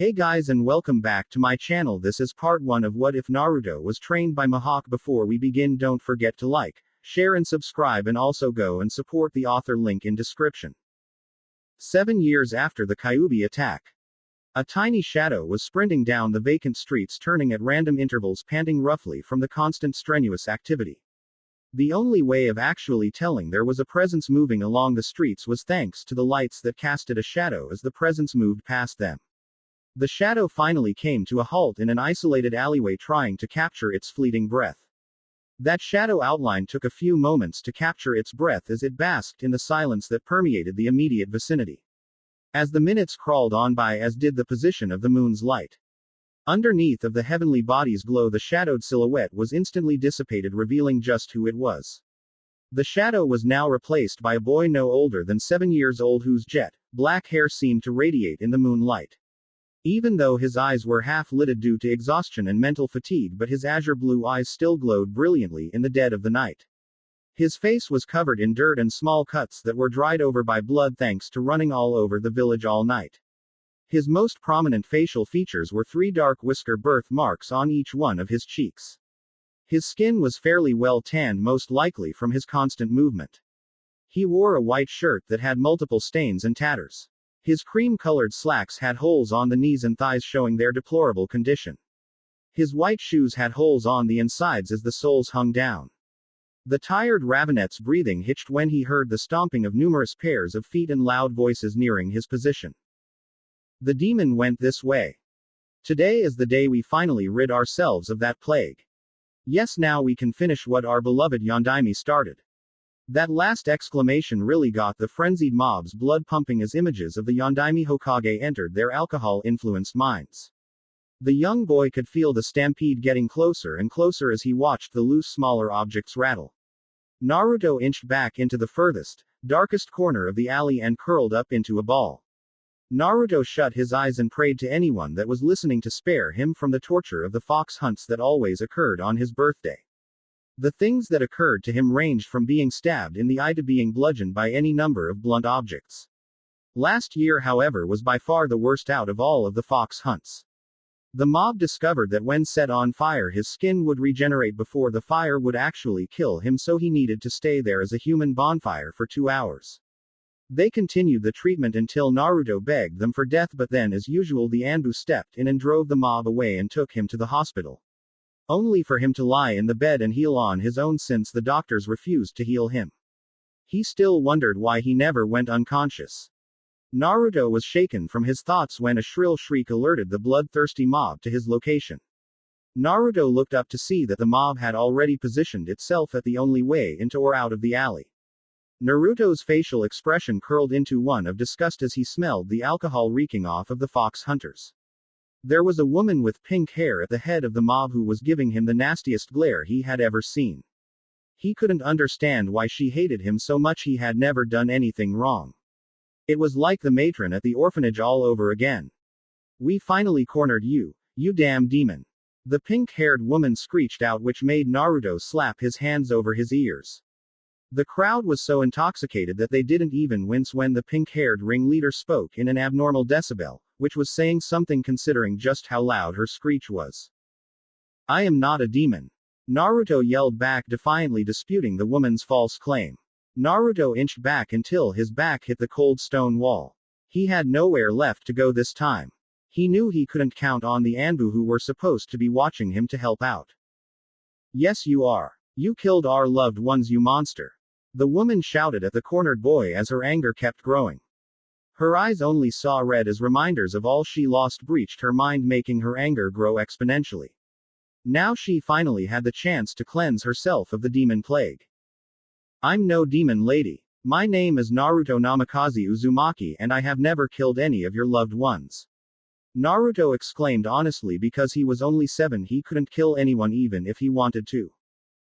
Hey guys and welcome back to my channel. This is part 1 of What If Naruto Was Trained by Mihawk. Before we begin, don't forget to like, share and subscribe, and also go and support the author, link in description. 7 years after the Kyuubi attack. A tiny shadow was sprinting down the vacant streets, turning at random intervals, panting roughly from the constant strenuous activity. The only way of actually telling there was a presence moving along the streets was thanks to the lights that casted a shadow as the presence moved past them. The shadow finally came to a halt in an isolated alleyway, trying to capture its fleeting breath. That shadow outline took a few moments to capture its breath as it basked in the silence that permeated the immediate vicinity. As the minutes crawled on by, as did the position of the moon's light. Underneath of the heavenly body's glow, the shadowed silhouette was instantly dissipated, revealing just who it was. The shadow was now replaced by a boy no older than 7 years old, whose jet black hair seemed to radiate in the moonlight. Even though his eyes were half-lidded due to exhaustion and mental fatigue, but his azure blue eyes still glowed brilliantly in the dead of the night. His face was covered in dirt and small cuts that were dried over by blood thanks to running all over the village all night. His most prominent facial features were 3 dark whisker birthmarks on each one of his cheeks. His skin was fairly well tanned, most likely from his constant movement. He wore a white shirt that had multiple stains and tatters. His cream-colored slacks had holes on the knees and thighs, showing their deplorable condition. His white shoes had holes on the insides as the soles hung down. The tired Ravenette's breathing hitched when he heard the stomping of numerous pairs of feet and loud voices nearing his position. The demon went this way. Today is the day we finally rid ourselves of that plague. Yes, now we can finish what our beloved Yondaime started. That last exclamation really got the frenzied mob's blood pumping as images of the Yondaime Hokage entered their alcohol-influenced minds. The young boy could feel the stampede getting closer and closer as he watched the loose smaller objects rattle. Naruto inched back into the furthest, darkest corner of the alley and curled up into a ball. Naruto shut his eyes and prayed to anyone that was listening to spare him from the torture of the fox hunts that always occurred on his birthday. The things that occurred to him ranged from being stabbed in the eye to being bludgeoned by any number of blunt objects. Last year, however, was by far the worst out of all of the fox hunts. The mob discovered that when set on fire, his skin would regenerate before the fire would actually kill him, so he needed to stay there as a human bonfire for 2 hours. They continued the treatment until Naruto begged them for death, but then, as usual, the Anbu stepped in and drove the mob away and took him to the hospital. Only for him to lie in the bed and heal on his own, since the doctors refused to heal him. He still wondered why he never went unconscious. Naruto was shaken from his thoughts when a shrill shriek alerted the bloodthirsty mob to his location. Naruto looked up to see that the mob had already positioned itself at the only way into or out of the alley. Naruto's facial expression curled into one of disgust as he smelled the alcohol reeking off of the fox hunters. There was a woman with pink hair at the head of the mob who was giving him the nastiest glare he had ever seen. He couldn't understand why she hated him so much. He had never done anything wrong. It was like the matron at the orphanage all over again. "We finally cornered you, you damn demon!" the pink-haired woman screeched out, which made Naruto slap his hands over his ears. The crowd was so intoxicated that they didn't even wince when the pink-haired ringleader spoke in an abnormal decibel, which was saying something considering just how loud her screech was. "I am not a demon," Naruto yelled back, defiantly disputing the woman's false claim. Naruto inched back until his back hit the cold stone wall. He had nowhere left to go this time. He knew he couldn't count on the Anbu who were supposed to be watching him to help out. "Yes, you are. You killed our loved ones, you monster," the woman shouted at the cornered boy as her anger kept growing. Her eyes only saw red as reminders of all she lost breached her mind, making her anger grow exponentially. Now she finally had the chance to cleanse herself of the demon plague. "I'm no demon lady. My name is Naruto Namikaze Uzumaki, and I have never killed any of your loved ones," Naruto exclaimed honestly. Because he was only 7, he couldn't kill anyone even if he wanted to.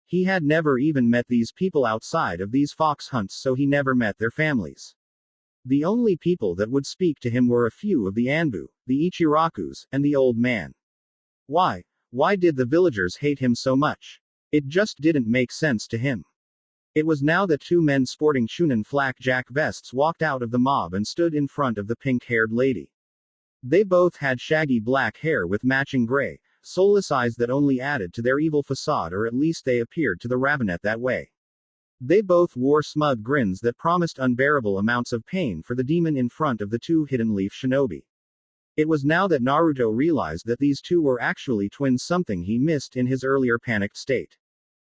He had never even met these people outside of these fox hunts, so he never met their families. The only people that would speak to him were a few of the Anbu, the Ichirakus, and the old man. Why did the villagers hate him so much? It just didn't make sense to him. It was now that 2 men sporting Shunin flak jack vests walked out of the mob and stood in front of the pink-haired lady. They both had shaggy black hair with matching gray, soulless eyes that only added to their evil facade, or at least they appeared to the Ravenet that way. They both wore smug grins that promised unbearable amounts of pain for the demon in front of the two hidden leaf shinobi. It was now that Naruto realized that these two were actually twins, something he missed in his earlier panicked state.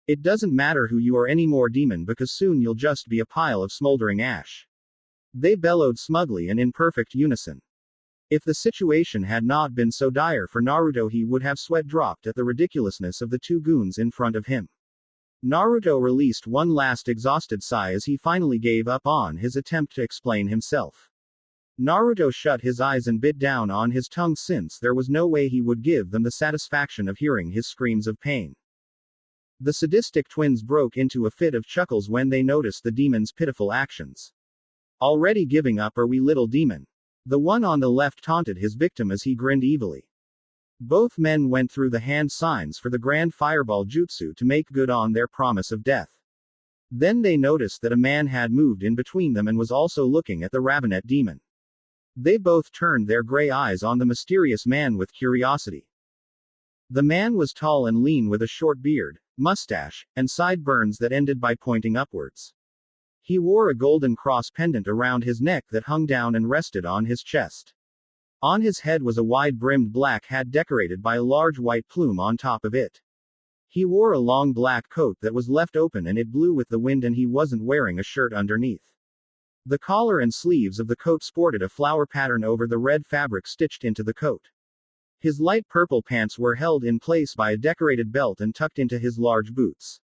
It doesn't matter who you are anymore, demon, because soon you'll just be a pile of smoldering ash. They bellowed smugly and in perfect unison. If the situation had not been so dire for Naruto, he would have sweat dropped at the ridiculousness of the two goons in front of him. Naruto released one last exhausted sigh as he finally gave up on his attempt to explain himself. Naruto shut his eyes and bit down on his tongue, since there was no way he would give them the satisfaction of hearing his screams of pain. The sadistic twins broke into a fit of chuckles when they noticed the demon's pitiful actions. Already giving up, are we, little demon? The one on the left taunted his victim as he grinned evilly. Both men went through the hand signs for the grand fireball jutsu to make good on their promise of death. Then they noticed that a man had moved in between them and was also looking at the Ravenet demon. They both turned their gray eyes on the mysterious man with curiosity. The man was tall and lean with a short beard, mustache, and sideburns that ended by pointing upwards. He wore a golden cross pendant around his neck that hung down and rested on his chest. On his head was a wide-brimmed black hat decorated by a large white plume on top of it. He wore a long black coat that was left open and it blew with the wind, and he wasn't wearing a shirt underneath. The collar and sleeves of the coat sported a flower pattern over the red fabric stitched into the coat. His light purple pants were held in place by a decorated belt and tucked into his large boots.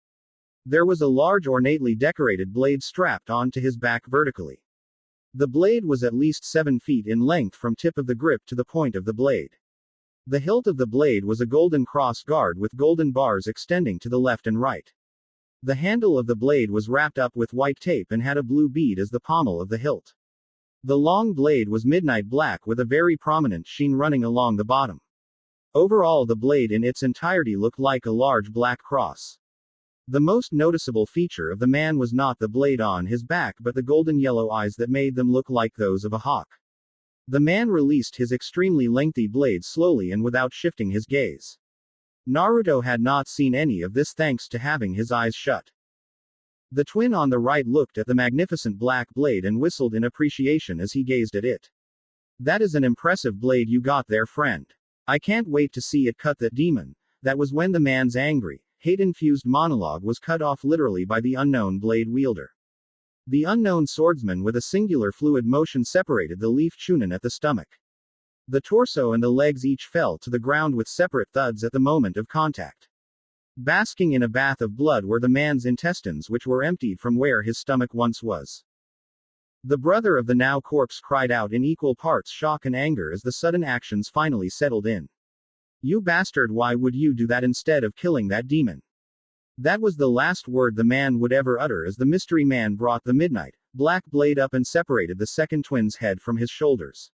There was a large ornately decorated blade strapped onto his back vertically. The blade was at least 7 feet in length from tip of the grip to the point of the blade. The hilt of the blade was a golden cross guard with golden bars extending to the left and right. The handle of the blade was wrapped up with white tape and had a blue bead as the pommel of the hilt. The long blade was midnight black with a very prominent sheen running along the bottom. Overall, the blade in its entirety looked like a large black cross. The most noticeable feature of the man was not the blade on his back but the golden yellow eyes that made them look like those of a hawk. The man released his extremely lengthy blade slowly and without shifting his gaze. Naruto had not seen any of this thanks to having his eyes shut. The twin on the right looked at the magnificent black blade and whistled in appreciation as he gazed at it. That is an impressive blade you got there, friend. I can't wait to see it cut that demon. That was when the man's angry, hate-infused monologue was cut off literally by the unknown blade wielder. The unknown swordsman with a singular fluid motion separated the leaf chunin at the stomach. The torso and the legs each fell to the ground with separate thuds at the moment of contact. Basking in a bath of blood were the man's intestines, which were emptied from where his stomach once was. The brother of the now corpse cried out in equal parts shock and anger as the sudden actions finally settled in. You bastard, why would you do that instead of killing that demon? That was the last word the man would ever utter as the mystery man brought the midnight black blade up and separated the second twin's head from his shoulders.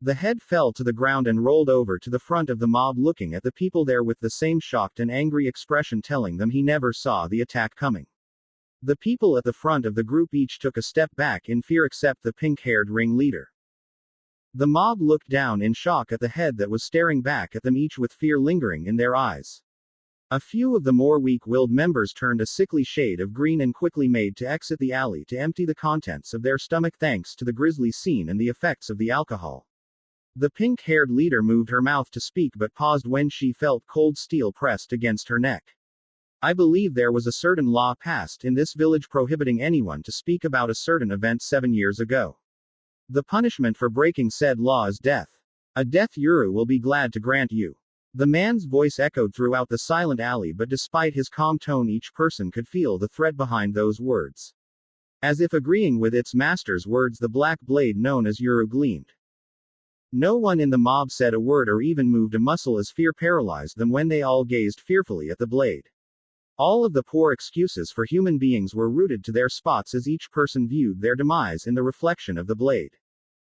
The head fell to the ground and rolled over to the front of the mob, looking at the people there with the same shocked and angry expression, telling them he never saw the attack coming. The people at the front of the group each took a step back in fear except the pink-haired ringleader. The mob looked down in shock at the head that was staring back at them, each with fear lingering in their eyes. A few of the more weak-willed members turned a sickly shade of green and quickly made to exit the alley to empty the contents of their stomach thanks to the grisly scene and the effects of the alcohol. The pink-haired leader moved her mouth to speak but paused when she felt cold steel pressed against her neck. I believe there was a certain law passed in this village prohibiting anyone to speak about a certain event 7 years ago. The punishment for breaking said law is death. A death Yuru will be glad to grant you. The man's voice echoed throughout the silent alley, but despite his calm tone each person could feel the threat behind those words. As if agreeing with its master's words, the black blade known as Yuru gleamed. No one in the mob said a word or even moved a muscle as fear paralyzed them when they all gazed fearfully at the blade. All of the poor excuses for human beings were rooted to their spots as each person viewed their demise in the reflection of the blade.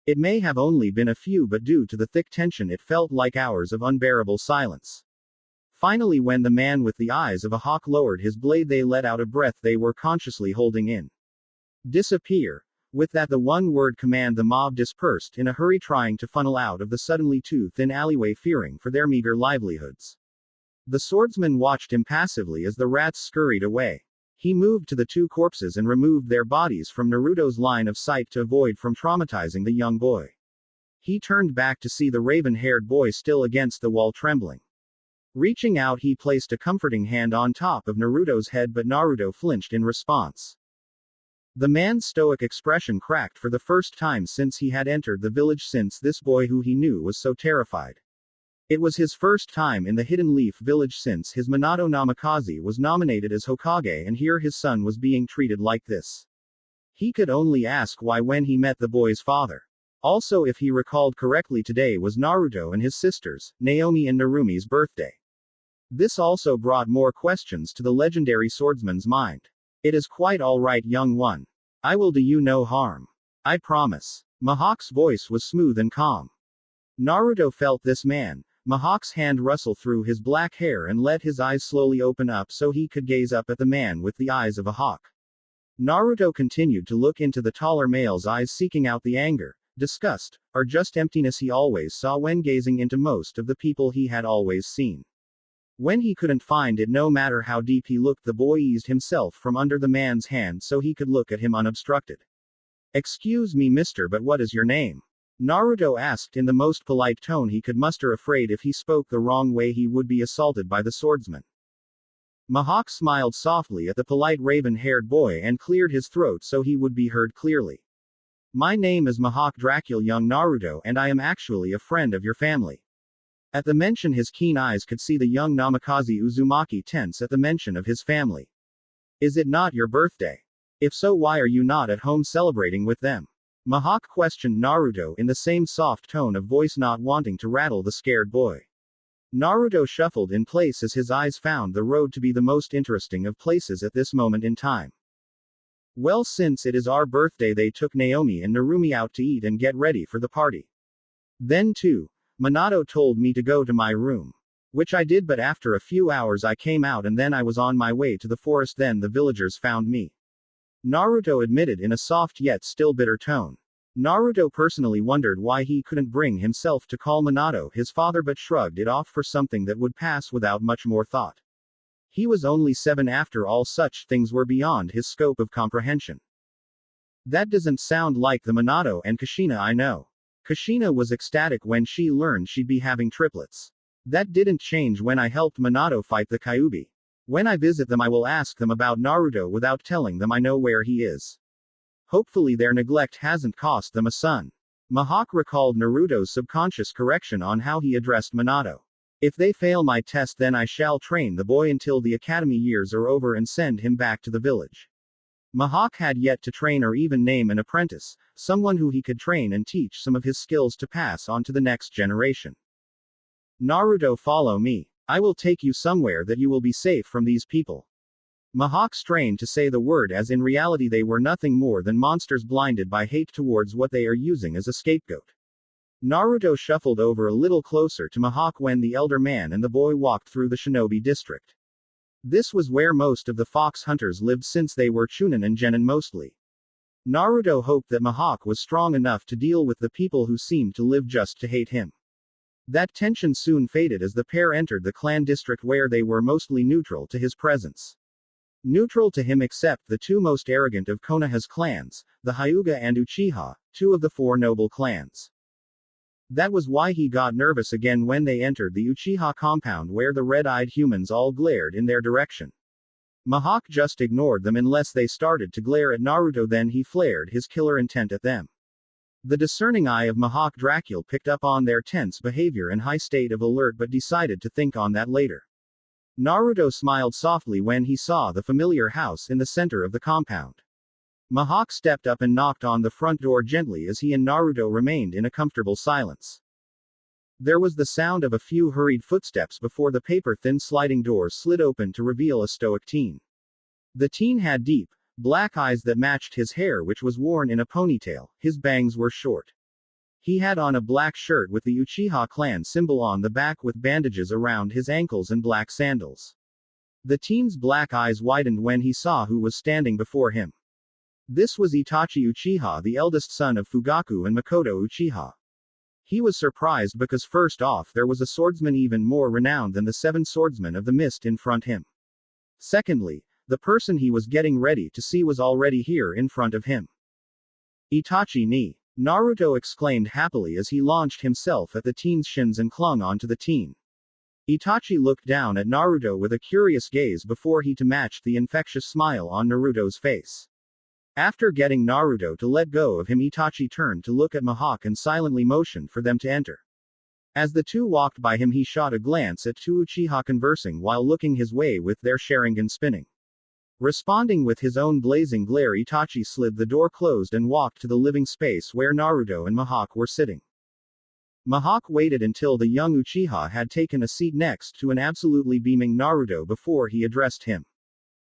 It may have only been a few, but due to the thick tension it felt like hours of unbearable silence. Finally, when the man with the eyes of a hawk lowered his blade, they let out a breath they were consciously holding in. Disappear. With that the one-word command the mob dispersed in a hurry, trying to funnel out of the suddenly too thin alleyway, fearing for their meager livelihoods. The swordsman watched impassively as the rats scurried away. He moved to the two corpses and removed their bodies from Naruto's line of sight to avoid from traumatizing the young boy. He turned back to see the raven-haired boy still against the wall, trembling. Reaching out, he placed a comforting hand on top of Naruto's head, but Naruto flinched in response. The man's stoic expression cracked for the first time since he had entered the village, since this boy who he knew was so terrified. It was his first time in the Hidden Leaf village since his Minato Namikaze was nominated as Hokage, and here his son was being treated like this. He could only ask why when he met the boy's father. Also, if he recalled correctly, today was Naruto and his sisters, Naomi and Narumi's birthday. This also brought more questions to the legendary swordsman's mind. It is quite all right, young one. I will do you no harm. I promise. Mihawk's voice was smooth and calm. Naruto felt this man, Mihawk's hand rustle through his black hair and let his eyes slowly open up so he could gaze up at the man with the eyes of a hawk. Naruto continued to look into the taller male's eyes, seeking out the anger, disgust, or just emptiness he always saw when gazing into most of the people he had always seen. When he couldn't find it, no matter how deep he looked, the boy eased himself from under the man's hand so he could look at him unobstructed. Excuse me, mister, but what is your name? Naruto asked in the most polite tone he could muster, afraid if he spoke the wrong way he would be assaulted by the swordsman. Mihawk smiled softly at the polite raven-haired boy and cleared his throat so he would be heard clearly. My name is Mihawk Dracula, young Naruto, and I am actually a friend of your family. At the mention, his keen eyes could see the young Namikaze Uzumaki tense at the mention of his family. Is it not your birthday? If so, why are you not at home celebrating with them? Mihawk questioned Naruto in the same soft tone of voice, not wanting to rattle the scared boy. Naruto shuffled in place as his eyes found the road to be the most interesting of places at this moment in time. Well, since it is our birthday, they took Naomi and Narumi out to eat and get ready for the party. Then too, Minato told me to go to my room. Which I did, but after a few hours I came out and then I was on my way to the forest, then the villagers found me. Naruto admitted in a soft yet still bitter tone. Naruto personally wondered why he couldn't bring himself to call Minato his father, but shrugged it off for something that would pass without much more thought. He was only 7 after all, such things were beyond his scope of comprehension. That doesn't sound like the Minato and Kushina I know. Kushina was ecstatic when she learned she'd be having triplets. That didn't change when I helped Minato fight the Kyuubi. When I visit them, I will ask them about Naruto without telling them I know where he is. Hopefully their neglect hasn't cost them a son. Mihawk recalled Naruto's subconscious correction on how he addressed Minato. If they fail my test, then I shall train the boy until the academy years are over and send him back to the village. Mihawk had yet to train or even name an apprentice, someone who he could train and teach some of his skills to pass on to the next generation. Naruto, follow me. I will take you somewhere that you will be safe from these people. Mihawk strained to say the word, as in reality they were nothing more than monsters blinded by hate towards what they are using as a scapegoat. Naruto shuffled over a little closer to Mihawk when the elder man and the boy walked through the shinobi district. This was where most of the fox hunters lived, since they were Chunin and Genin mostly. Naruto hoped that Mihawk was strong enough to deal with the people who seemed to live just to hate him. That tension soon faded as the pair entered the clan district, where they were mostly neutral to his presence. Neutral to him except the two most arrogant of Konoha's clans, the Hyuga and Uchiha, two of the 4 noble clans. That was why he got nervous again when they entered the Uchiha compound, where the red-eyed humans all glared in their direction. Mihawk just ignored them unless they started to glare at Naruto, then he flared his killer intent at them. The discerning eye of Mihawk Dracula picked up on their tense behavior and high state of alert, but decided to think on that later. Naruto smiled softly when he saw the familiar house in the center of the compound. Mihawk stepped up and knocked on the front door gently as he and Naruto remained in a comfortable silence. There was the sound of a few hurried footsteps before the paper-thin sliding doors slid open to reveal a stoic teen. The teen had deep, black eyes that matched his hair, which was worn in a ponytail. His bangs were short. He had on a black shirt with the Uchiha clan symbol on the back, with bandages around his ankles and black sandals. The teen's black eyes widened when he saw who was standing before him. This was Itachi Uchiha, the eldest son of Fugaku and Makoto Uchiha. He was surprised because first off there was a swordsman even more renowned than the 7 swordsmen of the mist in front him. Secondly, the person he was getting ready to see was already here in front of him. Itachi ni! Naruto exclaimed happily as he launched himself at the teen's shins and clung onto the teen. Itachi looked down at Naruto with a curious gaze before he to match the infectious smile on Naruto's face. After getting Naruto to let go of him, Itachi turned to look at Mihawk and silently motioned for them to enter. As the two walked by him, he shot a glance at two Uchiha conversing while looking his way with their Sharingan spinning. Responding with his own blazing glare, Itachi slid the door closed and walked to the living space where Naruto and Mihawk were sitting. Mihawk waited until the young Uchiha had taken a seat next to an absolutely beaming Naruto before he addressed him.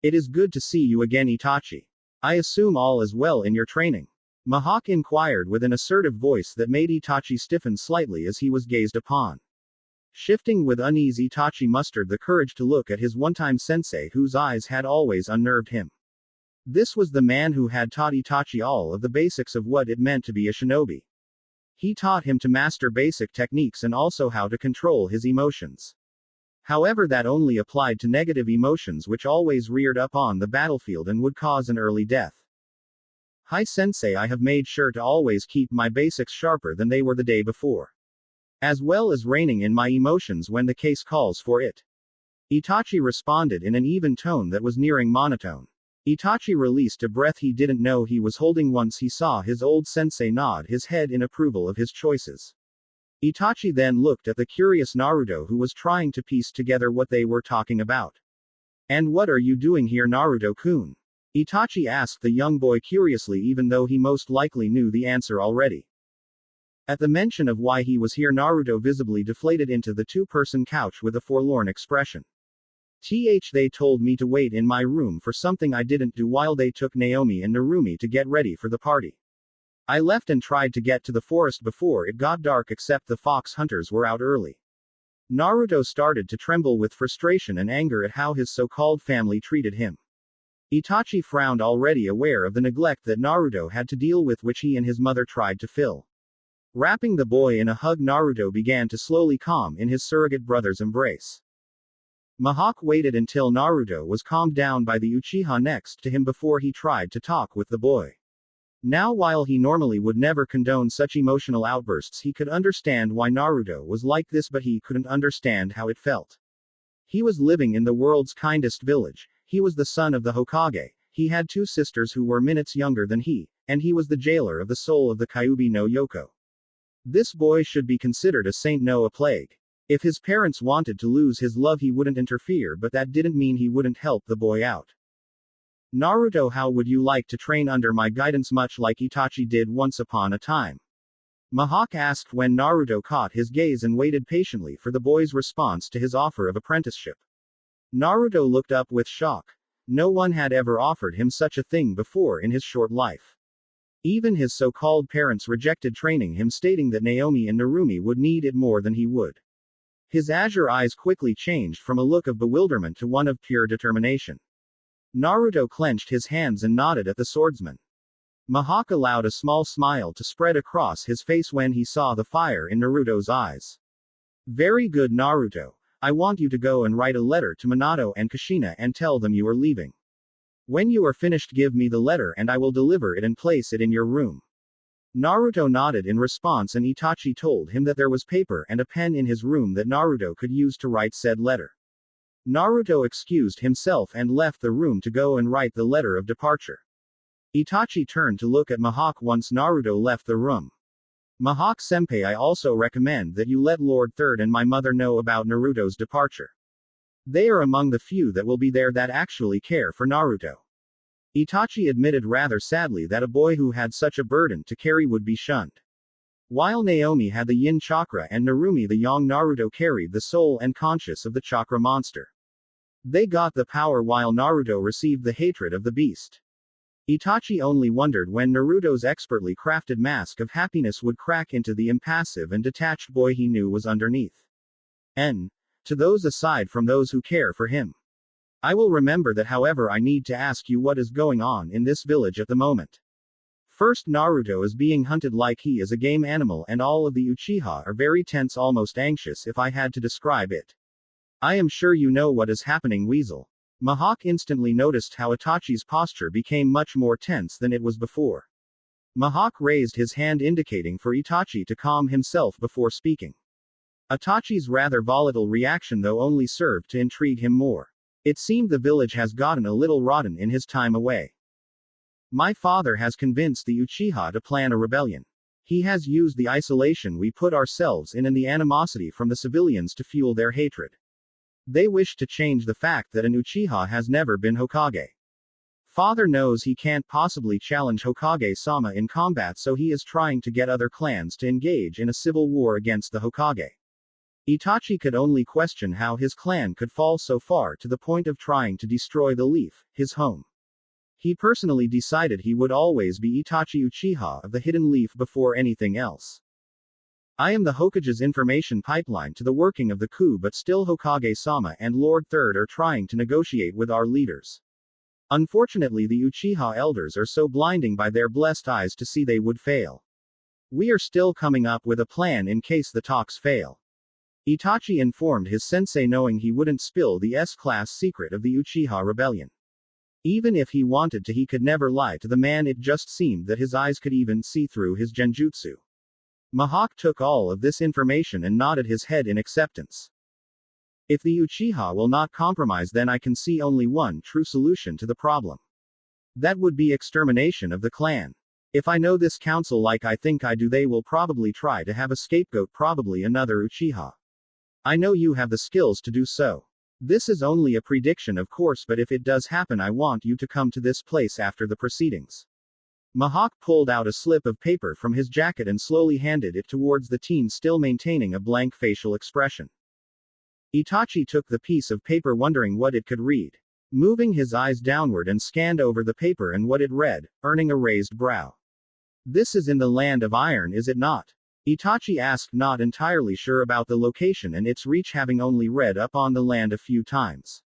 "It is good to see you again, Itachi. I assume all is well in your training?" Mihawk inquired with an assertive voice that made Itachi stiffen slightly as he was gazed upon. Shifting with unease, Itachi mustered the courage to look at his one-time sensei whose eyes had always unnerved him. This was the man who had taught Itachi all of the basics of what it meant to be a shinobi. He taught him to master basic techniques and also how to control his emotions. However, that only applied to negative emotions which always reared up on the battlefield and would cause an early death. "Hi sensei, I have made sure to always keep my basics sharper than they were the day before. As well as reining in my emotions when the case calls for it." Itachi responded in an even tone that was nearing monotone. Itachi released a breath he didn't know he was holding once he saw his old sensei nod his head in approval of his choices. Itachi then looked at the curious Naruto, who was trying to piece together what they were talking about. "And what are you doing here, Naruto-kun?" Itachi asked the young boy curiously, even though he most likely knew the answer already. At the mention of why he was here, Naruto visibly deflated into the two-person couch with a forlorn expression. They told me to wait in my room for something I didn't do while they took Naomi and Narumi to get ready for the party. I left and tried to get to the forest before it got dark, except the fox hunters were out early." Naruto started to tremble with frustration and anger at how his so-called family treated him. Itachi frowned, already aware of the neglect that Naruto had to deal with, which he and his mother tried to fill. Wrapping the boy in a hug, Naruto began to slowly calm in his surrogate brother's embrace. Mihawk waited until Naruto was calmed down by the Uchiha next to him before he tried to talk with the boy. Now, while he normally would never condone such emotional outbursts, he could understand why Naruto was like this, but he couldn't understand how it felt. He was living in the world's kindest village. He was the son of the Hokage. He had 2 sisters who were minutes younger than he, and he was the jailer of the soul of the Kyuubi no Yoko. This boy should be considered a saint, no a plague. If his parents wanted to lose his love, he wouldn't interfere, but that didn't mean he wouldn't help the boy out. "Naruto, how would you like to train under my guidance, much like Itachi did once upon a time?" Mihawk asked when Naruto caught his gaze and waited patiently for the boy's response to his offer of apprenticeship. Naruto looked up with shock. No one had ever offered him such a thing before in his short life. Even his so-called parents rejected training him, stating that Naomi and Narumi would need it more than he would. His azure eyes quickly changed from a look of bewilderment to one of pure determination. Naruto clenched his hands and nodded at the swordsman. Mihawk allowed a small smile to spread across his face when he saw the fire in Naruto's eyes. "Very good, Naruto. I want you to go and write a letter to Minato and Kushina and tell them you are leaving. When you are finished, give me the letter and I will deliver it and place it in your room." Naruto nodded in response, and Itachi told him that there was paper and a pen in his room that Naruto could use to write said letter. Naruto excused himself and left the room to go and write the letter of departure. Itachi turned to look at Mihawk once Naruto left the room. "Mihawk-senpai, I also recommend that you let Lord Third and my mother know about Naruto's departure. They are among the few that will be there that actually care for Naruto." Itachi admitted rather sadly that a boy who had such a burden to carry would be shunned. While Naomi had the yin chakra and Narumi the yang, Naruto carried the soul and conscious of the chakra monster. They got the power while Naruto received the hatred of the beast. Itachi only wondered when Naruto's expertly crafted mask of happiness would crack into the impassive and detached boy he knew was underneath. To those aside from those who care for him. I will remember that. However, I need to ask you what is going on in this village at the moment. First, Naruto is being hunted like he is a game animal, and all of the Uchiha are very tense, almost anxious if I had to describe it. I am sure you know what is happening, Weasel. Mihawk instantly noticed how Itachi's posture became much more tense than it was before. Mihawk raised his hand indicating for Itachi to calm himself before speaking. Itachi's rather volatile reaction though only served to intrigue him more. It seemed the village has gotten a little rotten in his time away. My father has convinced the Uchiha to plan a rebellion. He has used the isolation we put ourselves in and the animosity from the civilians to fuel their hatred. They wish to change the fact that an Uchiha has never been Hokage. Father knows he can't possibly challenge Hokage-sama in combat, so he is trying to get other clans to engage in a civil war against the Hokage. Itachi could only question how his clan could fall so far to the point of trying to destroy the Leaf, his home. He personally decided he would always be Itachi Uchiha of the Hidden Leaf before anything else. I am the Hokage's information pipeline to the working of the coup, but still Hokage-sama and Lord Third are trying to negotiate with our leaders. Unfortunately, the Uchiha elders are so blinding by their blessed eyes to see they would fail. We are still coming up with a plan in case the talks fail. Itachi informed his sensei, knowing he wouldn't spill the S-class secret of the Uchiha rebellion. Even if he wanted to, he could never lie to the man. It just seemed that his eyes could even see through his genjutsu. Mihawk took all of this information and nodded his head in acceptance. If the Uchiha will not compromise, then I can see only one true solution to the problem. That would be extermination of the clan. If I know this council like I think I do, they will probably try to have a scapegoat, probably another Uchiha. I know you have the skills to do so. This is only a prediction, of course, but if it does happen, I want you to come to this place after the proceedings. Mihawk pulled out a slip of paper from his jacket and slowly handed it towards the teen, still maintaining a blank facial expression. Itachi took the piece of paper, wondering what it could read. Moving his eyes downward and scanned over the paper and what it read, earning a raised brow. This is in the land of iron, is it not? Itachi asked, not entirely sure about the location and its reach, having only read up on the land a few times.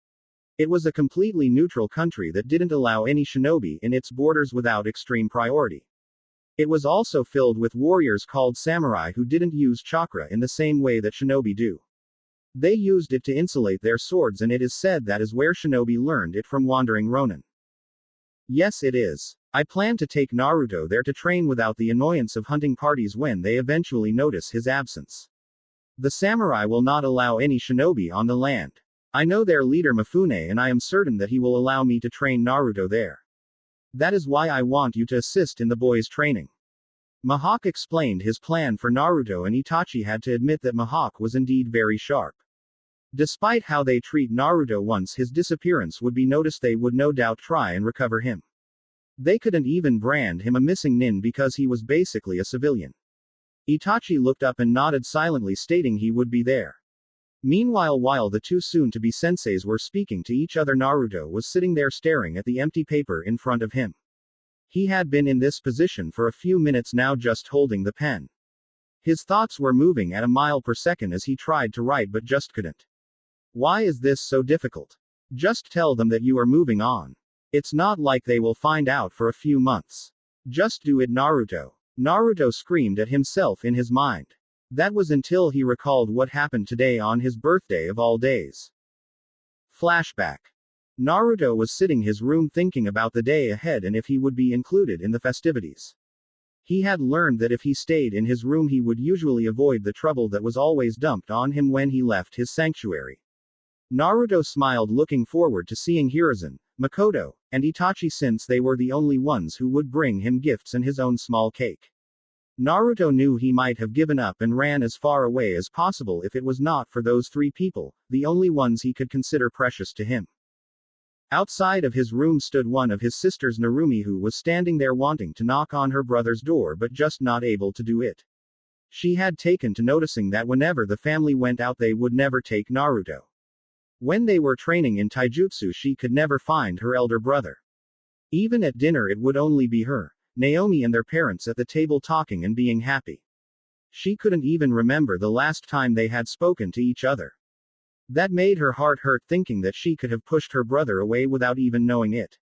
It was a completely neutral country that didn't allow any shinobi in its borders without extreme priority. It was also filled with warriors called samurai who didn't use chakra in the same way that shinobi do. They used it to insulate their swords, and it is said that is where shinobi learned it from wandering ronin. Yes, it is. I plan to take Naruto there to train without the annoyance of hunting parties when they eventually notice his absence. The samurai will not allow any shinobi on the land. I know their leader Mifune, and I am certain that he will allow me to train Naruto there. That is why I want you to assist in the boys' training. Mihawk explained his plan for Naruto, and Itachi had to admit that Mihawk was indeed very sharp. Despite how they treat Naruto, once his disappearance would be noticed, they would no doubt try and recover him. They couldn't even brand him a missing nin because he was basically a civilian. Itachi looked up and nodded silently, stating he would be there. Meanwhile, while the two soon-to-be senseis were speaking to each other, Naruto was sitting there staring at the empty paper in front of him. He had been in this position for a few minutes now, just holding the pen. His thoughts were moving at a mile per second as he tried to write but just couldn't. Why is this so difficult? Just tell them that you are moving on. It's not like they will find out for a few months. Just do it, Naruto. Naruto screamed at himself in his mind. That was until he recalled what happened today on his birthday of all days. Flashback. Naruto was sitting in his room thinking about the day ahead and if he would be included in the festivities. He had learned that if he stayed in his room, he would usually avoid the trouble that was always dumped on him when he left his sanctuary. Naruto smiled, looking forward to seeing Hiruzen, Makoto, and Itachi, since they were the only ones who would bring him gifts and his own small cake. Naruto knew he might have given up and ran as far away as possible if it was not for those three people, the only ones he could consider precious to him. Outside of his room stood one of his sisters, Narumi, who was standing there wanting to knock on her brother's door but just not able to do it. She had taken to noticing that whenever the family went out, they would never take Naruto. When they were training in taijutsu, she could never find her elder brother. Even at dinner, it would only be her, Naomi, and their parents at the table talking and being happy. She couldn't even remember the last time they had spoken to each other. That made her heart hurt thinking that she could have pushed her brother away without even knowing it.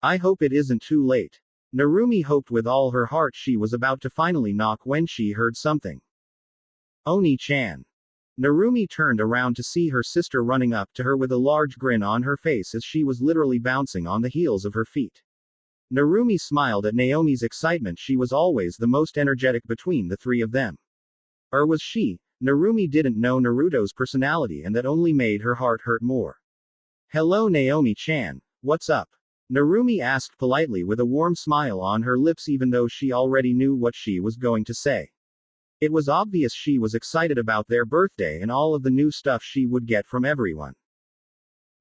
I hope it isn't too late. Narumi hoped with all her heart she was about to finally knock when she heard something. Oni-chan. Narumi turned around to see her sister running up to her with a large grin on her face as she was literally bouncing on the heels of her feet. Narumi smiled at Naomi's excitement. She was always the most energetic between the three of them. Or was she? Narumi didn't know Naruto's personality, and that only made her heart hurt more. Hello Naomi-chan, what's up? Narumi asked politely with a warm smile on her lips even though she already knew what she was going to say. It was obvious she was excited about their birthday and all of the new stuff she would get from everyone.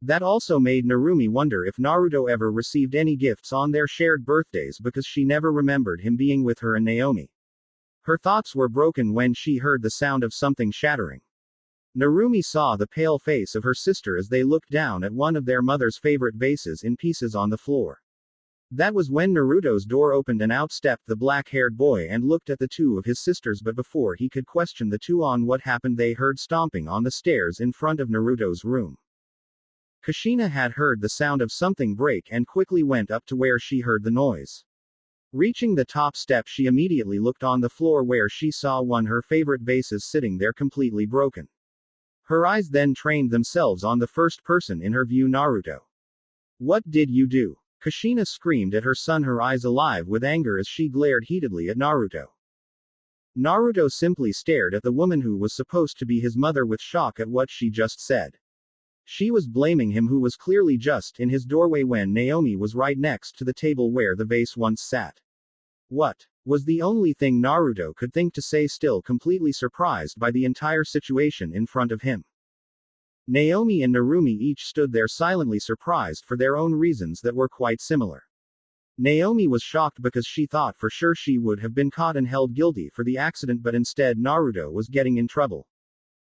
That also made Narumi wonder if Naruto ever received any gifts on their shared birthdays because she never remembered him being with her and Naomi. Her thoughts were broken when she heard the sound of something shattering. Narumi saw the pale face of her sister as they looked down at one of their mother's favorite vases in pieces on the floor. That was when Naruto's door opened and out stepped the black-haired boy and looked at the two of his sisters, but before he could question the two on what happened they heard stomping on the stairs in front of Naruto's room. Kushina had heard the sound of something break and quickly went up to where she heard the noise. Reaching the top step she immediately looked on the floor where she saw one of her favorite vases sitting there completely broken. Her eyes then trained themselves on the first person in her view, Naruto. What did you do? Kushina screamed at her son, her eyes alive with anger as she glared heatedly at Naruto. Naruto simply stared at the woman who was supposed to be his mother with shock at what she just said. She was blaming him, who was clearly just in his doorway when Naomi was right next to the table where the vase once sat. What? Was the only thing Naruto could think to say, still completely surprised by the entire situation in front of him. Naomi and Narumi each stood there silently surprised for their own reasons that were quite similar. Naomi was shocked because she thought for sure she would have been caught and held guilty for the accident, but instead Naruto was getting in trouble.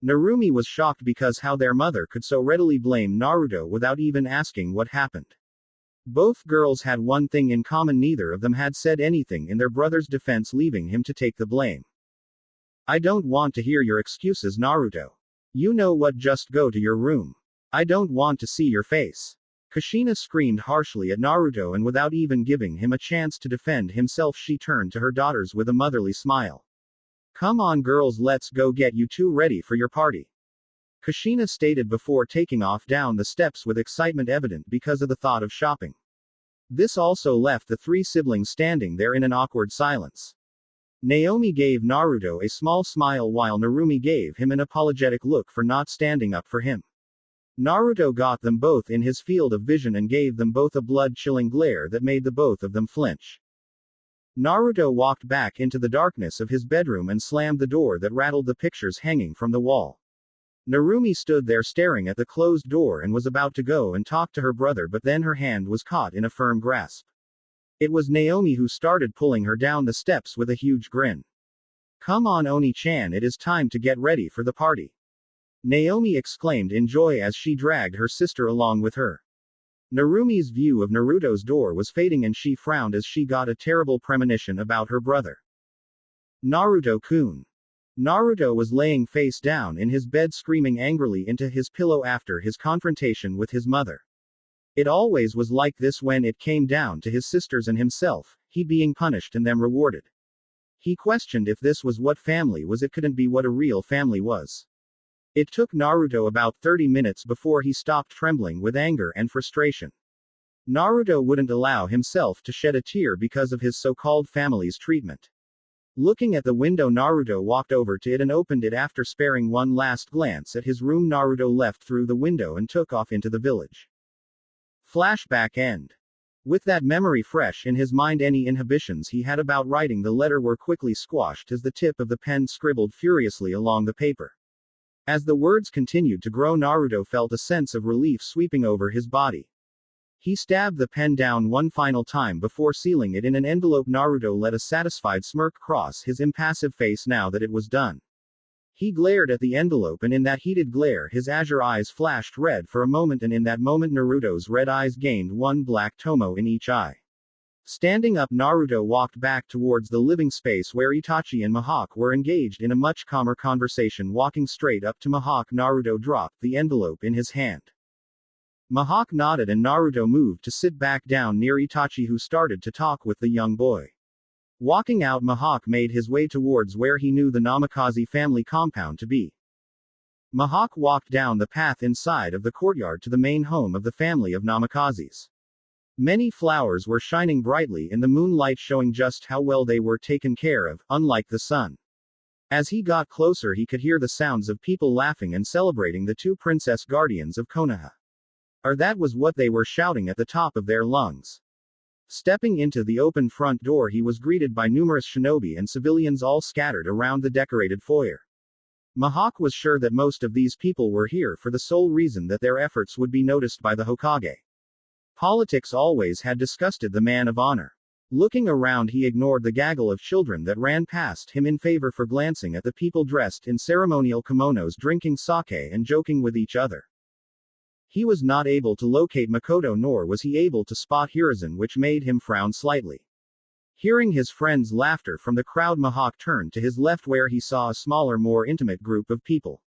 Narumi was shocked because how their mother could so readily blame Naruto without even asking what happened. Both girls had one thing in common: neither of them had said anything in their brother's defense, leaving him to take the blame. I don't want to hear your excuses, Naruto. You know what, just go to your room. I don't want to see your face. Kushina screamed harshly at Naruto, and without even giving him a chance to defend himself she turned to her daughters with a motherly smile. Come on girls, let's go get you two ready for your party. Kushina stated before taking off down the steps with excitement evident because of the thought of shopping. This also left the three siblings standing there in an awkward silence. Naomi gave Naruto a small smile while Narumi gave him an apologetic look for not standing up for him. Naruto got them both in his field of vision and gave them both a blood-chilling glare that made the both of them flinch. Naruto walked back into the darkness of his bedroom and slammed the door that rattled the pictures hanging from the wall. Narumi stood there staring at the closed door and was about to go and talk to her brother, but then her hand was caught in a firm grasp. It was Naomi who started pulling her down the steps with a huge grin. Come on Oni-chan, it is time to get ready for the party. Naomi exclaimed in joy as she dragged her sister along with her. Narumi's view of Naruto's door was fading and she frowned as she got a terrible premonition about her brother. Naruto-kun. Naruto was laying face down in his bed screaming angrily into his pillow after his confrontation with his mother. It always was like this when it came down to his sisters and himself, he being punished and them rewarded. He questioned if this was what family was. It couldn't be what a real family was. It took Naruto about 30 minutes before he stopped trembling with anger and frustration. Naruto wouldn't allow himself to shed a tear because of his so-called family's treatment. Looking at the window, Naruto walked over to it and opened it. After sparing one last glance at his room, Naruto left through the window and took off into the village. Flashback end. With that memory fresh in his mind, any inhibitions he had about writing the letter were quickly squashed as the tip of the pen scribbled furiously along the paper. As the words continued to grow, Naruto felt a sense of relief sweeping over his body. He stabbed the pen down one final time before sealing it in an envelope. Naruto let a satisfied smirk cross his impassive face now that it was done. He glared at the envelope, and in that heated glare his azure eyes flashed red for a moment, and in that moment Naruto's red eyes gained one black tomo in each eye. Standing up, Naruto walked back towards the living space where Itachi and Mihawk were engaged in a much calmer conversation. Walking straight up to Mihawk, Naruto dropped the envelope in his hand. Mihawk nodded and Naruto moved to sit back down near Itachi, who started to talk with the young boy. Walking out, Mihawk made his way towards where he knew the Namikaze family compound to be. Mihawk walked down the path inside of the courtyard to the main home of the family of Namikazes. Many flowers were shining brightly in the moonlight, showing just how well they were taken care of, unlike the sun. As he got closer, he could hear the sounds of people laughing and celebrating the two princess guardians of Konoha. Or that was what they were shouting at the top of their lungs. Stepping into the open front door, he was greeted by numerous shinobi and civilians all scattered around the decorated foyer. Mihawk was sure that most of these people were here for the sole reason that their efforts would be noticed by the Hokage. Politics always had disgusted the man of honor. Looking around, he ignored the gaggle of children that ran past him in favor for glancing at the people dressed in ceremonial kimonos, drinking sake and joking with each other. He was not able to locate Makoto, nor was he able to spot Hiruzen, which made him frown slightly. Hearing his friend's laughter from the crowd, Mihawk turned to his left where he saw a smaller, more intimate group of people.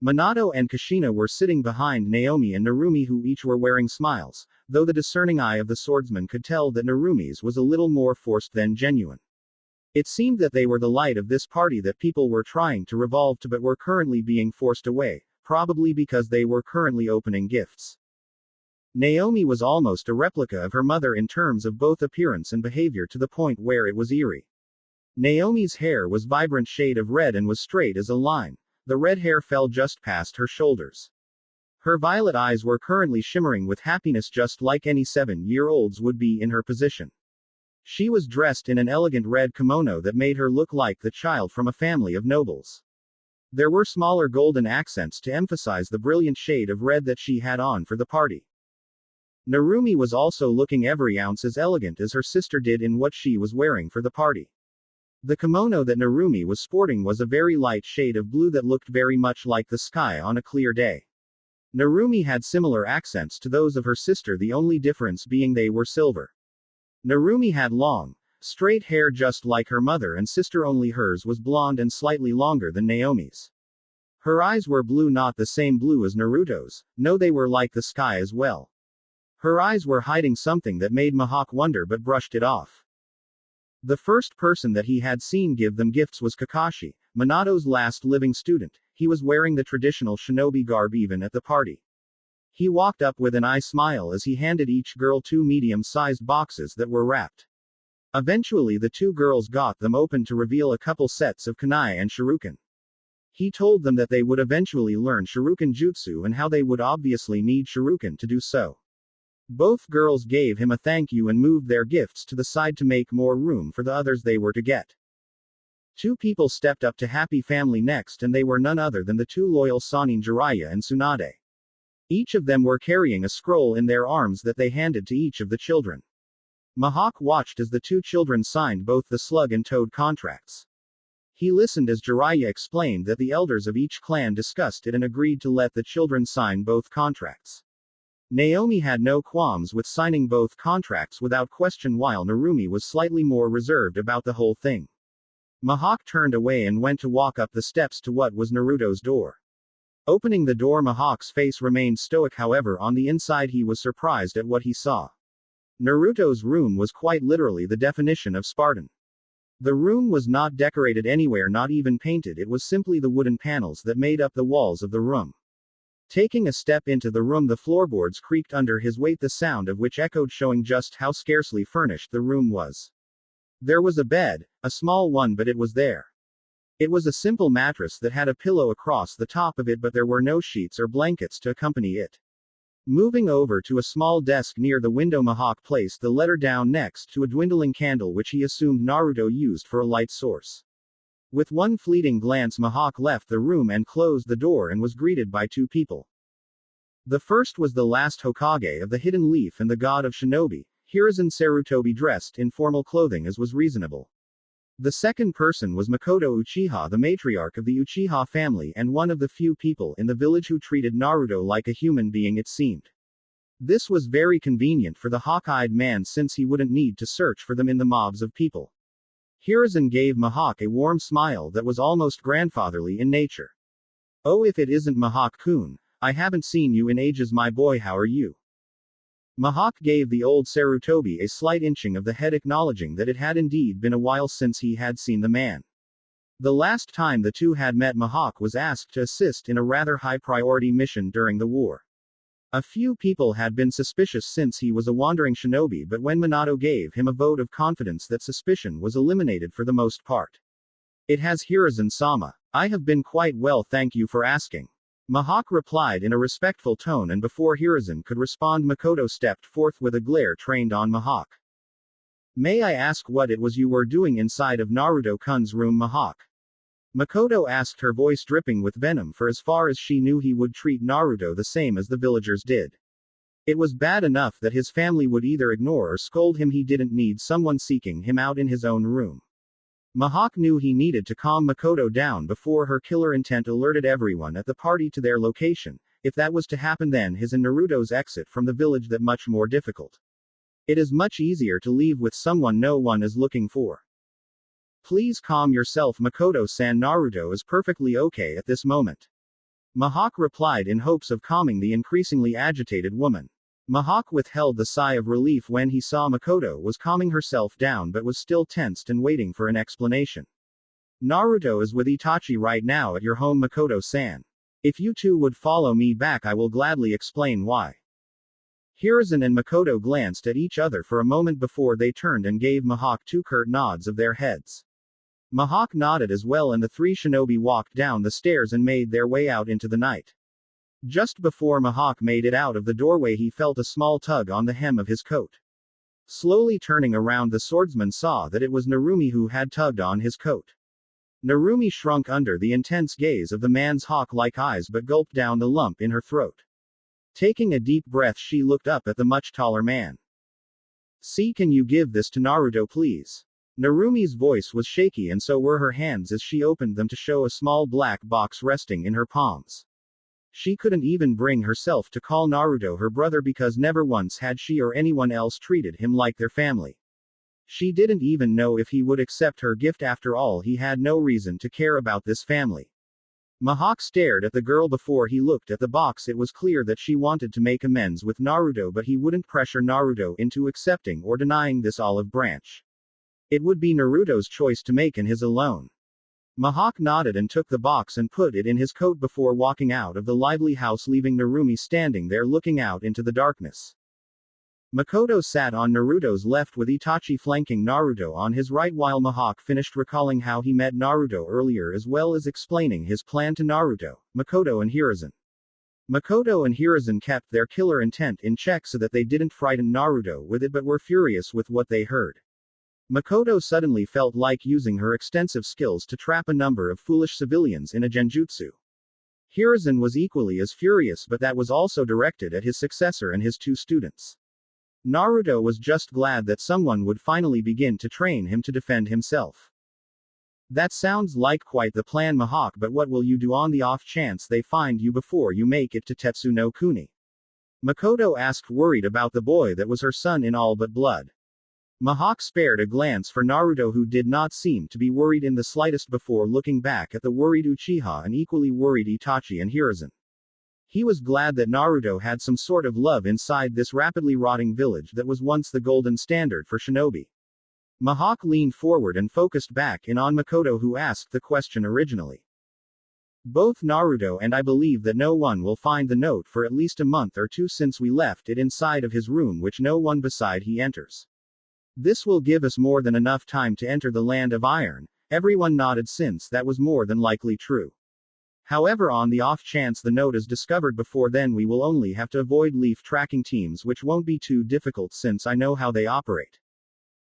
Minato and Kushina were sitting behind Naomi and Narumi, who each were wearing smiles, though the discerning eye of the swordsman could tell that Narumi's was a little more forced than genuine. It seemed that they were the light of this party that people were trying to revolve to but were currently being forced away, probably because they were currently opening gifts. Naomi was almost a replica of her mother in terms of both appearance and behavior, to the point where it was eerie. Naomi's hair was vibrant shade of red and was straight as a line. The red hair fell just past her shoulders. Her violet eyes were currently shimmering with happiness, just like any 7-year-olds would be in her position. She was dressed in an elegant red kimono that made her look like the child from a family of nobles. There were smaller golden accents to emphasize the brilliant shade of red that she had on for the party. Narumi was also looking every ounce as elegant as her sister did in what she was wearing for the party. The kimono that Narumi was sporting was a very light shade of blue that looked very much like the sky on a clear day. Narumi had similar accents to those of her sister, the only difference being they were silver. Narumi had long, straight hair just like her mother and sister, only hers was blonde and slightly longer than Naomi's. Her eyes were blue, not the same blue as Naruto's, no, they were like the sky as well. Her eyes were hiding something that made Mihawk wonder but brushed it off. The first person that he had seen give them gifts was Kakashi, Minato's last living student. He was wearing the traditional shinobi garb even at the party. He walked up with an eye smile as he handed each girl 2 medium-sized boxes that were wrapped. Eventually the 2 girls got them open to reveal a couple sets of kunai and shuriken. He told them that they would eventually learn shuriken jutsu and how they would obviously need shuriken to do so. Both girls gave him a thank you and moved their gifts to the side to make more room for the others they were to get. 2 people stepped up to Happy Family next, and they were none other than the 2 loyal Sannin, Jiraiya and Tsunade. Each of them were carrying a scroll in their arms that they handed to each of the children. Mihawk watched as the 2 children signed both the Slug and Toad contracts. He listened as Jiraiya explained that the elders of each clan discussed it and agreed to let the children sign both contracts. Naomi had no qualms with signing both contracts without question, while Narumi was slightly more reserved about the whole thing. Mihawk turned away and went to walk up the steps to what was Naruto's door. Opening the door, Mihawk's face remained stoic, however on the inside he was surprised at what he saw. Naruto's room was quite literally the definition of Spartan. The room was not decorated anywhere, not even painted, it was simply the wooden panels that made up the walls of the room. Taking a step into the room, the floorboards creaked under his weight, the sound of which echoed, showing just how scarcely furnished the room was. There was a bed, a small one, but it was there. It was a simple mattress that had a pillow across the top of it, but there were no sheets or blankets to accompany it. Moving over to a small desk near the window, Mihawk placed the letter down next to a dwindling candle which he assumed Naruto used for a light source. With one fleeting glance, Mihawk left the room and closed the door and was greeted by 2 people. The first was the last Hokage of the Hidden Leaf and the god of shinobi, Hiruzen Sarutobi, dressed in formal clothing as was reasonable. The second person was Makoto Uchiha, the matriarch of the Uchiha family and one of the few people in the village who treated Naruto like a human being, it seemed. This was very convenient for the hawk-eyed man since he wouldn't need to search for them in the mobs of people. Hiruzen gave Mihawk a warm smile that was almost grandfatherly in nature. Oh, if it isn't Mihawk-kun, I haven't seen you in ages, my boy, how are you? Mihawk gave the old Sarutobi a slight inching of the head, acknowledging that it had indeed been a while since he had seen the man. The last time the two had met, Mihawk was asked to assist in a rather high-priority mission during the war. A few people had been suspicious since he was a wandering shinobi, but when Minato gave him a vote of confidence, that suspicion was eliminated for the most part. It has, Hiruzen-sama. I have been quite well, thank you for asking. Mihawk replied in a respectful tone, and before Hiruzen could respond, Makoto stepped forth with a glare trained on Mihawk. May I ask what it was you were doing inside of Naruto-kun's room, Mihawk? Makoto asked, her voice dripping with venom, for as far as she knew he would treat Naruto the same as the villagers did. It was bad enough that his family would either ignore or scold him, he didn't need someone seeking him out in his own room. Mihawk knew he needed to calm Makoto down before her killer intent alerted everyone at the party to their location. If that was to happen, then his and Naruto's exit from the village that much more difficult. It is much easier to leave with someone no one is looking for. Please calm yourself, Makoto-san. Naruto is perfectly okay at this moment. Mihawk replied in hopes of calming the increasingly agitated woman. Mihawk withheld the sigh of relief when he saw Makoto was calming herself down, but was still tensed and waiting for an explanation. Naruto is with Itachi right now at your home, Makoto-san. If you two would follow me back, I will gladly explain why. Hiruzen and Makoto glanced at each other for a moment before they turned and gave Mihawk two curt nods of their heads. Mihawk nodded as well, and the three shinobi walked down the stairs and made their way out into the night. Just before Mihawk made it out of the doorway, he felt a small tug on the hem of his coat. Slowly turning around, the swordsman saw that it was Narumi who had tugged on his coat. Narumi shrunk under the intense gaze of the man's hawk-like eyes, but gulped down the lump in her throat. Taking a deep breath, she looked up at the much taller man. See, can you give this to Naruto, please? Narumi's voice was shaky, and so were her hands as she opened them to show a small black box resting in her palms. She couldn't even bring herself to call Naruto her brother, because never once had she or anyone else treated him like their family. She didn't even know if he would accept her gift. After all, he had no reason to care about this family. Mihawk stared at the girl before he looked at the box. It was clear that she wanted to make amends with Naruto, but he wouldn't pressure Naruto into accepting or denying this olive branch. It would be Naruto's choice to make, and his alone. Mihawk nodded and took the box and put it in his coat before walking out of the lively house, leaving Narumi standing there looking out into the darkness. Makoto sat on Naruto's left with Itachi flanking Naruto on his right while Mihawk finished recalling how he met Naruto earlier, as well as explaining his plan to Naruto, Makoto and Hiruzen. Makoto and Hiruzen kept their killer intent in check so that they didn't frighten Naruto with it, but were furious with what they heard. Makoto suddenly felt like using her extensive skills to trap a number of foolish civilians in a genjutsu. Hiruzen was equally as furious, but that was also directed at his successor and his two students. Naruto was just glad that someone would finally begin to train him to defend himself. That sounds like quite the plan, Mihawk, but what will you do on the off chance they find you before you make it to Tetsu no Kuni? Makoto asked, worried about the boy that was her son in all but blood. Mihawk spared a glance for Naruto, who did not seem to be worried in the slightest before looking back at the worried Uchiha and equally worried Itachi and Hiruzen. He was glad that Naruto had some sort of love inside this rapidly rotting village that was once the golden standard for shinobi. Mihawk leaned forward and focused back in on Makoto, who asked the question originally. Both Naruto and I believe that no one will find the note for at least a month or two, since we left it inside of his room, which no one beside he enters. This will give us more than enough time to enter the land of iron. Everyone nodded, since that was more than likely true. However, on the off chance the note is discovered before then, we will only have to avoid leaf tracking teams, which won't be too difficult since I know how they operate.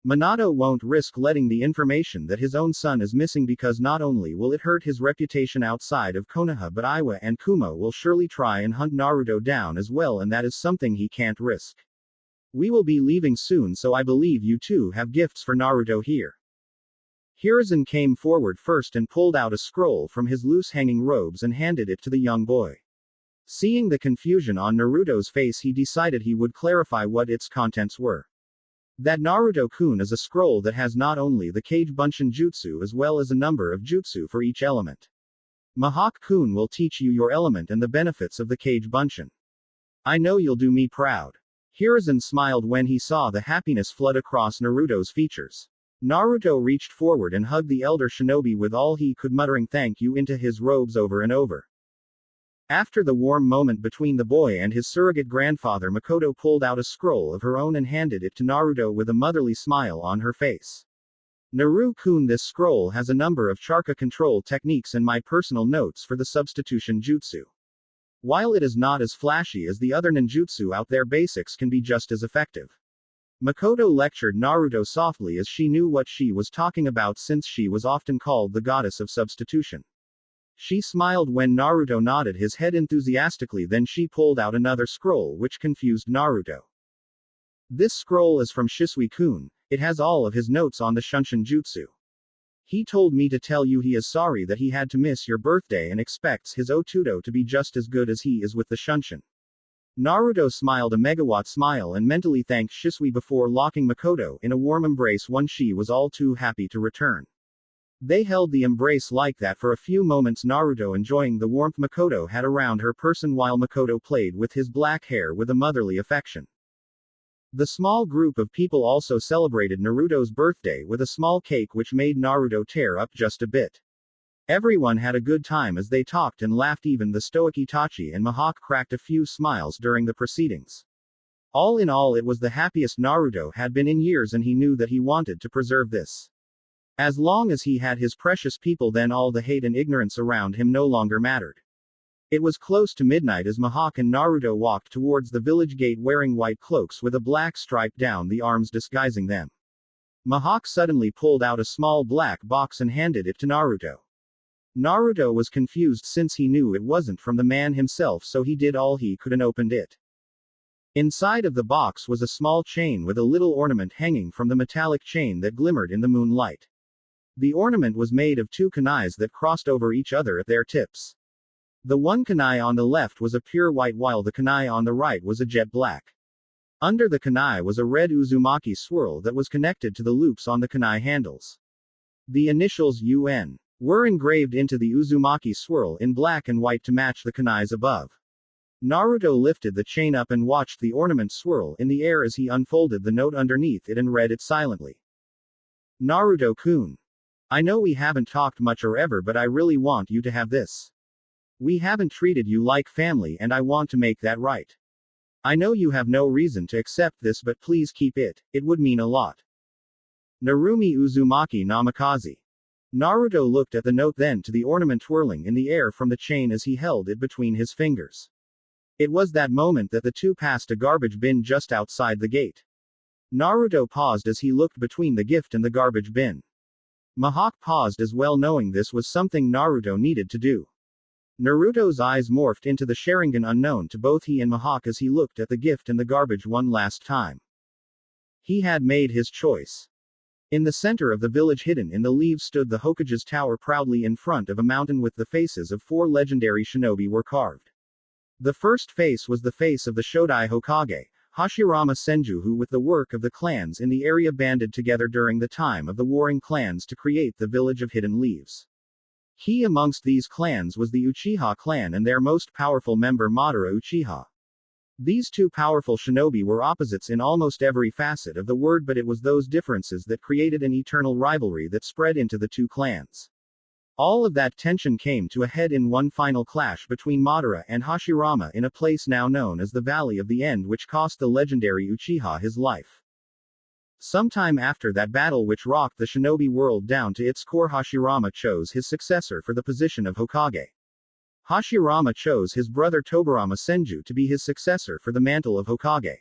Minato won't risk letting the information that his own son is missing, because not only will it hurt his reputation outside of Konoha, but Iwa and Kumo will surely try and hunt Naruto down as well, and that is something he can't risk. We will be leaving soon, so I believe you two have gifts for Naruto here. Hiruzen came forward first and pulled out a scroll from his loose hanging robes and handed it to the young boy. Seeing the confusion on Naruto's face, he decided he would clarify what its contents were. That Naruto-kun is a scroll that has not only the Kage Bunshin Jutsu as well as a number of jutsu for each element. Mihawk-kun will teach you your element and the benefits of the Kage Bunshin. I know you'll do me proud. Hiruzen smiled when he saw the happiness flood across Naruto's features. Naruto reached forward and hugged the elder shinobi with all he could, muttering thank you into his robes over and over. After the warm moment between the boy and his surrogate grandfather, Makoto pulled out a scroll of her own and handed it to Naruto with a motherly smile on her face. Naru-kun, this scroll has a number of chakra control techniques and my personal notes for the substitution jutsu. While it is not as flashy as the other ninjutsu out there, basics can be just as effective. Makoto lectured Naruto softly as she knew what she was talking about since she was often called the goddess of substitution. She smiled when Naruto nodded his head enthusiastically, then she pulled out another scroll which confused Naruto. This scroll is from Shisui-kun, it has all of his notes on the Shunshin Jutsu. He told me to tell you he is sorry that he had to miss your birthday and expects his Otuto to be just as good as he is with the Shunshin. Naruto smiled a megawatt smile and mentally thanked Shisui before locking Makoto in a warm embrace, one she was all too happy to return. They held the embrace like that for a few moments, Naruto enjoying the warmth Makoto had around her person while Makoto played with his black hair with a motherly affection. The small group of people also celebrated Naruto's birthday with a small cake which made Naruto tear up just a bit. Everyone had a good time as they talked and laughed, even the stoic Itachi and Mihawk cracked a few smiles during the proceedings. All in all, it was the happiest Naruto had been in years and he knew that he wanted to preserve this. As long as he had his precious people, then all the hate and ignorance around him no longer mattered. It was close to midnight as Mihawk and Naruto walked towards the village gate wearing white cloaks with a black stripe down the arms disguising them. Mihawk suddenly pulled out a small black box and handed it to Naruto. Naruto was confused since he knew it wasn't from the man himself, so he did all he could and opened it. Inside of the box was a small chain with a little ornament hanging from the metallic chain that glimmered in the moonlight. The ornament was made of two kunais that crossed over each other at their tips. The one kunai on the left was a pure white while the kunai on the right was a jet black. Under the kunai was a red Uzumaki swirl that was connected to the loops on the kunai handles. The initials UN were engraved into the Uzumaki swirl in black and white to match the kunais above. Naruto lifted the chain up and watched the ornament swirl in the air as he unfolded the note underneath it and read it silently. Naruto-kun. I know we haven't talked much or ever, but I really want you to have this. We haven't treated you like family and I want to make that right. I know you have no reason to accept this, but please keep it, it would mean a lot. Narumi Uzumaki Namikaze. Naruto looked at the note, then to the ornament twirling in the air from the chain as he held it between his fingers. It was that moment that the two passed a garbage bin just outside the gate. Naruto paused as he looked between the gift and the garbage bin. Mihawk paused as well, knowing this was something Naruto needed to do. Naruto's eyes morphed into the Sharingan unknown to both he and Mihawk as he looked at the gift and the garbage one last time. He had made his choice. In the center of the village, hidden in the leaves, stood the Hokage's tower proudly in front of a mountain with the faces of 4 legendary shinobi were carved. The first face was the face of the Shodai Hokage, Hashirama Senju, who with the work of the clans in the area banded together during the time of the warring clans to create the village of Hidden Leaves. Key amongst these clans was the Uchiha clan and their most powerful member Madara Uchiha. These two powerful shinobi were opposites in almost every facet of the word, but it was those differences that created an eternal rivalry that spread into the two clans. All of that tension came to a head in one final clash between Madara and Hashirama in a place now known as the Valley of the End, which cost the legendary Uchiha his life. Sometime after that battle, which rocked the shinobi world down to its core, Hashirama chose his successor for the position of Hokage. Hashirama chose his brother Tobirama Senju to be his successor for the mantle of Hokage.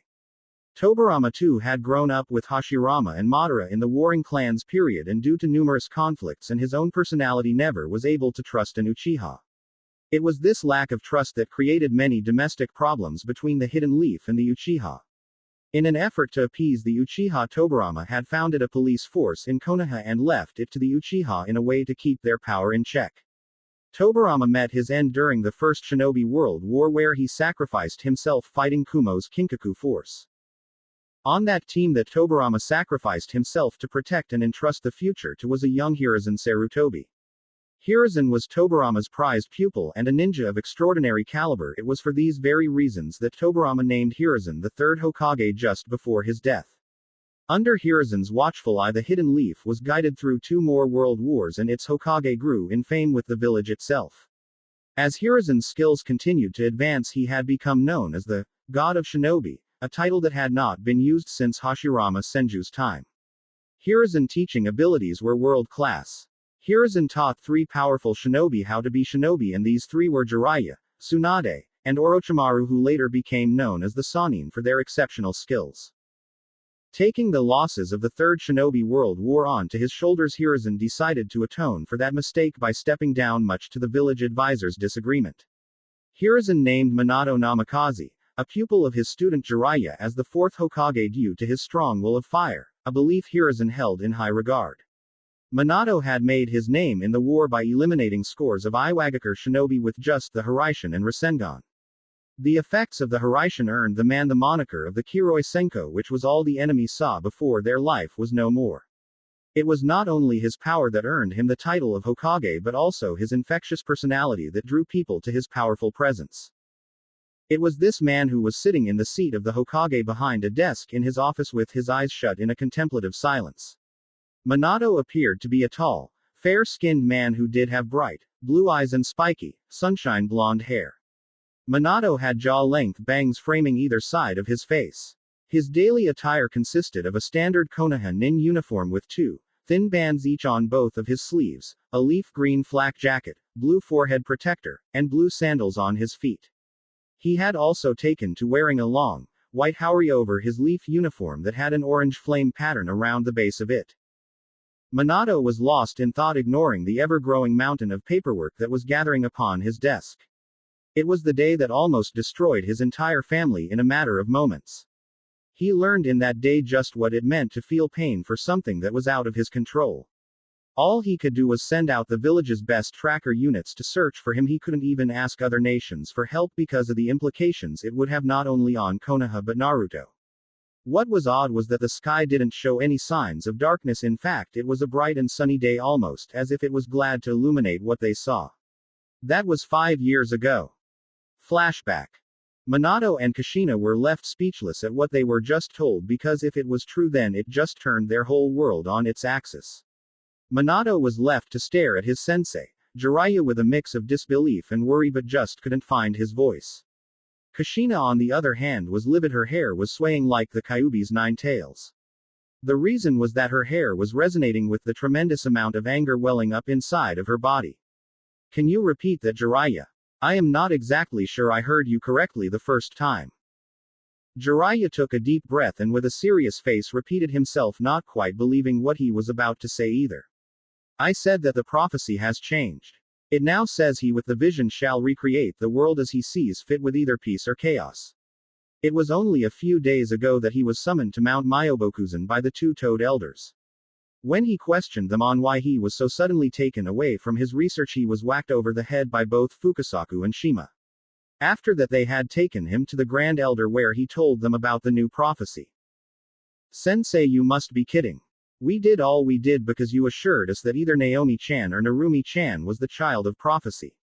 Tobirama too had grown up with Hashirama and Madara in the warring clans period, and due to numerous conflicts and his own personality never was able to trust an Uchiha. It was this lack of trust that created many domestic problems between the Hidden Leaf and the Uchiha. In an effort to appease the Uchiha, Tobirama had founded a police force in Konoha and left it to the Uchiha in a way to keep their power in check. Tobirama met his end during the First Shinobi World War where he sacrificed himself fighting Kumo's Kinkaku force. On that team that Tobirama sacrificed himself to protect and entrust the future to was a young Hiruzen Sarutobi. Hiruzen was Tobirama's prized pupil and a ninja of extraordinary caliber. It was for these very reasons that Tobirama named Hiruzen the third Hokage just before his death. Under Hiruzen's watchful eye, the Hidden Leaf was guided through 2 more world wars and its Hokage grew in fame with the village itself. As Hiruzen's skills continued to advance, he had become known as the God of Shinobi, a title that had not been used since Hashirama Senju's time. Hiruzen teaching abilities were world class. Hiruzen taught 3 powerful shinobi how to be shinobi, and these 3 were Jiraiya, Tsunade, and Orochimaru, who later became known as the Sannin for their exceptional skills. Taking the losses of the Third Shinobi World War onto his shoulders, Hiruzen decided to atone for that mistake by stepping down, much to the village advisor's disagreement. Hiruzen named Minato Namikaze, a pupil of his student Jiraiya, as the 4th Hokage due to his strong will of fire, a belief Hiruzen held in high regard. Minato had made his name in the war by eliminating scores of Iwagakure shinobi with just the Hiraishin and Rasengan. The effects of the Hiraishin earned the man the moniker of the Kiroi Senko, which was all the enemy saw before their life was no more. It was not only his power that earned him the title of Hokage, but also his infectious personality that drew people to his powerful presence. It was this man who was sitting in the seat of the Hokage behind a desk in his office with his eyes shut in a contemplative silence. Minato appeared to be a tall, fair-skinned man who did have bright, blue eyes and spiky, sunshine blonde hair. Minato had jaw-length bangs framing either side of his face. His daily attire consisted of a standard Konoha nin uniform with 2 thin bands each on both of his sleeves, a leaf green flak jacket, blue forehead protector, and blue sandals on his feet. He had also taken to wearing a long, white haori over his leaf uniform that had an orange flame pattern around the base of it. Minato was lost in thought, ignoring the ever-growing mountain of paperwork that was gathering upon his desk. It was the day that almost destroyed his entire family in a matter of moments. He learned in that day just what it meant to feel pain for something that was out of his control. All he could do was send out the village's best tracker units to search for him. He couldn't even ask other nations for help because of the implications it would have not only on Konoha but Naruto. What was odd was that the sky didn't show any signs of darkness. In fact, it was a bright and sunny day, almost as if it was glad to illuminate what they saw. That was 5 years ago. Flashback. Minato and Kushina were left speechless at what they were just told, because if it was true, then it just turned their whole world on its axis. Minato was left to stare at his sensei, Jiraiya, with a mix of disbelief and worry, but just couldn't find his voice. Kushina, on the other hand, was livid. Her hair was swaying like the Kyuubi's 9 tails. The reason was that her hair was resonating with the tremendous amount of anger welling up inside of her body. Can you repeat that, Jiraiya? I am not exactly sure I heard you correctly the first time. Jiraiya took a deep breath and with a serious face repeated himself, not quite believing what he was about to say either. I said that the prophecy has changed. It now says he with the vision shall recreate the world as he sees fit, with either peace or chaos. It was only a few days ago that he was summoned to Mount Myobokuzen by the 2 Toad Elders. When he questioned them on why he was so suddenly taken away from his research, he was whacked over the head by both Fukasaku and Shima. After that, they had taken him to the Grand Elder, where he told them about the new prophecy. Sensei, you must be kidding. We did all we did because you assured us that either Naomi-chan or Narumi-chan was the child of prophecy.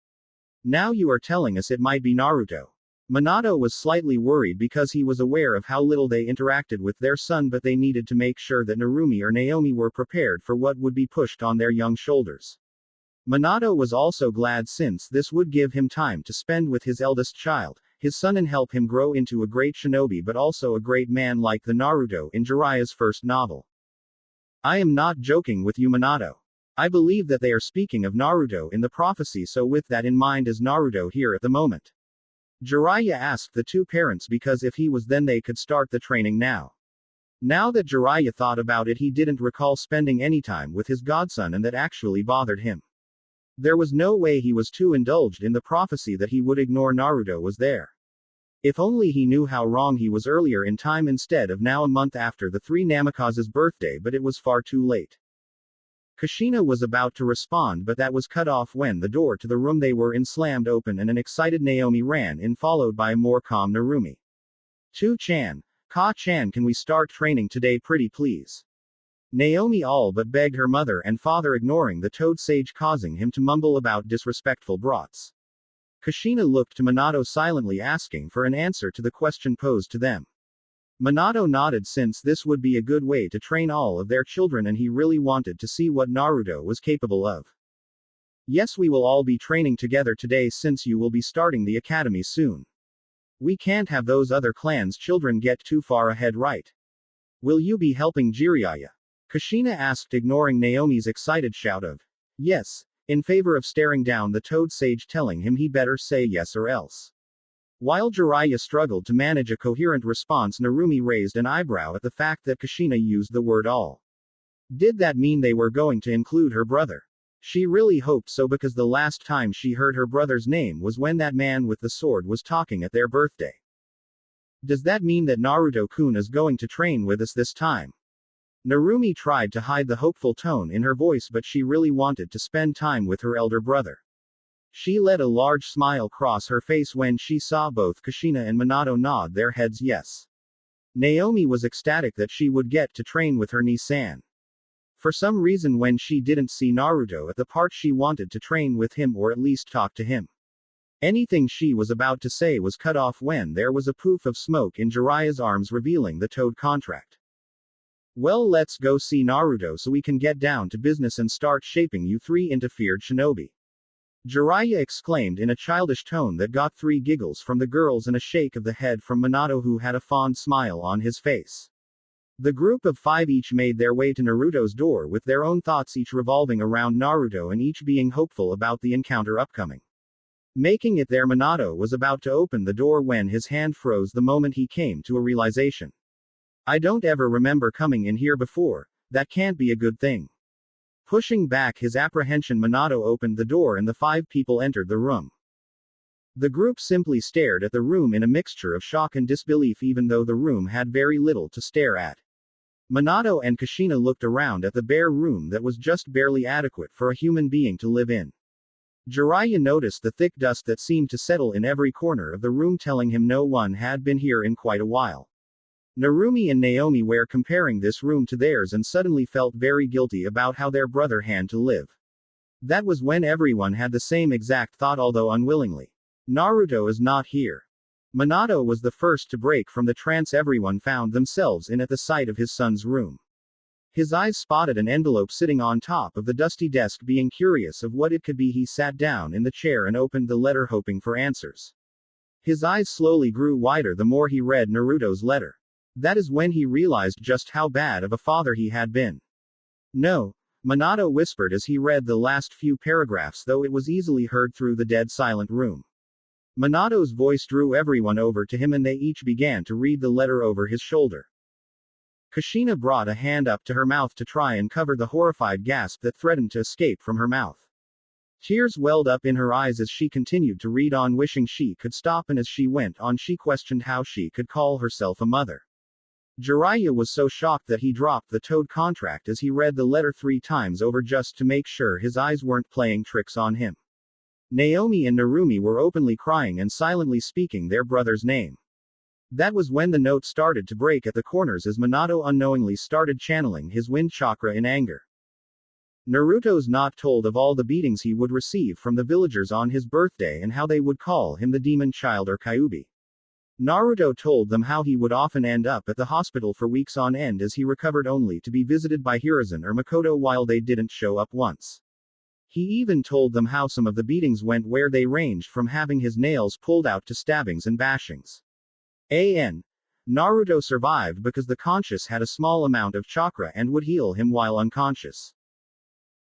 Now you are telling us it might be Naruto. Minato was slightly worried because he was aware of how little they interacted with their son, but they needed to make sure that Narumi or Naomi were prepared for what would be pushed on their young shoulders. Minato was also glad, since this would give him time to spend with his eldest child, his son, and help him grow into a great shinobi but also a great man like the Naruto in Jiraiya's first novel. I am not joking with you, Minato. I believe that they are speaking of Naruto in the prophecy, so with that in mind, is Naruto here at the moment? Jiraiya asked the 2 parents, because if he was, then they could start the training now. Now that Jiraiya thought about it, he didn't recall spending any time with his godson, and that actually bothered him. There was no way he was too indulged in the prophecy that he would ignore Naruto was there. If only he knew how wrong he was earlier in time, instead of now, a month after the 3 Namikaze's birthday, but it was far too late. Kushina was about to respond, but that was cut off when the door to the room they were in slammed open and an excited Naomi ran in, followed by a more calm Narumi. "Tu-chan, Ka-chan, can we start training today pretty please?" Naomi all but begged her mother and father, ignoring the toad sage, causing him to mumble about disrespectful brats. Kushina looked to Minato, silently asking for an answer to the question posed to them. Minato nodded, since this would be a good way to train all of their children and he really wanted to see what Naruto was capable of. "Yes, we will all be training together today since you will be starting the academy soon. We can't have those other clans' children get too far ahead, right? Will you be helping Jiraiya?" Kushina asked, ignoring Naomi's excited shout of "yes," in favor of staring down the toad sage, telling him he better say yes or else. While Jiraiya struggled to manage a coherent response, Narumi raised an eyebrow at the fact that Kushina used the word all. Did that mean they were going to include her brother? She really hoped so, because the last time she heard her brother's name was when that man with the sword was talking at their birthday. Does that mean that Naruto-kun is going to train with us this time? Narumi tried to hide the hopeful tone in her voice, but she really wanted to spend time with her elder brother. She let a large smile cross her face when she saw both Kushina and Minato nod their heads yes. Naomi was ecstatic that she would get to train with her Ni-san. For some reason, when she didn't see Naruto at the part, she wanted to train with him or at least talk to him. Anything she was about to say was cut off when there was a poof of smoke in Jiraiya's arms, revealing the toad contract. "Well, let's go see Naruto so we can get down to business and start shaping you three," interfered Shinobi. Jiraiya exclaimed in a childish tone that got 3 giggles from the girls and a shake of the head from Minato, who had a fond smile on his face. The group of 5 each made their way to Naruto's door, with their own thoughts each revolving around Naruto and each being hopeful about the encounter upcoming. Making it there, Minato was about to open the door when his hand froze the moment he came to a realization. "I don't ever remember coming in here before. That can't be a good thing." Pushing back his apprehension, Minato opened the door and the 5 people entered the room. The group simply stared at the room in a mixture of shock and disbelief, even though the room had very little to stare at. Minato and Kushina looked around at the bare room that was just barely adequate for a human being to live in. Jiraiya noticed the thick dust that seemed to settle in every corner of the room, telling him no one had been here in quite a while. Narumi and Naomi were comparing this room to theirs and suddenly felt very guilty about how their brother had to live. That was when everyone had the same exact thought, although unwillingly. Naruto is not here. Minato was the first to break from the trance everyone found themselves in at the sight of his son's room. His eyes spotted an envelope sitting on top of the dusty desk. Being curious of what it could be, he sat down in the chair and opened the letter, hoping for answers. His eyes slowly grew wider the more he read Naruto's letter. That is when he realized just how bad of a father he had been. "No," Minato whispered as he read the last few paragraphs, though it was easily heard through the dead silent room. Minato's voice drew everyone over to him and they each began to read the letter over his shoulder. Kushina brought a hand up to her mouth to try and cover the horrified gasp that threatened to escape from her mouth. Tears welled up in her eyes as she continued to read on, wishing she could stop, and as she went on she questioned how she could call herself a mother. Jiraiya was so shocked that he dropped the toad contract as he read the letter 3 times over just to make sure his eyes weren't playing tricks on him. Naomi and Narumi were openly crying and silently speaking their brother's name. That was when the note started to break at the corners as Minato unknowingly started channeling his wind chakra in anger. Naruto's not told of all the beatings he would receive from the villagers on his birthday and how they would call him the demon child or Kyuubi. Naruto told them how he would often end up at the hospital for weeks on end as he recovered, only to be visited by Hiruzen or Makoto while they didn't show up once. He even told them how some of the beatings went where they ranged from having his nails pulled out to stabbings and bashings. Naruto survived because the conscious had a small amount of chakra and would heal him while unconscious.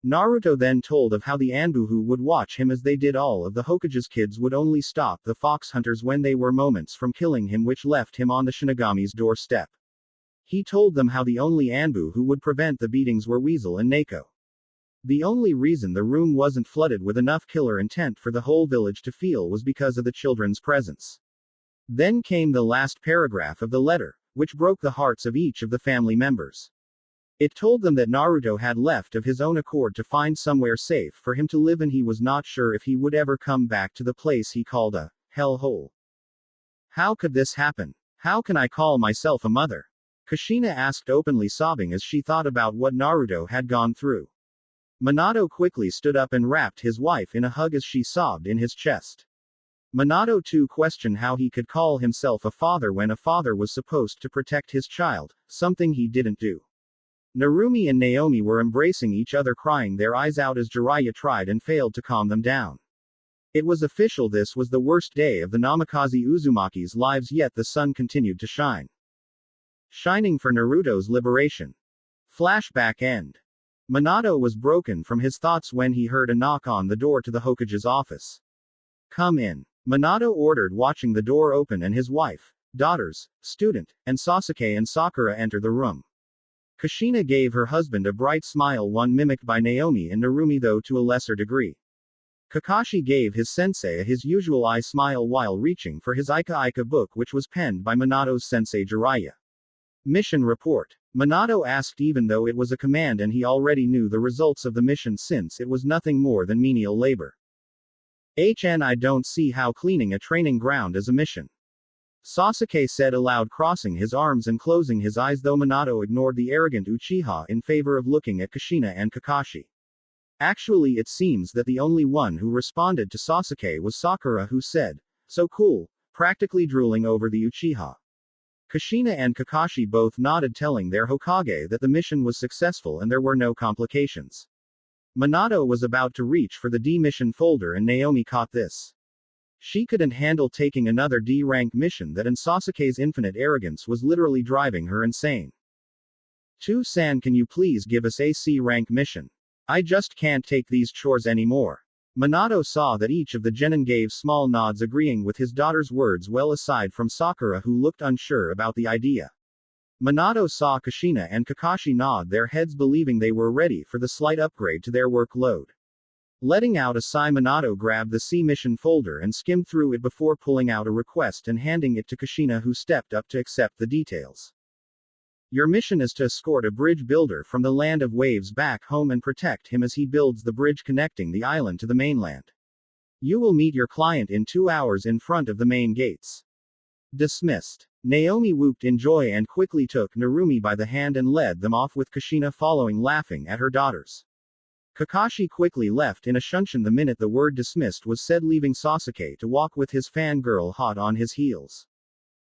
Naruto then told of how the Anbuhu would watch him as they did. All of the Hokage's kids would only stop the fox hunters when they were moments from killing him, which left him on the Shinigami's doorstep. He told them how the only Anbu who would prevent the beatings were Weasel and Neko. The only reason the room wasn't flooded with enough killer intent for the whole village to feel was because of the children's presence. Then came the last paragraph of the letter, which broke the hearts of each of the family members. It told them that Naruto had left of his own accord to find somewhere safe for him to live, and he was not sure if he would ever come back to the place he called a hell hole. How could this happen? How can I call myself a mother? Kushina asked, openly sobbing as she thought about what Naruto had gone through. Minato quickly stood up and wrapped his wife in a hug as she sobbed in his chest. Minato too questioned how he could call himself a father when a father was supposed to protect his child, something he didn't do. Narumi and Naomi were embracing each other, crying their eyes out as Jiraiya tried and failed to calm them down. It was official, this was the worst day of the Namikaze Uzumaki's lives, yet the sun continued to shine. Shining for Naruto's liberation. Flashback end. Minato was broken from his thoughts when he heard a knock on the door to the Hokage's office. Come in. Minato ordered, watching the door open and his wife, daughters, student, and Sasuke and Sakura enter the room. Kushina gave her husband a bright smile, one mimicked by Naomi and Narumi, though to a lesser degree. Kakashi gave his sensei his usual eye smile while reaching for his Ika Ika book, which was penned by Minato's sensei Jiraiya. Mission report. Minato asked, even though it was a command and he already knew the results of the mission since it was nothing more than menial labor. I don't see how cleaning a training ground is a mission. Sasuke said aloud, crossing his arms and closing his eyes, though Minato ignored the arrogant Uchiha in favor of looking at Kushina and Kakashi. Actually, it seems that the only one who responded to Sasuke was Sakura, who said, "So cool," practically drooling over the Uchiha. Kushina and Kakashi both nodded, telling their Hokage that the mission was successful and there were no complications. Minato was about to reach for the D mission folder and Naomi caught this. She couldn't handle taking another D-rank mission that, and Sasuke's infinite arrogance was literally driving her insane. "2-san, can you please give us a C-rank mission? I just can't take these chores anymore." Minato saw that each of the genin gave small nods, agreeing with his daughter's words, well aside from Sakura, who looked unsure about the idea. Minato saw Kushina and Kakashi nod their heads, believing they were ready for the slight upgrade to their workload. Letting out a sigh, Minato grabbed the C mission folder and skimmed through it before pulling out a request and handing it to Kushina, who stepped up to accept the details. "Your mission is to escort a bridge builder from the land of waves back home and protect him as he builds the bridge connecting the island to the mainland. You will meet your client in 2 hours in front of the main gates." Dismissed. Naomi whooped in joy and quickly took Narumi by the hand and led them off, with Kushina following, laughing at her daughters. Kakashi quickly left in a shunshin the minute the word dismissed was said, leaving Sasuke to walk with his fangirl hot on his heels.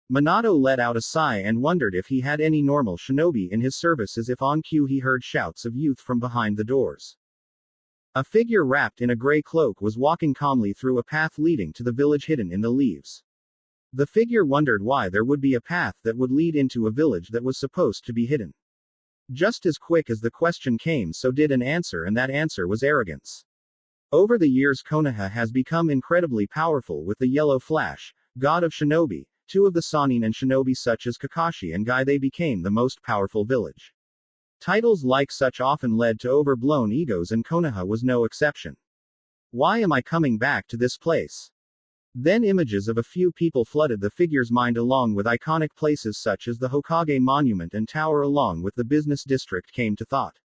Minato let out a sigh and wondered if he had any normal shinobi in his service, as if on cue he heard shouts of youth from behind the doors. A figure wrapped in a gray cloak was walking calmly through a path leading to the village hidden in the leaves. The figure wondered why there would be a path that would lead into a village that was supposed to be hidden. Just as quick as the question came, so did an answer, and that answer was arrogance. Over the years, Konoha has become incredibly powerful, with the Yellow Flash, god of shinobi, 2 of the Sannin, and shinobi such as Kakashi and Guy. They became the most powerful village. Titles like such often led to overblown egos, and Konoha was no exception. Why am I coming back to this place? Then images of a few people flooded the figure's mind, along with iconic places such as the Hokage Monument and Tower, along with the business district, came to thought.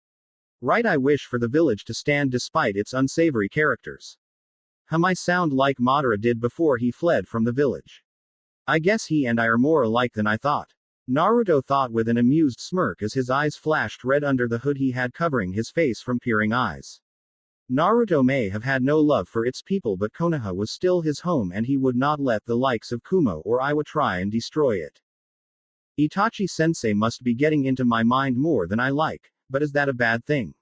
Right, I wish for the village to stand despite its unsavory characters. I sound like Madara did before he fled from the village. I guess he and I are more alike than I thought. Naruto thought with an amused smirk as his eyes flashed red under the hood he had covering his face from peering eyes. Naruto may have had no love for its people, but Konoha was still his home and he would not let the likes of Kumo or Iwa try and destroy it. Itachi-sensei must be getting into my mind more than I like, but is that a bad thing?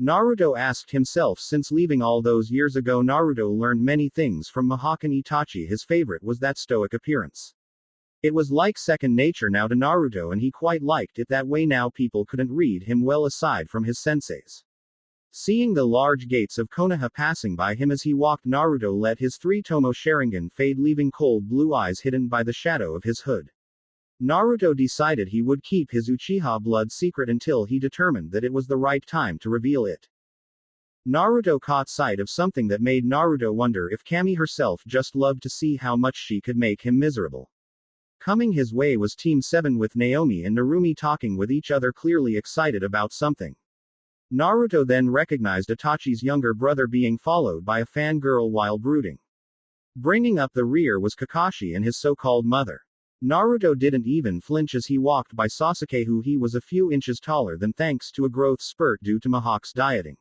Naruto asked himself. Since leaving all those years ago, Naruto learned many things from Mihawk and Itachi. His favorite was that stoic appearance. It was like second nature now to Naruto, and he quite liked it that way. Now people couldn't read him well aside from his senseis. Seeing the large gates of Konoha passing by him as he walked, Naruto let his 3-tomo Sharingan fade, leaving cold blue eyes hidden by the shadow of his hood. Naruto decided he would keep his Uchiha blood secret until he determined that it was the right time to reveal it. Naruto caught sight of something that made Naruto wonder if Kami herself just loved to see how much she could make him miserable. Coming his way was Team 7 with Naomi and Narumi talking with each other, clearly excited about something. Naruto then recognized Itachi's younger brother being followed by a fangirl while brooding. Bringing up the rear was Kakashi and his so-called mother. Naruto didn't even flinch as he walked by Sasuke, who he was a few inches taller than thanks to a growth spurt due to Mihawk's dieting.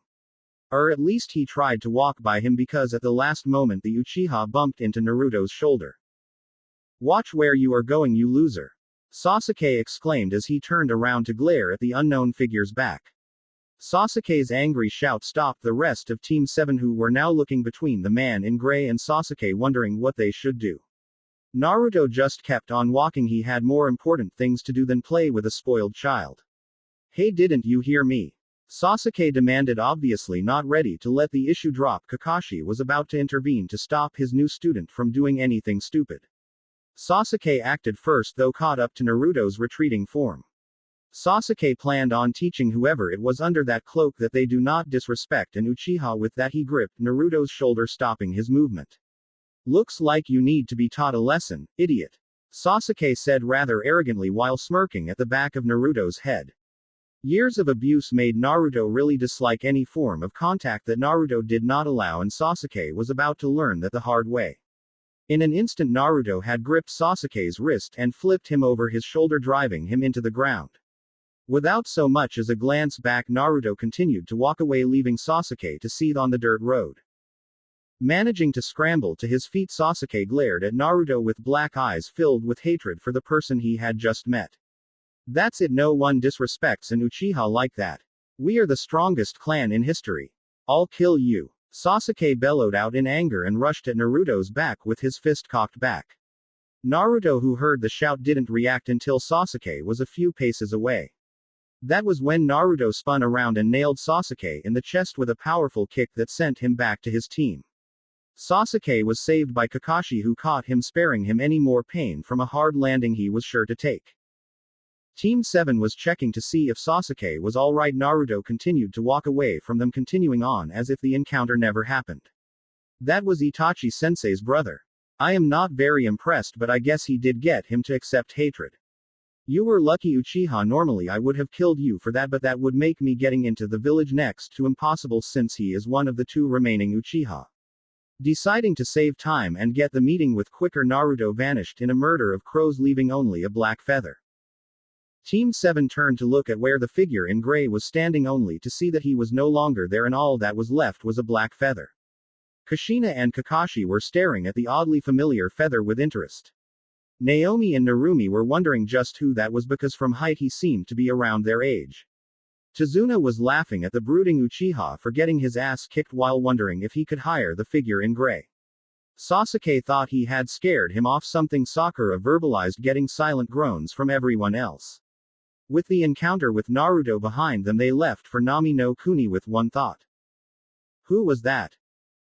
Or at least he tried to walk by him, because at the last moment the Uchiha bumped into Naruto's shoulder. "Watch where you are going, you loser," Sasuke exclaimed as he turned around to glare at the unknown figure's back. Sasuke's angry shout stopped the rest of Team 7, who were now looking between the man in gray and Sasuke, wondering what they should do. Naruto just kept on walking. He had more important things to do than play with a spoiled child. "Hey, didn't you hear me?" Sasuke demanded, obviously not ready to let the issue drop. Kakashi was about to intervene to stop his new student from doing anything stupid. Sasuke acted first, though, caught up to Naruto's retreating form. Sasuke planned on teaching whoever it was under that cloak that they do not disrespect an Uchiha. With that, he gripped Naruto's shoulder, stopping his movement. "Looks like you need to be taught a lesson, idiot," Sasuke said rather arrogantly while smirking at the back of Naruto's head. Years of abuse made Naruto really dislike any form of contact that Naruto did not allow, and Sasuke was about to learn that the hard way. In an instant, Naruto had gripped Sasuke's wrist and flipped him over his shoulder, driving him into the ground. Without so much as a glance back, Naruto continued to walk away, leaving Sasuke to seethe on the dirt road. Managing to scramble to his feet, Sasuke glared at Naruto with black eyes filled with hatred for the person he had just met. "That's it, no one disrespects an Uchiha like that. We are the strongest clan in history. I'll kill you," Sasuke bellowed out in anger and rushed at Naruto's back with his fist cocked back. Naruto, who heard the shout, didn't react until Sasuke was a few paces away. That was when Naruto spun around and nailed Sasuke in the chest with a powerful kick that sent him back to his team. Sasuke was saved by Kakashi, who caught him, sparing him any more pain from a hard landing he was sure to take. Team 7 was checking to see if Sasuke was alright. Naruto continued to walk away from them, continuing on as if the encounter never happened. "That was Itachi Sensei's brother. I am not very impressed, but I guess he did get him to accept hatred. You were lucky, Uchiha. Normally I would have killed you for that, but that would make me getting into the village next to impossible, since he is one of the 2 remaining Uchiha." Deciding to save time and get the meeting with quicker, Naruto vanished in a murder of crows, leaving only a black feather. Team 7 turned to look at where the figure in gray was standing, only to see that he was no longer there, and all that was left was a black feather. Kushina and Kakashi were staring at the oddly familiar feather with interest. Naomi and Narumi were wondering just who that was, because from height he seemed to be around their age. Tazuna was laughing at the brooding Uchiha for getting his ass kicked, while wondering if he could hire the figure in gray. Sasuke thought he had scared him off something. Sakura verbalized, getting silent groans from everyone else. With the encounter with Naruto behind them, they left for Nami no Kuni with one thought. Who was that?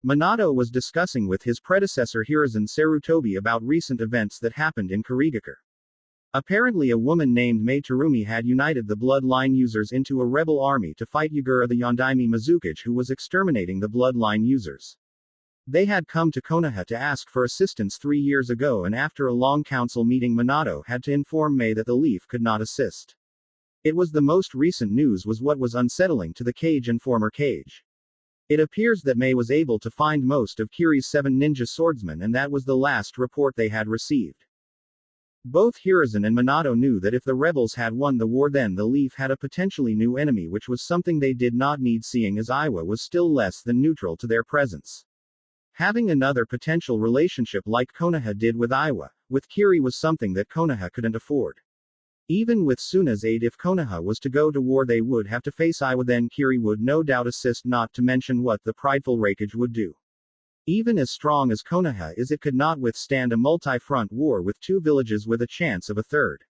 Minato was discussing with his predecessor Hiruzen Sarutobi about recent events that happened in Kurigakure. Apparently a woman named Mei Terumi had united the bloodline users into a rebel army to fight Yagura the Yondaime Mizukage, who was exterminating the bloodline users. They had come to Konoha to ask for assistance 3 years ago, and after a long council meeting, Minato had to inform Mei that the Leaf could not assist. It was the most recent news was what was unsettling to the Kage and former Kage. It appears that Mei was able to find most of Kiri's 7 ninja swordsmen, and that was the last report they had received. Both Hiruzen and Minato knew that if the rebels had won the war, then the Leaf had a potentially new enemy, which was something they did not need, seeing as Iwa was still less than neutral to their presence. Having another potential relationship like Konoha did with Iwa, with Kiri, was something that Konoha couldn't afford. Even with Suna's aid, if Konoha was to go to war, they would have to face Iwa, then Kiri would no doubt assist, not to mention what the prideful Raikage would do. Even as strong as Konoha is, it could not withstand a multi-front war with 2 villages with a chance of a third.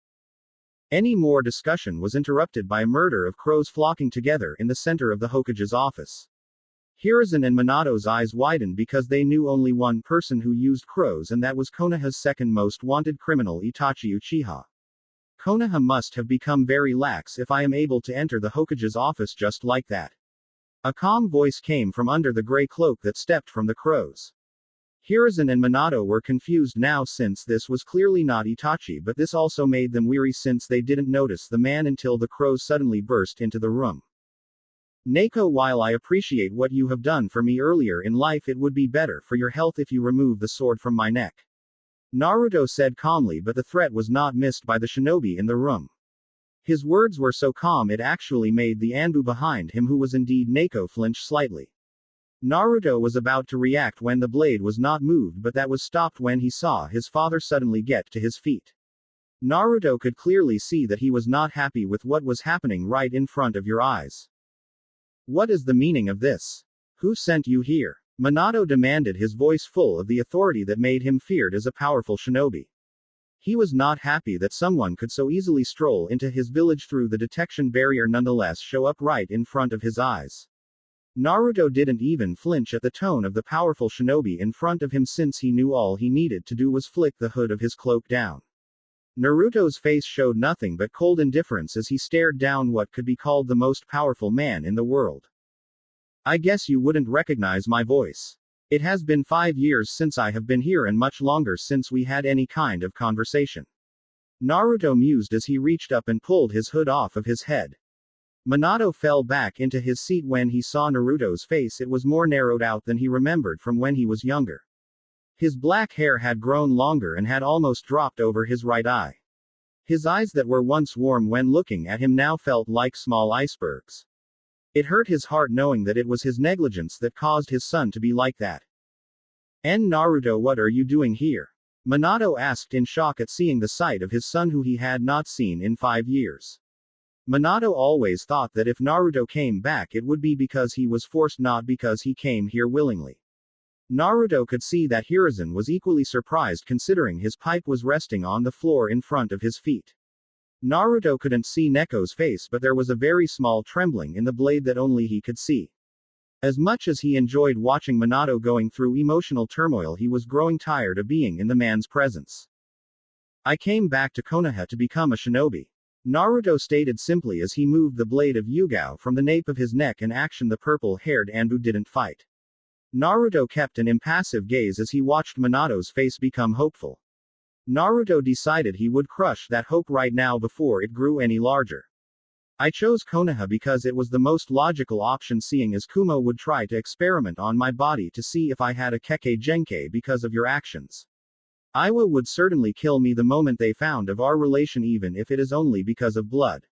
Any more discussion was interrupted by a murder of crows flocking together in the center of the Hokage's office. Hiruzen and Minato's eyes widened because they knew only one person who used crows, and that was Konoha's second most wanted criminal, Itachi Uchiha. Konoha must have become very lax if I am able to enter the Hokage's office just like that. A calm voice came from under the gray cloak that stepped from the crows. Hiruzen and Minato were confused now since this was clearly not Itachi, but this also made them weary since they didn't notice the man until the crows suddenly burst into the room. Neko, while I appreciate what you have done for me earlier in life, it would be better for your health if you remove the sword from my neck. Naruto said calmly, but the threat was not missed by the shinobi in the room. His words were so calm it actually made the Anbu behind him, who was indeed Neko, flinch slightly. Naruto was about to react when the blade was not moved, but that was stopped when he saw his father suddenly get to his feet. Naruto could clearly see that he was not happy with what was happening right in front of your eyes. What is the meaning of this? Who sent you here? Minato demanded, his voice full of the authority that made him feared as a powerful shinobi. He was not happy that someone could so easily stroll into his village through the detection barrier, nonetheless show up right in front of his eyes. Naruto didn't even flinch at the tone of the powerful shinobi in front of him, since he knew all he needed to do was flick the hood of his cloak down. Naruto's face showed nothing but cold indifference as he stared down what could be called the most powerful man in the world. I guess you wouldn't recognize my voice. It has been 5 years since I have been here, and much longer since we had any kind of conversation. Naruto mused as he reached up and pulled his hood off of his head. Minato fell back into his seat when he saw Naruto's face. It was more narrowed out than he remembered from when he was younger. His black hair had grown longer and had almost dropped over his right eye. His eyes that were once warm when looking at him now felt like small icebergs. It hurt his heart knowing that it was his negligence that caused his son to be like that. Naruto, what are you doing here? Minato asked in shock at seeing the sight of his son, who he had not seen in 5 years. Minato always thought that if Naruto came back, it would be because he was forced, not because he came here willingly. Naruto could see that Hiruzen was equally surprised, considering his pipe was resting on the floor in front of his feet. Naruto couldn't see Neko's face, but there was a very small trembling in the blade that only he could see. As much as he enjoyed watching Minato going through emotional turmoil, he was growing tired of being in the man's presence. I came back to Konoha to become a shinobi. Naruto stated simply as he moved the blade of Yugao from the nape of his neck in action. The purple-haired Anbu didn't fight. Naruto kept an impassive gaze as he watched Minato's face become hopeful. Naruto decided he would crush that hope right now before it grew any larger. I chose Konoha because it was the most logical option, seeing as Kumo would try to experiment on my body to see if I had a Kekkei Genkai because of your actions. Iwa would certainly kill me the moment they found of our relation, even if it is only because of blood.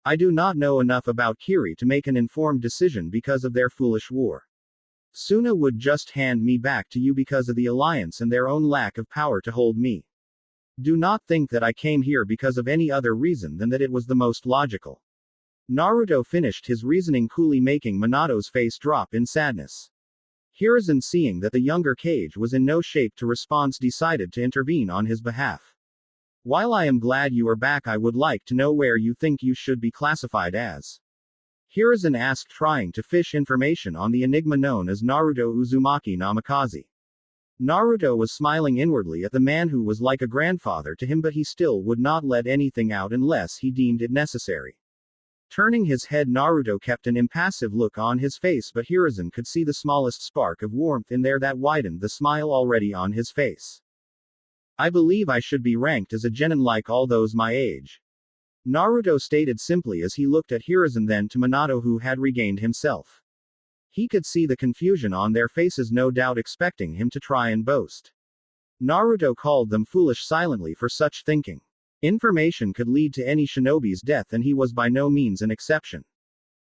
I do not know enough about Kiri to make an informed decision because of their foolish war. Suna would just hand me back to you because of the alliance and their own lack of power to hold me. Do not think that I came here because of any other reason than that it was the most logical. Naruto finished his reasoning coolly, making Minato's face drop in sadness. Hiruzen, seeing that the younger Kage was in no shape to respond, decided to intervene on his behalf. While I am glad you are back, I would like to know where you think you should be classified as. Hiruzen asked, trying to fish information on the enigma known as Naruto Uzumaki Namikaze. Naruto was smiling inwardly at the man who was like a grandfather to him, but he still would not let anything out unless he deemed it necessary. Turning his head, Naruto kept an impassive look on his face, but Hiruzen could see the smallest spark of warmth in there that widened the smile already on his face. I believe I should be ranked as a genin like all those my age. Naruto stated simply as he looked at Hiruzen, then to Minato, who had regained himself. He could see the confusion on their faces, no doubt expecting him to try and boast. Naruto called them foolish silently for such thinking. Information could lead to any shinobi's death, and he was by no means an exception.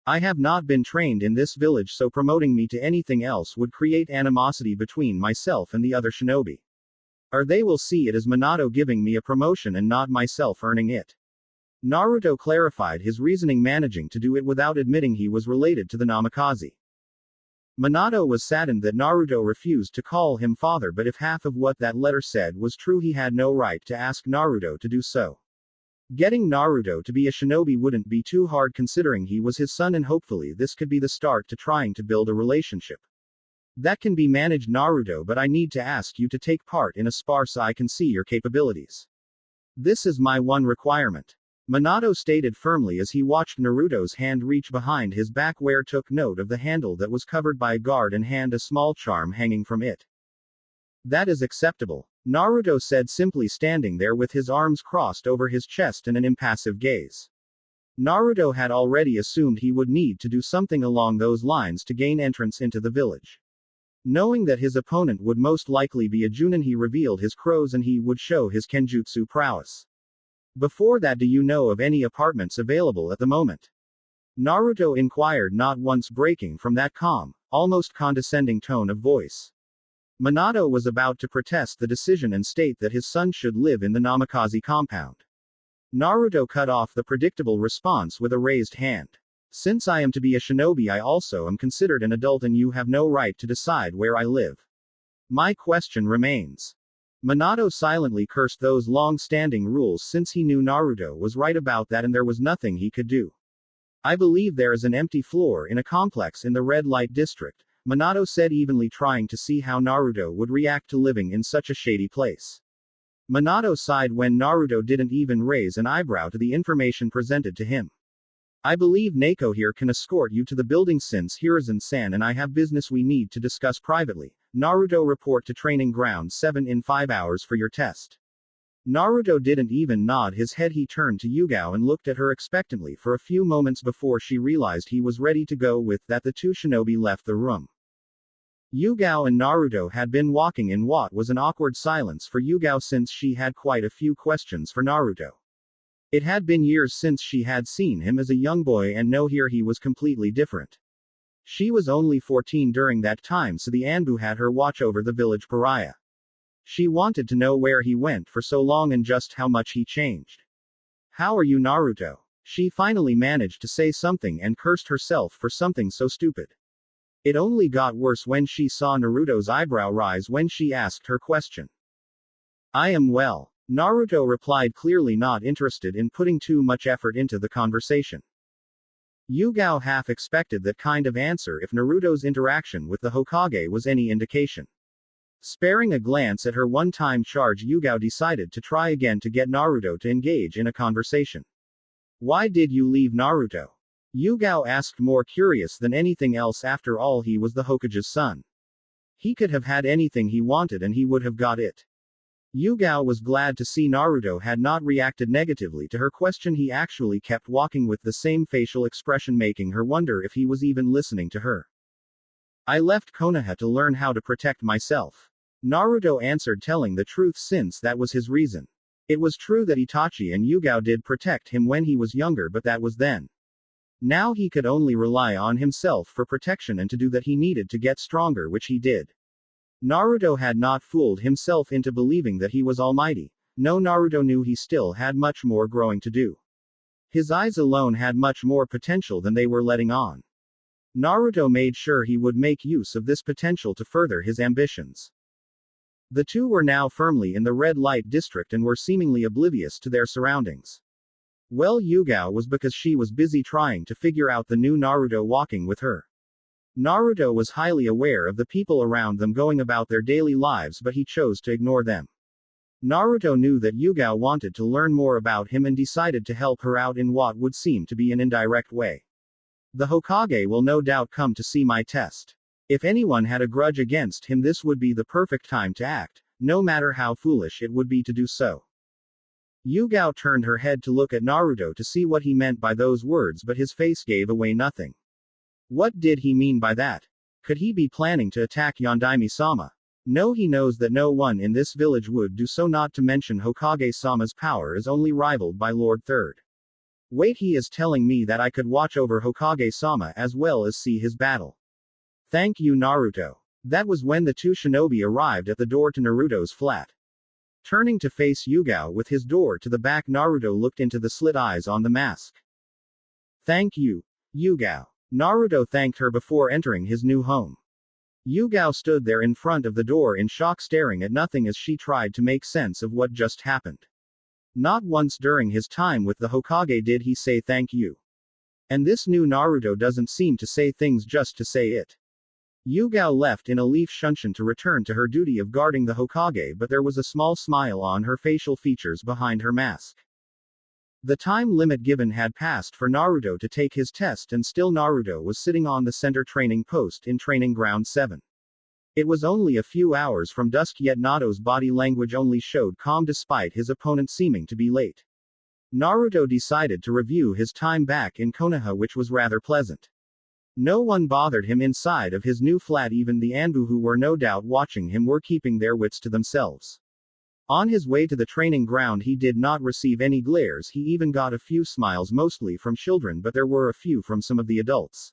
I have not been trained in this village, so promoting me to anything else would create animosity between myself and the other shinobi. Or they will see it as Minato giving me a promotion and not myself earning it. Naruto clarified his reasoning, managing to do it without admitting he was related to the Namikaze. Minato was saddened that Naruto refused to call him father, but if half of what that letter said was true, he had no right to ask Naruto to do so. Getting Naruto to be a shinobi wouldn't be too hard, considering he was his son, and hopefully this could be the start to trying to build a relationship. That can be managed, Naruto, but I need to ask you to take part in a spar so I can see your capabilities. This is my one requirement. Minato stated firmly as he watched Naruto's hand reach behind his back, where took note of the handle that was covered by a guard and hand a small charm hanging from it. That is acceptable, Naruto said, simply standing there with his arms crossed over his chest and an impassive gaze. Naruto had already assumed he would need to do something along those lines to gain entrance into the village. Knowing that his opponent would most likely be a Junin, he revealed his crows and he would show his kenjutsu prowess. Before that, do you know of any apartments available at the moment? Naruto inquired, not once breaking from that calm, almost condescending tone of voice. Minato was about to protest the decision and state that his son should live in the Namikaze compound. Naruto cut off the predictable response with a raised hand. Since I am to be a shinobi, I also am considered an adult and you have no right to decide where I live. My question remains. Minato silently cursed those long-standing rules since he knew Naruto was right about that and there was nothing he could do. I believe there is an empty floor in a complex in the red light district, Minato said, evenly trying to see how Naruto would react to living in such a shady place. Minato sighed when Naruto didn't even raise an eyebrow to the information presented to him. I believe Naoko here can escort you to the building since Hiruzen-san and I have business we need to discuss privately. Naruto, report to Training Ground 7 in 5 hours for your test. Naruto didn't even nod his head. He turned to Yugao and looked at her expectantly for a few moments before she realized he was ready to go. With that, the two shinobi left the room. Yugao and Naruto had been walking in what was an awkward silence for Yugao since she had quite a few questions for Naruto. It had been years since she had seen him as a young boy, and no, here he was completely different. She was only 14 during that time, so the Anbu had her watch over the village pariah. She wanted to know where he went for so long and just how much he changed. How are you, Naruto? She finally managed to say something and cursed herself for something so stupid. It only got worse when she saw Naruto's eyebrow rise when she asked her question. I am well, Naruto replied, clearly not interested in putting too much effort into the conversation. Yugao half expected that kind of answer if Naruto's interaction with the Hokage was any indication. Sparing a glance at her one-time charge, Yugao decided to try again to get Naruto to engage in a conversation. Why did you leave, Naruto? Yugao asked, more curious than anything else. After all, he was the Hokage's son. He could have had anything he wanted and he would have got it. Yugao was glad to see Naruto had not reacted negatively to her question. He actually kept walking with the same facial expression, making her wonder if he was even listening to her. I left Konoha to learn how to protect myself. Naruto answered, telling the truth since that was his reason. It was true that Itachi and Yugao did protect him when he was younger, but that was then. Now he could only rely on himself for protection, and to do that he needed to get stronger, which he did. Naruto had not fooled himself into believing that he was almighty. No, Naruto knew he still had much more growing to do. His eyes alone had much more potential than they were letting on. Naruto made sure he would make use of this potential to further his ambitions. The two were now firmly in the red light district and were seemingly oblivious to their surroundings. Well, Yugao was, because she was busy trying to figure out the new Naruto walking with her. Naruto was highly aware of the people around them going about their daily lives, but he chose to ignore them. Naruto knew that Yugao wanted to learn more about him and decided to help her out in what would seem to be an indirect way. The Hokage will no doubt come to see my test. If anyone had a grudge against him, this would be the perfect time to act, no matter how foolish it would be to do so. Yugao turned her head to look at Naruto to see what he meant by those words, but his face gave away nothing. What did he mean by that? Could he be planning to attack Yondaime-sama? No, he knows that no one in this village would do so, not to mention Hokage-sama's power is only rivaled by Lord Third. Wait, he is telling me that I could watch over Hokage-sama as well as see his battle. Thank you, Naruto. That was when the two shinobi arrived at the door to Naruto's flat. Turning to face Yugao with his door to the back, Naruto looked into the slit eyes on the mask. Thank you, Yugao. Naruto thanked her before entering his new home. Yugao stood there in front of the door in shock, staring at nothing as she tried to make sense of what just happened. Not once during his time with the Hokage did he say thank you. And this new Naruto doesn't seem to say things just to say it. Yugao left in a leaf shunshin to return to her duty of guarding the Hokage, but there was a small smile on her facial features behind her mask. The time limit given had passed for Naruto to take his test, and still Naruto was sitting on the center training post in Training Ground 7. It was only a few hours from dusk, yet Naruto's body language only showed calm despite his opponent seeming to be late. Naruto decided to review his time back in Konoha, which was rather pleasant. No one bothered him inside of his new flat, even the Anbu who were no doubt watching him were keeping their wits to themselves. On his way to the training ground he did not receive any glares, he even got a few smiles, mostly from children, but there were a few from some of the adults.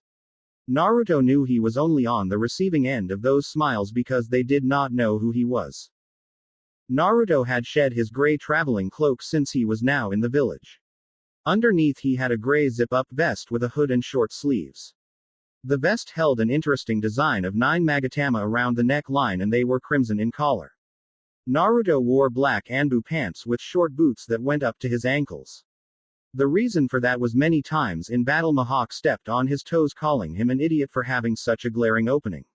Naruto knew he was only on the receiving end of those smiles because they did not know who he was. Naruto had shed his gray traveling cloak since he was now in the village. Underneath he had a gray zip-up vest with a hood and short sleeves. The vest held an interesting design of 9 magatama around the neckline and they were crimson in color. Naruto wore black Anbu pants with short boots that went up to his ankles. The reason for that was many times in battle Mihawk stepped on his toes, calling him an idiot for having such a glaring opening.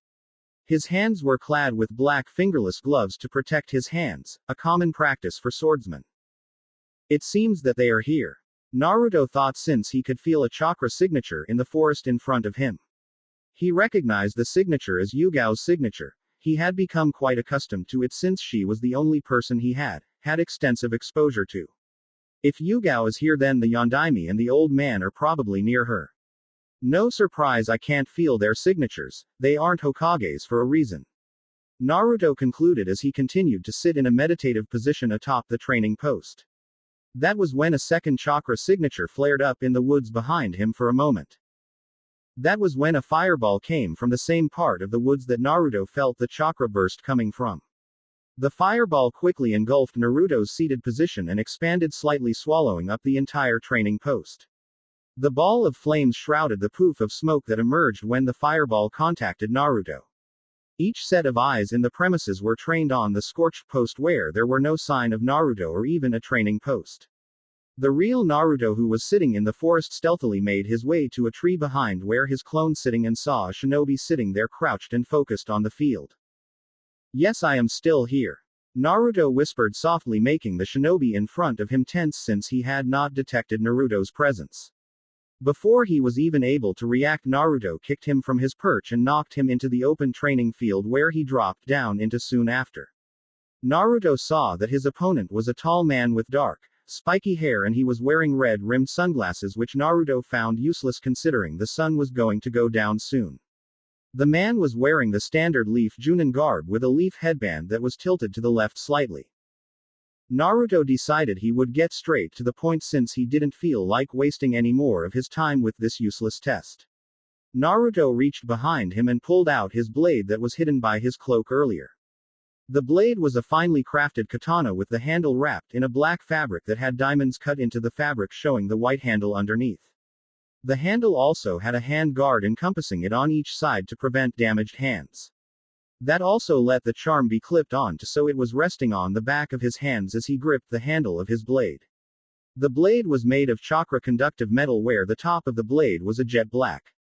His hands were clad with black fingerless gloves to protect his hands, a common practice for swordsmen. It seems that they are here. Naruto thought, since he could feel a chakra signature in the forest in front of him. He recognized the signature as Yugao's signature. He had become quite accustomed to it since she was the only person he had extensive exposure to. If Yugao is here, then the Yondaime and the old man are probably near her. No surprise I can't feel their signatures, they aren't Hokages for a reason. Naruto concluded as he continued to sit in a meditative position atop the training post. That was when a second chakra signature flared up in the woods behind him for a moment. That was when a fireball came from the same part of the woods that Naruto felt the chakra burst coming from. The fireball quickly engulfed Naruto's seated position and expanded slightly, swallowing up the entire training post. The ball of flames shrouded the poof of smoke that emerged when the fireball contacted Naruto. Each set of eyes in the premises were trained on the scorched post where there were no sign of Naruto or even a training post. The real Naruto, who was sitting in the forest, stealthily made his way to a tree behind where his clone sitting and saw a shinobi sitting there crouched and focused on the field. Yes, I am still here. Naruto whispered softly, making the shinobi in front of him tense since he had not detected Naruto's presence. Before he was even able to react, Naruto kicked him from his perch and knocked him into the open training field where he dropped down into soon after. Naruto saw that his opponent was a tall man with dark, spiky hair and he was wearing red-rimmed sunglasses, which Naruto found useless considering the sun was going to go down soon. The man was wearing the standard leaf Junin garb with a leaf headband that was tilted to the left slightly. Naruto decided he would get straight to the point since he didn't feel like wasting any more of his time with this useless test. Naruto reached behind him and pulled out his blade that was hidden by his cloak earlier. The blade was a finely crafted katana with the handle wrapped in a black fabric that had diamonds cut into the fabric, showing the white handle underneath. The handle also had a hand guard encompassing it on each side to prevent damaged hands. That also let the charm be clipped on so it was resting on the back of his hands as he gripped the handle of his blade. The blade was made of chakra conductive metal where the top of the blade was a jet black.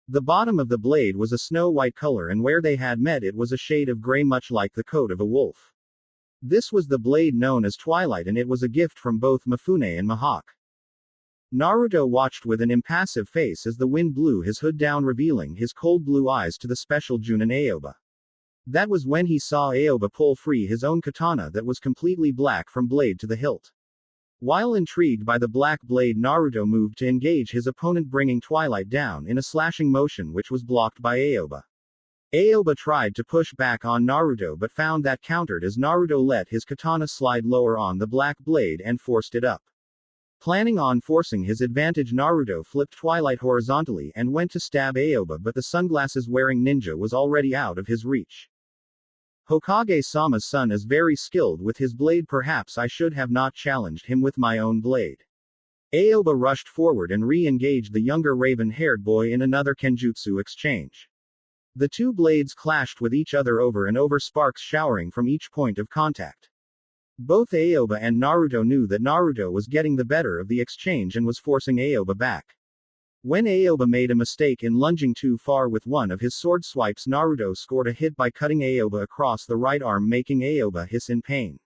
The bottom of the blade was a snow-white color and where they had met it was a shade of gray, much like the coat of a wolf. This was the blade known as Twilight and it was a gift from both Mifune and Mihawk. Naruto watched with an impassive face as the wind blew his hood down, revealing his cold blue eyes to the special Junin Aoba. That was when he saw Aoba pull free his own katana that was completely black from blade to the hilt. While intrigued by the black blade, Naruto moved to engage his opponent, bringing Twilight down in a slashing motion which was blocked by Aoba. Aoba tried to push back on Naruto but found that countered as Naruto let his katana slide lower on the black blade and forced it up. Planning on forcing his advantage, Naruto flipped Twilight horizontally and went to stab Aoba, but the sunglasses-wearing ninja was already out of his reach. Hokage-sama's son is very skilled with his blade, perhaps I should have not challenged him with my own blade. Aoba rushed forward and re-engaged the younger raven-haired boy in another kenjutsu exchange. The two blades clashed with each other over and over, sparks showering from each point of contact. Both Aoba and Naruto knew that Naruto was getting the better of the exchange and was forcing Aoba back. When Aoba made a mistake in lunging too far with one of his sword swipes, Naruto scored a hit by cutting Aoba across the right arm, making Aoba hiss in pain.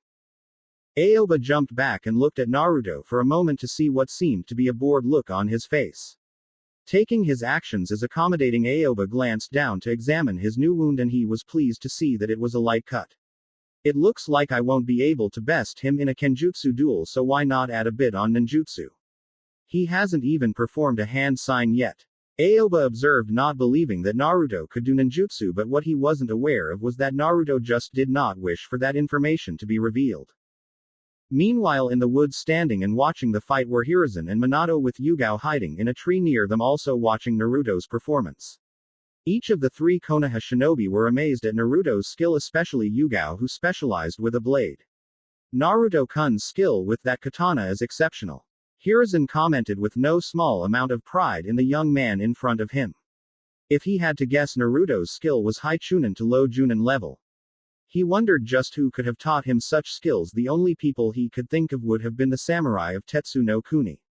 Aoba jumped back and looked at Naruto for a moment to see what seemed to be a bored look on his face. Taking his actions as accommodating, Aoba glanced down to examine his new wound and he was pleased to see that it was a light cut. It looks like I won't be able to best him in a kenjutsu duel, so why not add a bit on ninjutsu? He hasn't even performed a hand sign yet. Aoba observed, not believing that Naruto could do ninjutsu, but what he wasn't aware of was that Naruto just did not wish for that information to be revealed. Meanwhile, in the woods, standing and watching the fight, were Hiruzen and Minato, with Yugao hiding in a tree near them, also watching Naruto's performance. Each of the three Konoha shinobi were amazed at Naruto's skill, especially Yugao, who specialized with a blade. Naruto-kun's skill with that katana is exceptional. Hiruzen commented with no small amount of pride in the young man in front of him. If he had to guess, Naruto's skill was high chunin to low junin level. He wondered just who could have taught him such skills. The only people he could think of would have been the samurai of Tetsu no Kuni.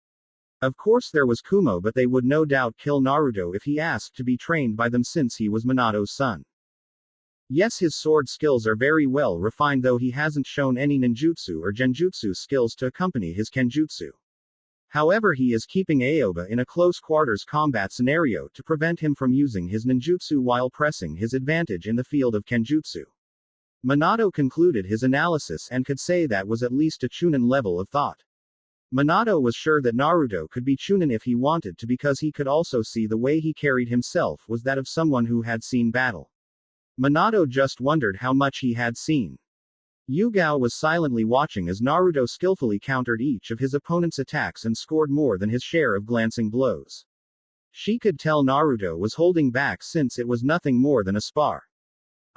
Of course there was Kumo, but they would no doubt kill Naruto if he asked to be trained by them, since he was Minato's son. Yes, his sword skills are very well refined, though he hasn't shown any ninjutsu or genjutsu skills to accompany his kenjutsu. However, he is keeping Aoba in a close quarters combat scenario to prevent him from using his ninjutsu while pressing his advantage in the field of kenjutsu. Minato concluded his analysis and could say that was at least a chunin level of thought. Minato was sure that Naruto could be chunin if he wanted to, because he could also see the way he carried himself was that of someone who had seen battle. Minato just wondered how much he had seen. Yugao was silently watching as Naruto skillfully countered each of his opponent's attacks and scored more than his share of glancing blows. She could tell Naruto was holding back, since it was nothing more than a spar.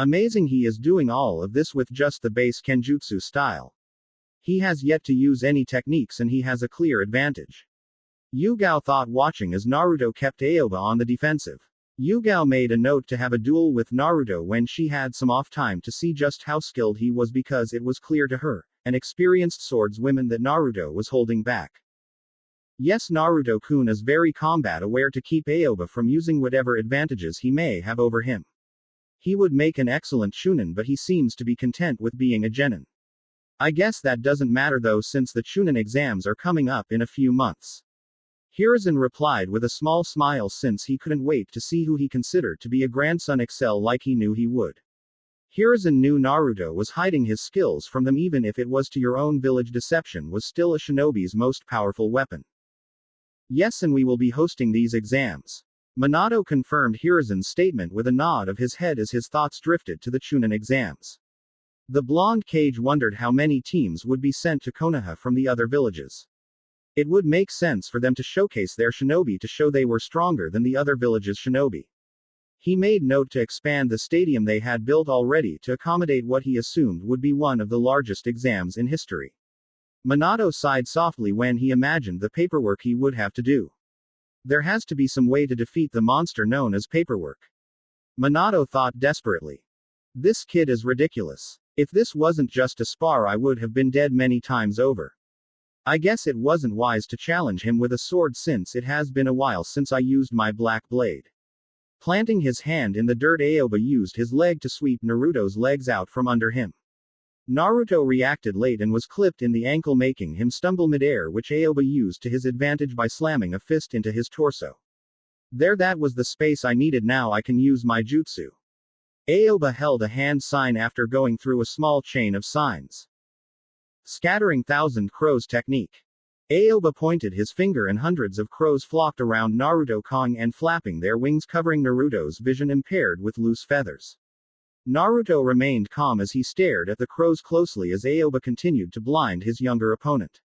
Amazing, he is doing all of this with just the base kenjutsu style. He has yet to use any techniques and he has a clear advantage. Yugao thought, watching as Naruto kept Aoba on the defensive. Yugao made a note to have a duel with Naruto when she had some off time to see just how skilled he was, because it was clear to her, an experienced swordswoman, that Naruto was holding back. Yes, Naruto-kun is very combat aware to keep Aoba from using whatever advantages he may have over him. He would make an excellent chunin, but he seems to be content with being a genin. I guess that doesn't matter though, since the chunin exams are coming up in a few months. Hiruzen replied with a small smile, since he couldn't wait to see who he considered to be a grandson excel like he knew he would. Hiruzen knew Naruto was hiding his skills from them, even if it was to your own village. Deception was still a shinobi's most powerful weapon. Yes, and we will be hosting these exams. Minato confirmed Hiruzen's statement with a nod of his head as his thoughts drifted to the chunin exams. The blonde Kage wondered how many teams would be sent to Konoha from the other villages. It would make sense for them to showcase their shinobi to show they were stronger than the other villages' shinobi. He made note to expand the stadium they had built already to accommodate what he assumed would be one of the largest exams in history. Minato sighed softly when he imagined the paperwork he would have to do. There has to be some way to defeat the monster known as paperwork. Minato thought desperately. This kid is ridiculous. If this wasn't just a spar, I would have been dead many times over. I guess it wasn't wise to challenge him with a sword, since it has been a while since I used my black blade. Planting his hand in the dirt, Aoba used his leg to sweep Naruto's legs out from under him. Naruto reacted late and was clipped in the ankle, making him stumble midair, which Aoba used to his advantage by slamming a fist into his torso. There, that was the space I needed. Now I can use my jutsu. Aoba held a hand sign after going through a small chain of signs. Scattering thousand crows technique. Aoba pointed his finger and hundreds of crows flocked around Naruto, cawing and flapping their wings, covering Naruto's vision impaired with loose feathers. Naruto remained calm as he stared at the crows closely as Aoba continued to blind his younger opponent.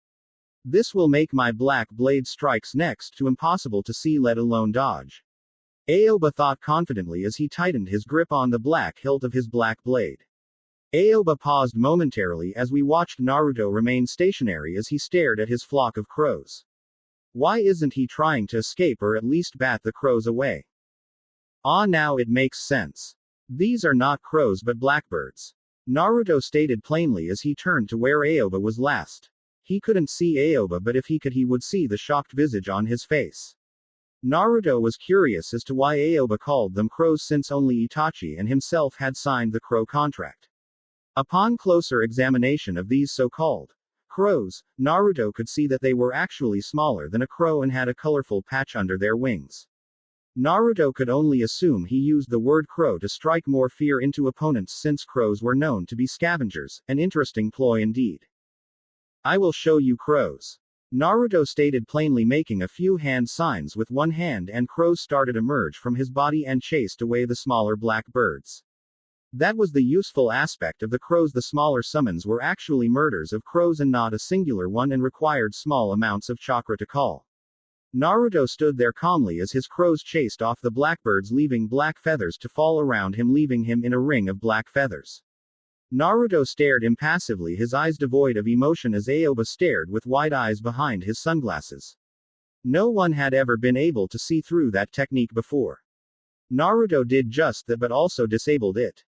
This will make my black blade strikes next to impossible to see, let alone dodge. Aoba thought confidently as he tightened his grip on the black hilt of his black blade. Aoba paused momentarily as we watched Naruto remain stationary as he stared at his flock of crows. Why isn't he trying to escape or at least bat the crows away? Ah, now it makes sense. These are not crows but blackbirds. Naruto stated plainly as he turned to where Aoba was last. He couldn't see Aoba, but if he could, he would see the shocked visage on his face. Naruto was curious as to why Aoba called them crows, since only Itachi and himself had signed the crow contract. Upon closer examination of these so-called crows, Naruto could see that they were actually smaller than a crow and had a colorful patch under their wings. Naruto could only assume he used the word crow to strike more fear into opponents since crows were known to be scavengers, an interesting ploy indeed. I will show you crows. Naruto stated plainly, making a few hand signs with one hand, and crows started to emerge from his body and chased away the smaller black birds. That was the useful aspect of the crows. The smaller summons were actually murders of crows and not a singular one, and required small amounts of chakra to call. Naruto stood there calmly as his crows chased off the blackbirds, leaving black feathers to fall around him, leaving him in a ring of black feathers. Naruto stared impassively, his eyes devoid of emotion, as Aoba stared with wide eyes behind his sunglasses. No one had ever been able to see through that technique before. Naruto did just that, but also disabled it.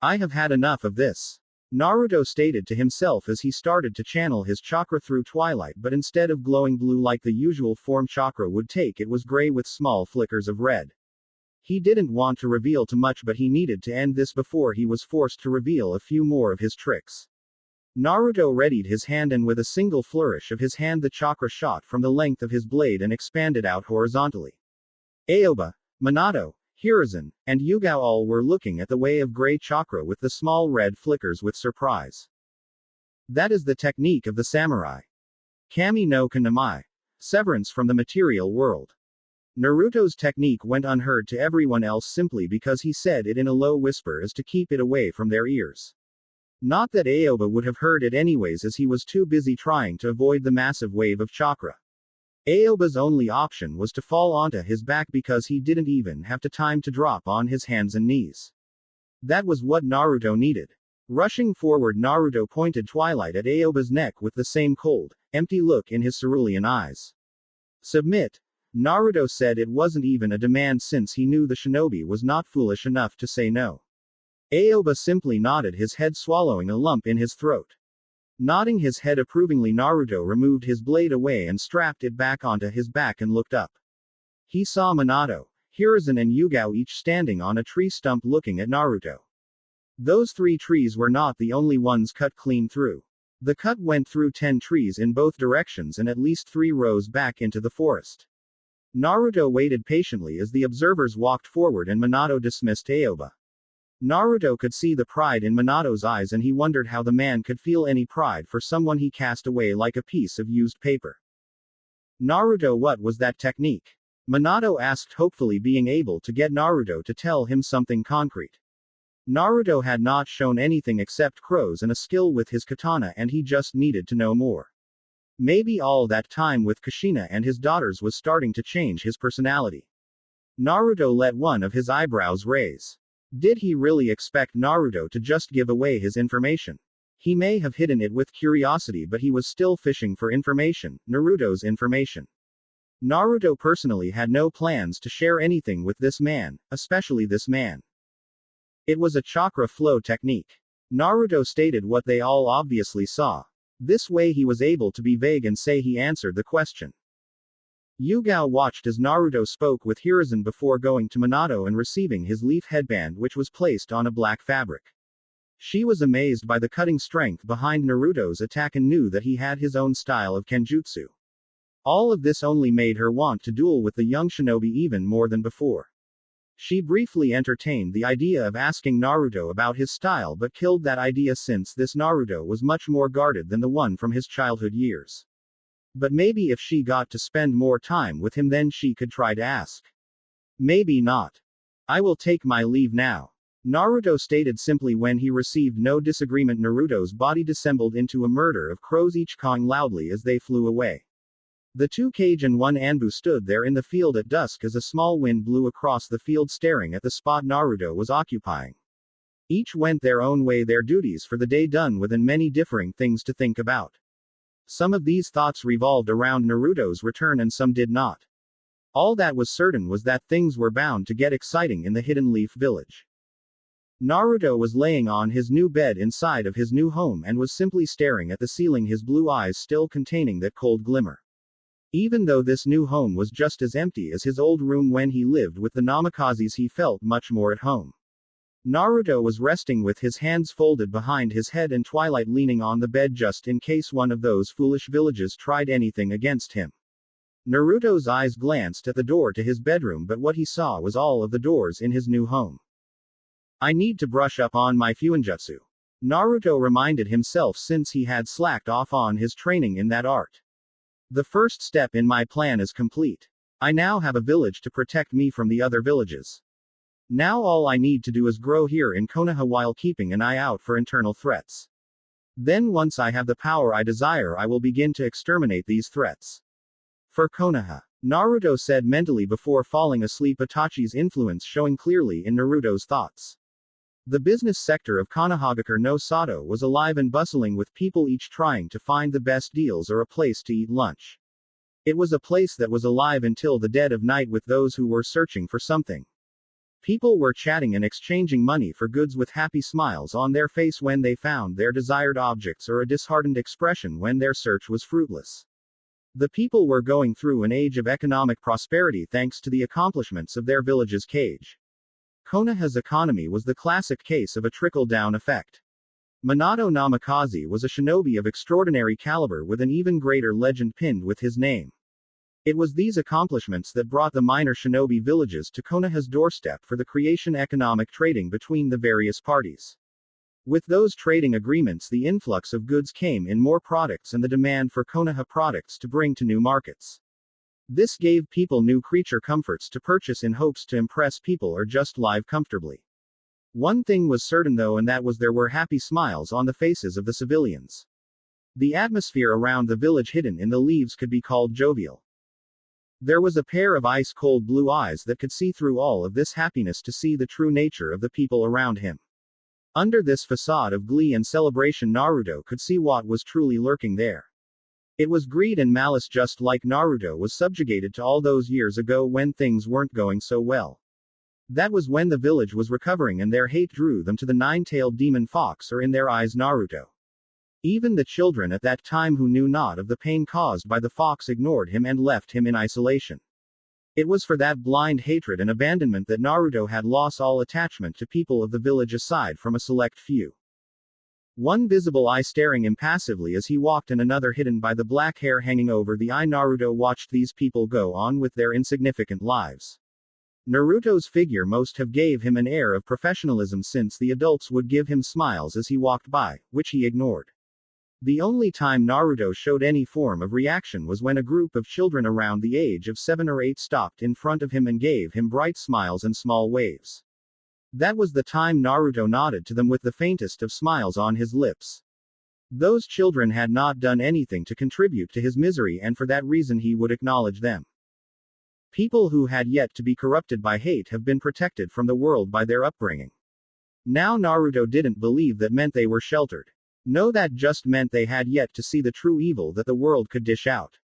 I have had enough of this. Naruto stated to himself as he started to channel his chakra through twilight, but instead of glowing blue like the usual form chakra would take, it was gray with small flickers of red. He didn't want to reveal too much, but he needed to end this before he was forced to reveal a few more of his tricks. Naruto readied his hand, and with a single flourish of his hand the chakra shot from the length of his blade and expanded out horizontally. Aoba, Minato, Hiruzen, and Yugao all were looking at the way of gray chakra with the small red flickers with surprise. That is the technique of the samurai. Kami no Kanamai. Severance from the material world. Naruto's technique went unheard to everyone else simply because he said it in a low whisper as to keep it away from their ears. Not that Aoba would have heard it anyways, as he was too busy trying to avoid the massive wave of chakra. Aoba's only option was to fall onto his back because he didn't even have time to drop on his hands and knees. That was what Naruto needed. Rushing forward, Naruto pointed twilight at Aoba's neck with the same cold, empty look in his cerulean eyes. Submit. Naruto said it wasn't even a demand since he knew the shinobi was not foolish enough to say no. Aoba simply nodded his head, swallowing a lump in his throat. Nodding his head approvingly, Naruto removed his blade away and strapped it back onto his back and looked up. He saw Minato, Hiruzen and Yugao each standing on a tree stump looking at Naruto. Those 3 trees were not the only ones cut clean through. The cut went through 10 trees in both directions and at least 3 rows back into the forest. Naruto waited patiently as the observers walked forward and Minato dismissed Aoba. Naruto could see the pride in Minato's eyes, and he wondered how the man could feel any pride for someone he cast away like a piece of used paper. Naruto, what was that technique? Minato asked, hopefully being able to get Naruto to tell him something concrete. Naruto had not shown anything except crows and a skill with his katana, and he just needed to know more. Maybe all that time with Kushina and his daughters was starting to change his personality. Naruto let one of his eyebrows raise. Did he really expect Naruto to just give away his information? He may have hidden it with curiosity, but he was still fishing for information, Naruto's information. Naruto personally had no plans to share anything with this man, especially this man. It was a chakra flow technique. Naruto stated what they all obviously saw. This way he was able to be vague and say he answered the question. Yugao watched as Naruto spoke with Hiruzen before going to Minato and receiving his leaf headband, which was placed on a black fabric. She was amazed by the cutting strength behind Naruto's attack and knew that he had his own style of kenjutsu. All of this only made her want to duel with the young shinobi even more than before. She briefly entertained the idea of asking Naruto about his style, but killed that idea since this Naruto was much more guarded than the one from his childhood years. But maybe if she got to spend more time with him, then she could try to ask. Maybe not. I will take my leave now. Naruto stated simply when he received no disagreement. Naruto's body dissembled into a murder of crows, each cawing loudly as they flew away. The 2 Kage and 1 Anbu stood there in the field at dusk as a small wind blew across the field, staring at the spot Naruto was occupying. Each went their own way, their duties for the day done with, and many differing things to think about. Some of these thoughts revolved around Naruto's return and some did not. All that was certain was that things were bound to get exciting in the Hidden Leaf Village. Naruto was laying on his new bed inside of his new home and was simply staring at the ceiling, his blue eyes still containing that cold glimmer. Even though this new home was just as empty as his old room when he lived with the Namakazes, he felt much more at home. Naruto was resting with his hands folded behind his head and Twilight leaning on the bed just in case one of those foolish villages tried anything against him. Naruto's eyes glanced at the door to his bedroom, but what he saw was all of the doors in his new home. I need to brush up on my fuinjutsu, Naruto reminded himself, since he had slacked off on his training in that art. The first step in my plan is complete. I now have a village to protect me from the other villages. Now all I need to do is grow here in Konoha while keeping an eye out for internal threats. Then once I have the power I desire, I will begin to exterminate these threats. For Konoha, Naruto said mentally before falling asleep, Itachi's influence showing clearly in Naruto's thoughts. The business sector of Konohagakure no Sato was alive and bustling with people, each trying to find the best deals or a place to eat lunch. It was a place that was alive until the dead of night with those who were searching for something. People were chatting and exchanging money for goods with happy smiles on their face when they found their desired objects, or a disheartened expression when their search was fruitless. The people were going through an age of economic prosperity thanks to the accomplishments of their village's Kage. Konoha's economy was the classic case of a trickle-down effect. Minato Namikaze was a shinobi of extraordinary caliber with an even greater legend pinned with his name. It was these accomplishments that brought the minor shinobi villages to Konoha's doorstep for the creation economic trading between the various parties. With those trading agreements, the influx of goods came in more products and the demand for Konoha products to bring to new markets. This gave people new creature comforts to purchase in hopes to impress people or just live comfortably. One thing was certain though, and that was there were happy smiles on the faces of the civilians. The atmosphere around the village hidden in the leaves could be called jovial. There was a pair of ice-cold blue eyes that could see through all of this happiness to see the true nature of the people around him. Under this facade of glee and celebration, Naruto could see what was truly lurking there. It was greed and malice, just like Naruto was subjugated to all those years ago when things weren't going so well. That was when the village was recovering and their hate drew them to the nine-tailed demon fox, or in their eyes Naruto. Even the children at that time who knew not of the pain caused by the fox ignored him and left him in isolation. It was for that blind hatred and abandonment that Naruto had lost all attachment to people of the village aside from a select few. One visible eye staring impassively as he walked and another hidden by the black hair hanging over the eye. Naruto watched these people go on with their insignificant lives. Naruto's figure most have gave him an air of professionalism, since the adults would give him smiles as he walked by, which he ignored. The only time Naruto showed any form of reaction was when a group of children around the age of 7 or 8 stopped in front of him and gave him bright smiles and small waves. That was the time Naruto nodded to them with the faintest of smiles on his lips. Those children had not done anything to contribute to his misery, and for that reason he would acknowledge them. People who had yet to be corrupted by hate have been protected from the world by their upbringing. Now Naruto didn't believe that meant they were sheltered. No, that just meant they had yet to see the true evil that the world could dish out.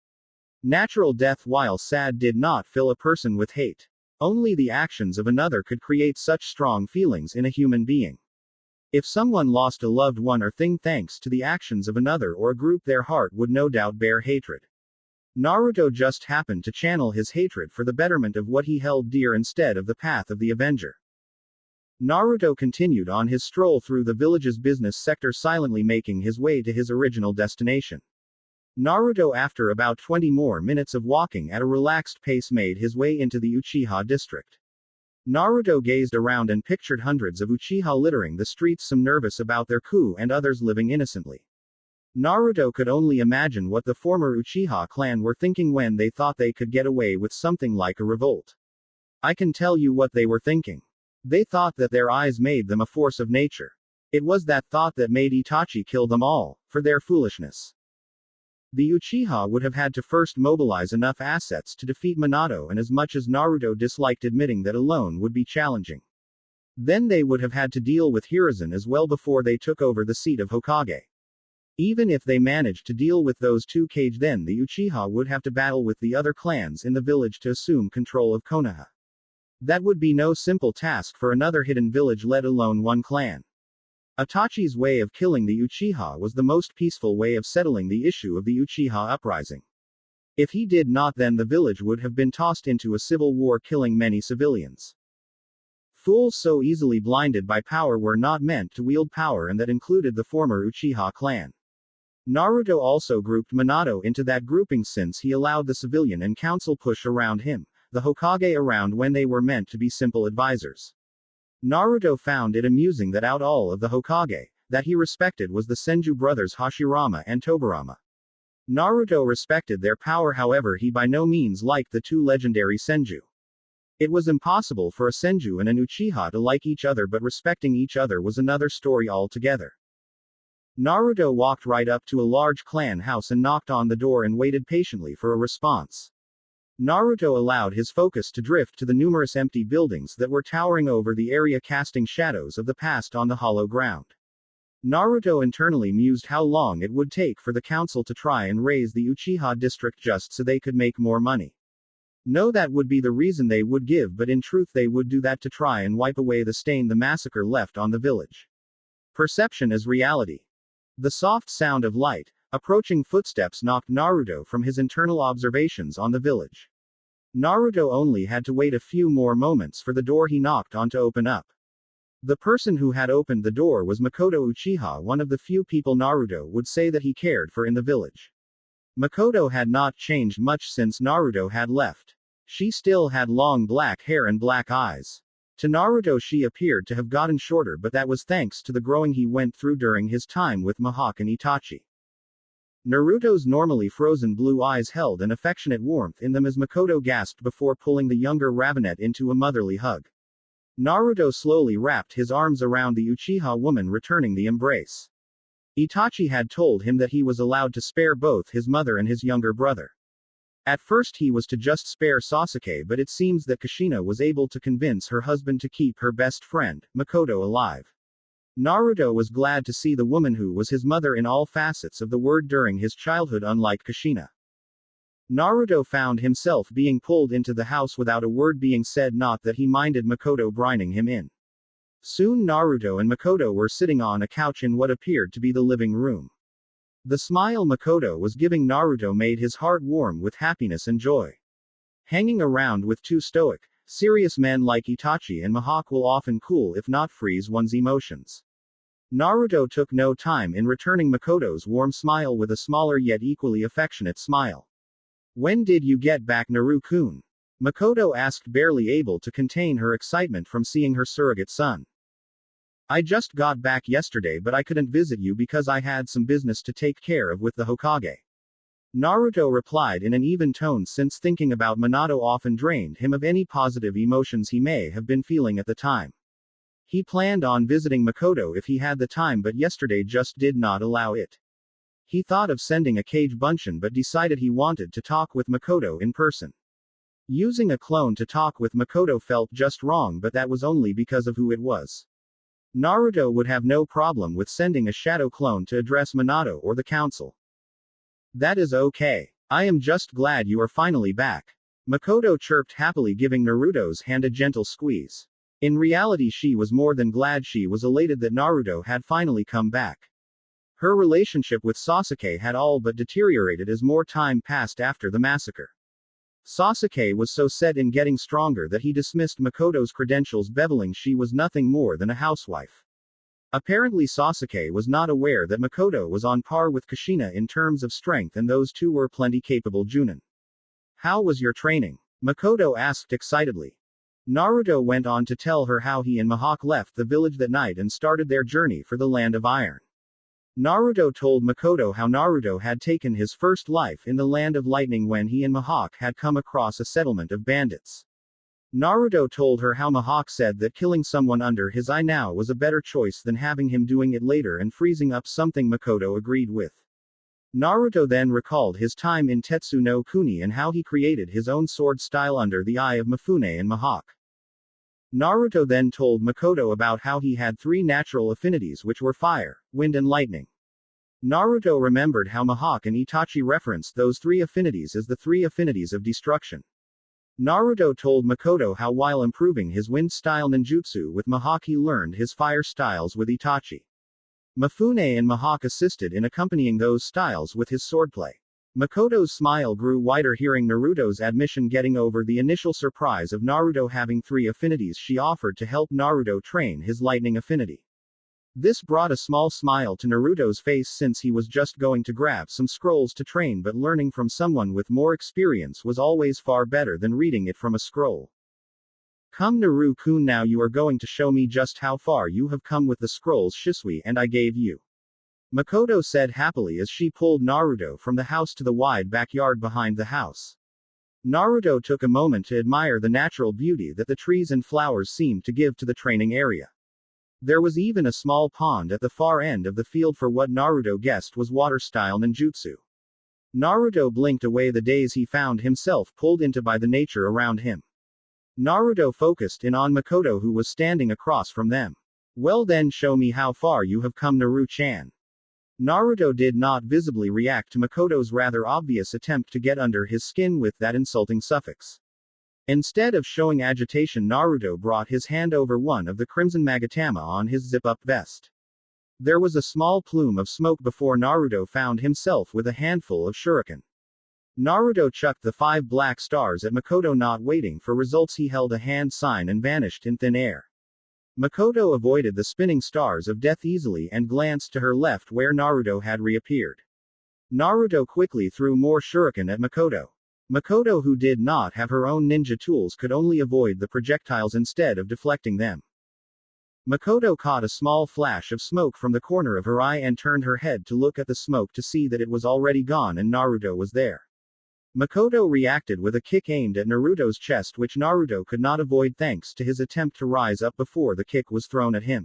Natural death, while sad, did not fill a person with hate. Only the actions of another could create such strong feelings in a human being. If someone lost a loved one or thing thanks to the actions of another or a group, their heart would no doubt bear hatred. Naruto just happened to channel his hatred for the betterment of what he held dear instead of the path of the Avenger. Naruto continued on his stroll through the village's business sector, silently making his way to his original destination. Naruto, after about 20 more minutes of walking at a relaxed pace, made his way into the Uchiha district. Naruto gazed around and pictured hundreds of Uchiha littering the streets, some nervous about their coup and others living innocently. Naruto could only imagine what the former Uchiha clan were thinking when they thought they could get away with something like a revolt. I can tell you what they were thinking. They thought that their eyes made them a force of nature. It was that thought that made Itachi kill them all, for their foolishness. The Uchiha would have had to first mobilize enough assets to defeat Minato, and as much as Naruto disliked admitting that alone would be challenging, then they would have had to deal with Hiruzen as well before they took over the seat of Hokage. Even if they managed to deal with those two Kage, then the Uchiha would have to battle with the other clans in the village to assume control of Konoha. That would be no simple task for another hidden village, let alone one clan. Itachi's way of killing the Uchiha was the most peaceful way of settling the issue of the Uchiha uprising. If he did not, then the village would have been tossed into a civil war, killing many civilians. Fools so easily blinded by power were not meant to wield power, and that included the former Uchiha clan. Naruto also grouped Minato into that grouping since he allowed the civilian and council push around him, the Hokage around when they were meant to be simple advisors. Naruto found it amusing that out all of the Hokage, that he respected was the Senju brothers Hashirama and Tobirama. Naruto respected their power, however he by no means liked the two legendary Senju. It was impossible for a Senju and an Uchiha to like each other, but respecting each other was another story altogether. Naruto walked right up to a large clan house and knocked on the door and waited patiently for a response. Naruto allowed his focus to drift to the numerous empty buildings that were towering over the area, casting shadows of the past on the hollow ground. Naruto internally mused how long it would take for the council to try and raise the Uchiha district just so they could make more money. No, that would be the reason they would give, but in truth they would do that to try and wipe away the stain the massacre left on the village. Perception is reality. The soft sound of light, approaching footsteps knocked Naruto from his internal observations on the village. Naruto only had to wait a few more moments for the door he knocked on to open up. The person who had opened the door was Makoto Uchiha, one of the few people Naruto would say that he cared for in the village. Makoto had not changed much since Naruto had left. She still had long black hair and black eyes. To Naruto she appeared to have gotten shorter, but that was thanks to the growing he went through during his time with Mihawk and Itachi. Naruto's normally frozen blue eyes held an affectionate warmth in them as Makoto gasped before pulling the younger Ravenet into a motherly hug. Naruto slowly wrapped his arms around the Uchiha woman, returning the embrace. Itachi had told him that he was allowed to spare both his mother and his younger brother. At first he was to just spare Sasuke, but it seems that Kushina was able to convince her husband to keep her best friend, Makoto, alive. Naruto was glad to see the woman who was his mother in all facets of the word during his childhood, unlike Kushina. Naruto found himself being pulled into the house without a word being said, not that he minded Makoto brining him in. Soon Naruto and Makoto were sitting on a couch in what appeared to be the living room. The smile Makoto was giving Naruto made his heart warm with happiness and joy. Hanging around with two stoic, serious men like Itachi and Mihawk will often cool if not freeze one's emotions. Naruto took no time in returning Makoto's warm smile with a smaller yet equally affectionate smile. "When did you get back, Naru-kun?" Makoto asked, barely able to contain her excitement from seeing her surrogate son. "I just got back yesterday, but I couldn't visit you because I had some business to take care of with the Hokage." Naruto replied in an even tone, since thinking about Minato often drained him of any positive emotions he may have been feeling at the time. He planned on visiting Makoto if he had the time, but yesterday just did not allow it. He thought of sending a Kage Bunshin but decided he wanted to talk with Makoto in person. Using a clone to talk with Makoto felt just wrong, but that was only because of who it was. Naruto would have no problem with sending a shadow clone to address Minato or the council. "That is okay. I am just glad you are finally back," Makoto chirped happily, giving Naruto's hand a gentle squeeze. In reality she was more than glad. She was elated that Naruto had finally come back. Her relationship with Sasuke had all but deteriorated as more time passed after the massacre. Sasuke was so set in getting stronger that he dismissed Makoto's credentials, beveling she was nothing more than a housewife. Apparently Sasuke was not aware that Makoto was on par with Kushina in terms of strength, and those two were plenty capable Junin. "How was your training?" Makoto asked excitedly. Naruto went on to tell her how he and Mihawk left the village that night and started their journey for the Land of Iron. Naruto told Makoto how Naruto had taken his first life in the Land of Lightning when he and Mihawk had come across a settlement of bandits. Naruto told her how Mihawk said that killing someone under his eye now was a better choice than having him doing it later and freezing up, something Makoto agreed with. Naruto then recalled his time in Tetsu no Kuni and how he created his own sword style under the eye of Mifune and Mihawk. Naruto then told Makoto about how he had three natural affinities, which were fire, wind and lightning. Naruto remembered how Mihawk and Itachi referenced those three affinities as the three affinities of destruction. Naruto told Makoto how while improving his wind style ninjutsu with Mihawk he learned his fire styles with Itachi. Mifune and Mihawk assisted in accompanying those styles with his swordplay. Makoto's smile grew wider hearing Naruto's admission. Getting over the initial surprise of Naruto having three affinities, she offered to help Naruto train his lightning affinity. This brought a small smile to Naruto's face since he was just going to grab some scrolls to train, but learning from someone with more experience was always far better than reading it from a scroll. Come Naru-kun, now you are going to show me just how far you have come with the scrolls Shisui and I gave you. Makoto said happily as she pulled Naruto from the house to the wide backyard behind the house. Naruto took a moment to admire the natural beauty that the trees and flowers seemed to give to the training area. There was even a small pond at the far end of the field for what Naruto guessed was water-style ninjutsu. Naruto blinked away the daze he found himself pulled into by the nature around him. Naruto focused in on Makoto, who was standing across from them. Well then, show me how far you have come, Naru-chan. Naruto did not visibly react to Makoto's rather obvious attempt to get under his skin with that insulting suffix. Instead of showing agitation, Naruto brought his hand over one of the crimson magatama on his zip-up vest. There was a small plume of smoke before Naruto found himself with a handful of shuriken. Naruto chucked the 5 black stars at Makoto, not waiting for results. He held a hand sign and vanished in thin air. Makoto avoided the spinning stars of death easily and glanced to her left where Naruto had reappeared. Naruto quickly threw more shuriken at Makoto. Makoto, who did not have her own ninja tools, could only avoid the projectiles instead of deflecting them. Makoto caught a small flash of smoke from the corner of her eye and turned her head to look at the smoke to see that it was already gone and Naruto was there. Makoto reacted with a kick aimed at Naruto's chest, which Naruto could not avoid thanks to his attempt to rise up before the kick was thrown at him.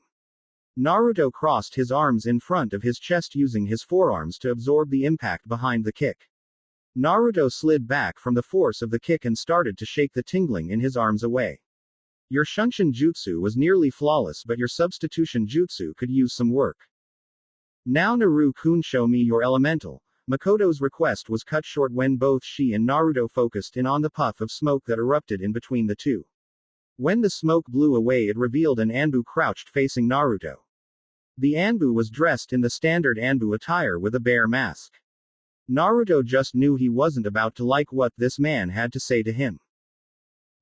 Naruto crossed his arms in front of his chest using his forearms to absorb the impact behind the kick. Naruto slid back from the force of the kick and started to shake the tingling in his arms away. Your Shunshin jutsu was nearly flawless, but your substitution jutsu could use some work. Now Naru-kun, show me your elemental. Makoto's request was cut short when both she and Naruto focused in on the puff of smoke that erupted in between the two. When the smoke blew away, it revealed an Anbu crouched facing Naruto. The Anbu was dressed in the standard Anbu attire with a bear mask. Naruto just knew he wasn't about to like what this man had to say to him.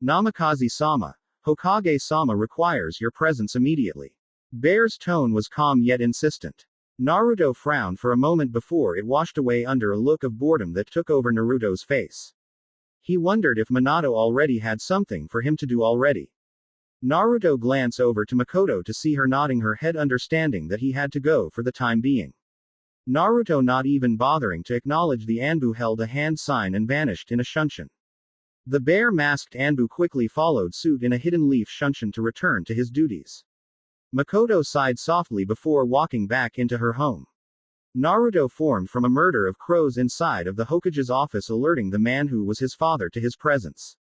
Namikaze-sama, Hokage-sama requires your presence immediately. Bear's tone was calm yet insistent. Naruto frowned for a moment before it washed away under a look of boredom that took over Naruto's face. He wondered if Minato already had something for him to do already. Naruto glanced over to Makoto to see her nodding her head, understanding that he had to go for the time being. Naruto, not even bothering to acknowledge the Anbu, held a hand sign and vanished in a Shunshin. The bear-masked Anbu quickly followed suit in a hidden leaf Shunshin to return to his duties. Makoto sighed softly before walking back into her home. Naruto formed from a murder of crows inside of the Hokage's office, alerting the man who was his father to his presence.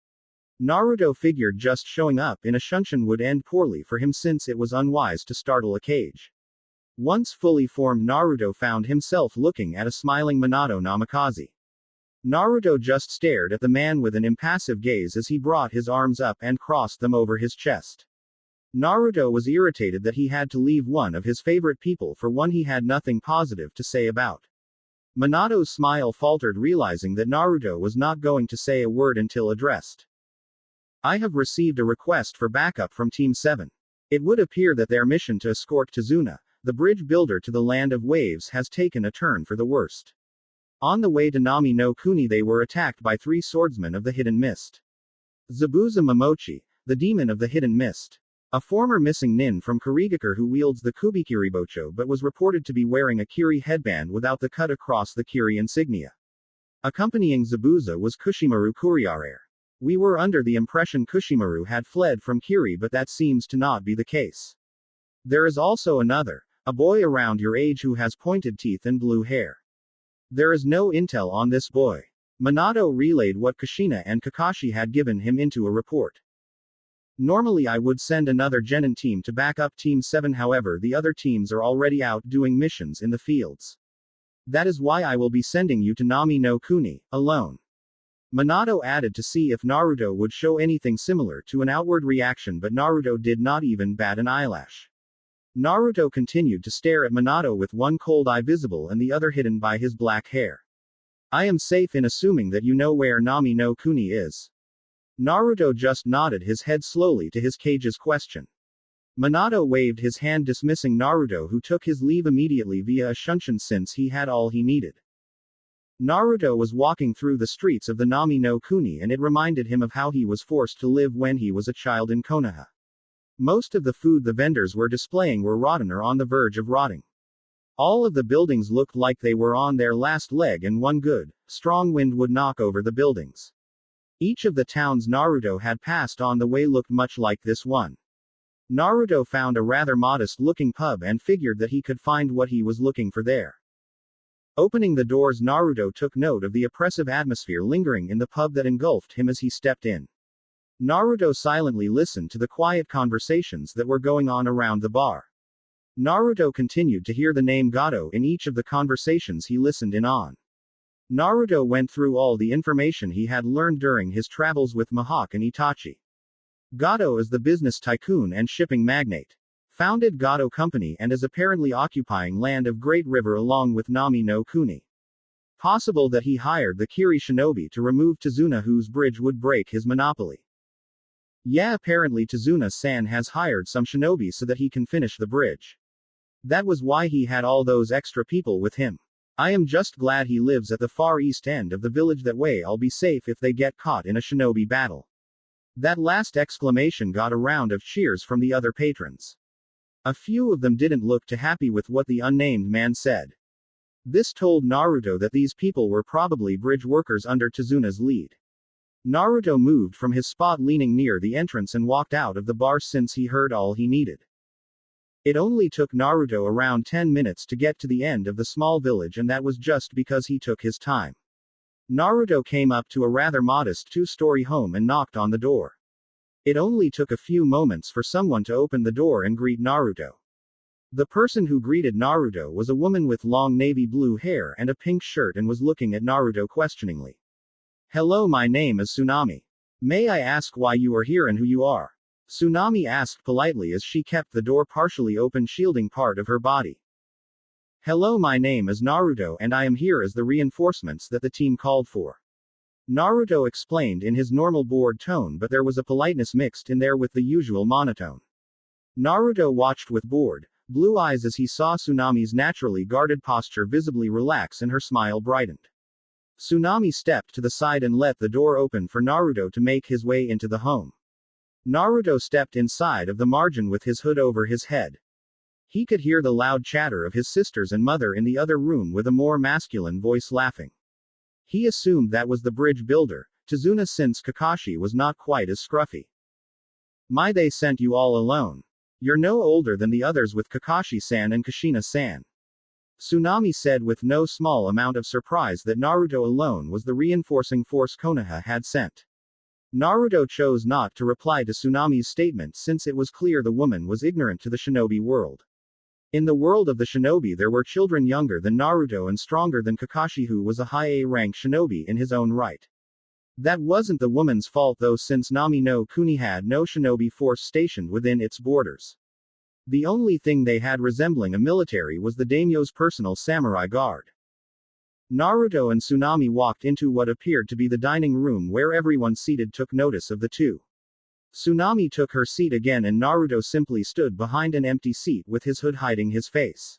Naruto figured just showing up in a Shunshin would end poorly for him since it was unwise to startle a cage. Once fully formed, Naruto found himself looking at a smiling Minato Namikaze. Naruto just stared at the man with an impassive gaze as he brought his arms up and crossed them over his chest. Naruto was irritated that he had to leave one of his favorite people for one he had nothing positive to say about. Minato's smile faltered, realizing that Naruto was not going to say a word until addressed. I have received a request for backup from Team 7. It would appear that their mission to escort Tazuna, the bridge builder to the Land of Waves, has taken a turn for the worst. On the way to Nami no Kuni, they were attacked by 3 swordsmen of the Hidden Mist. Zabuza Momochi, the demon of the Hidden Mist. A former missing nin from Kirigakure who wields the Kubikiribocho but was reported to be wearing a Kiri headband without the cut across the Kiri insignia. Accompanying Zabuza was Kushimaru Kuriare. We were under the impression Kushimaru had fled from Kiri, but that seems to not be the case. There is also another, a boy around your age who has pointed teeth and blue hair. There is no intel on this boy. Minato relayed what Kushina and Kakashi had given him into a report. Normally I would send another Genin team to back up Team 7, however the other teams are already out doing missions in the fields. That is why I will be sending you to Nami no Kuni, alone. Minato added to see if Naruto would show anything similar to an outward reaction, but Naruto did not even bat an eyelash. Naruto continued to stare at Minato with one cold eye visible and the other hidden by his black hair. I am safe in assuming that you know where Nami no Kuni is. Naruto just nodded his head slowly to his cage's question. Minato waved his hand dismissing Naruto, who took his leave immediately via a shunshin since he had all he needed. Naruto was walking through the streets of the Nami no Kuni, and it reminded him of how he was forced to live when he was a child in Konoha. Most of the food the vendors were displaying were rotten or on the verge of rotting. All of the buildings looked like they were on their last leg, and one good, strong wind would knock over the buildings. Each of the towns Naruto had passed on the way looked much like this one. Naruto found a rather modest-looking pub and figured that he could find what he was looking for there. Opening the doors, Naruto took note of the oppressive atmosphere lingering in the pub that engulfed him as he stepped in. Naruto silently listened to the quiet conversations that were going on around the bar. Naruto continued to hear the name Gato in each of the conversations he listened in on. Naruto went through all the information he had learned during his travels with Mihawk and Itachi. Gato is the business tycoon and shipping magnate. Founded Gato Company and is apparently occupying land of Great River along with Nami no Kuni. Possible that he hired the Kiri shinobi to remove Tazuna, whose bridge would break his monopoly. Yeah, apparently Tazuna-san has hired some shinobi so that he can finish the bridge. That was why he had all those extra people with him. I am just glad he lives at the far east end of the village, that way I'll be safe if they get caught in a shinobi battle. That last exclamation got a round of cheers from the other patrons. A few of them didn't look too happy with what the unnamed man said. This told Naruto that these people were probably bridge workers under Tazuna's lead. Naruto moved from his spot leaning near the entrance and walked out of the bar since he heard all he needed. It only took Naruto around 10 minutes to get to the end of the small village, and that was just because he took his time. Naruto came up to a rather modest two-story home and knocked on the door. It only took a few moments for someone to open the door and greet Naruto. The person who greeted Naruto was a woman with long navy blue hair and a pink shirt and was looking at Naruto questioningly. Hello, my name is Tsunami. May I ask why you are here and who you are? Tsunami asked politely as she kept the door partially open, shielding part of her body. Hello, my name is Naruto and I am here as the reinforcements that the team called for. Naruto explained in his normal bored tone, but there was a politeness mixed in there with the usual monotone. Naruto watched with bored, blue eyes as he saw Tsunami's naturally guarded posture visibly relax and her smile brightened. Tsunami stepped to the side and let the door open for Naruto to make his way into the home. Naruto stepped inside of the margin with his hood over his head. He could hear the loud chatter of his sisters and mother in the other room with a more masculine voice laughing. He assumed that was the bridge builder, Tazuna, since Kakashi was not quite as scruffy. My, they sent you all alone. You're no older than the others with Kakashi-san and Kushina-san. Tsunami said with no small amount of surprise that Naruto alone was the reinforcing force Konoha had sent. Naruto chose not to reply to Tsunami's statement since it was clear the woman was ignorant to the shinobi world. In the world of the shinobi there were children younger than Naruto and stronger than Kakashi, who was a high A-rank shinobi in his own right. That wasn't the woman's fault though, since Nami no Kuni had no shinobi force stationed within its borders. The only thing they had resembling a military was the daimyo's personal samurai guard. Naruto and Tsunami walked into what appeared to be the dining room where everyone seated took notice of the two. Tsunami took her seat again and Naruto simply stood behind an empty seat with his hood hiding his face.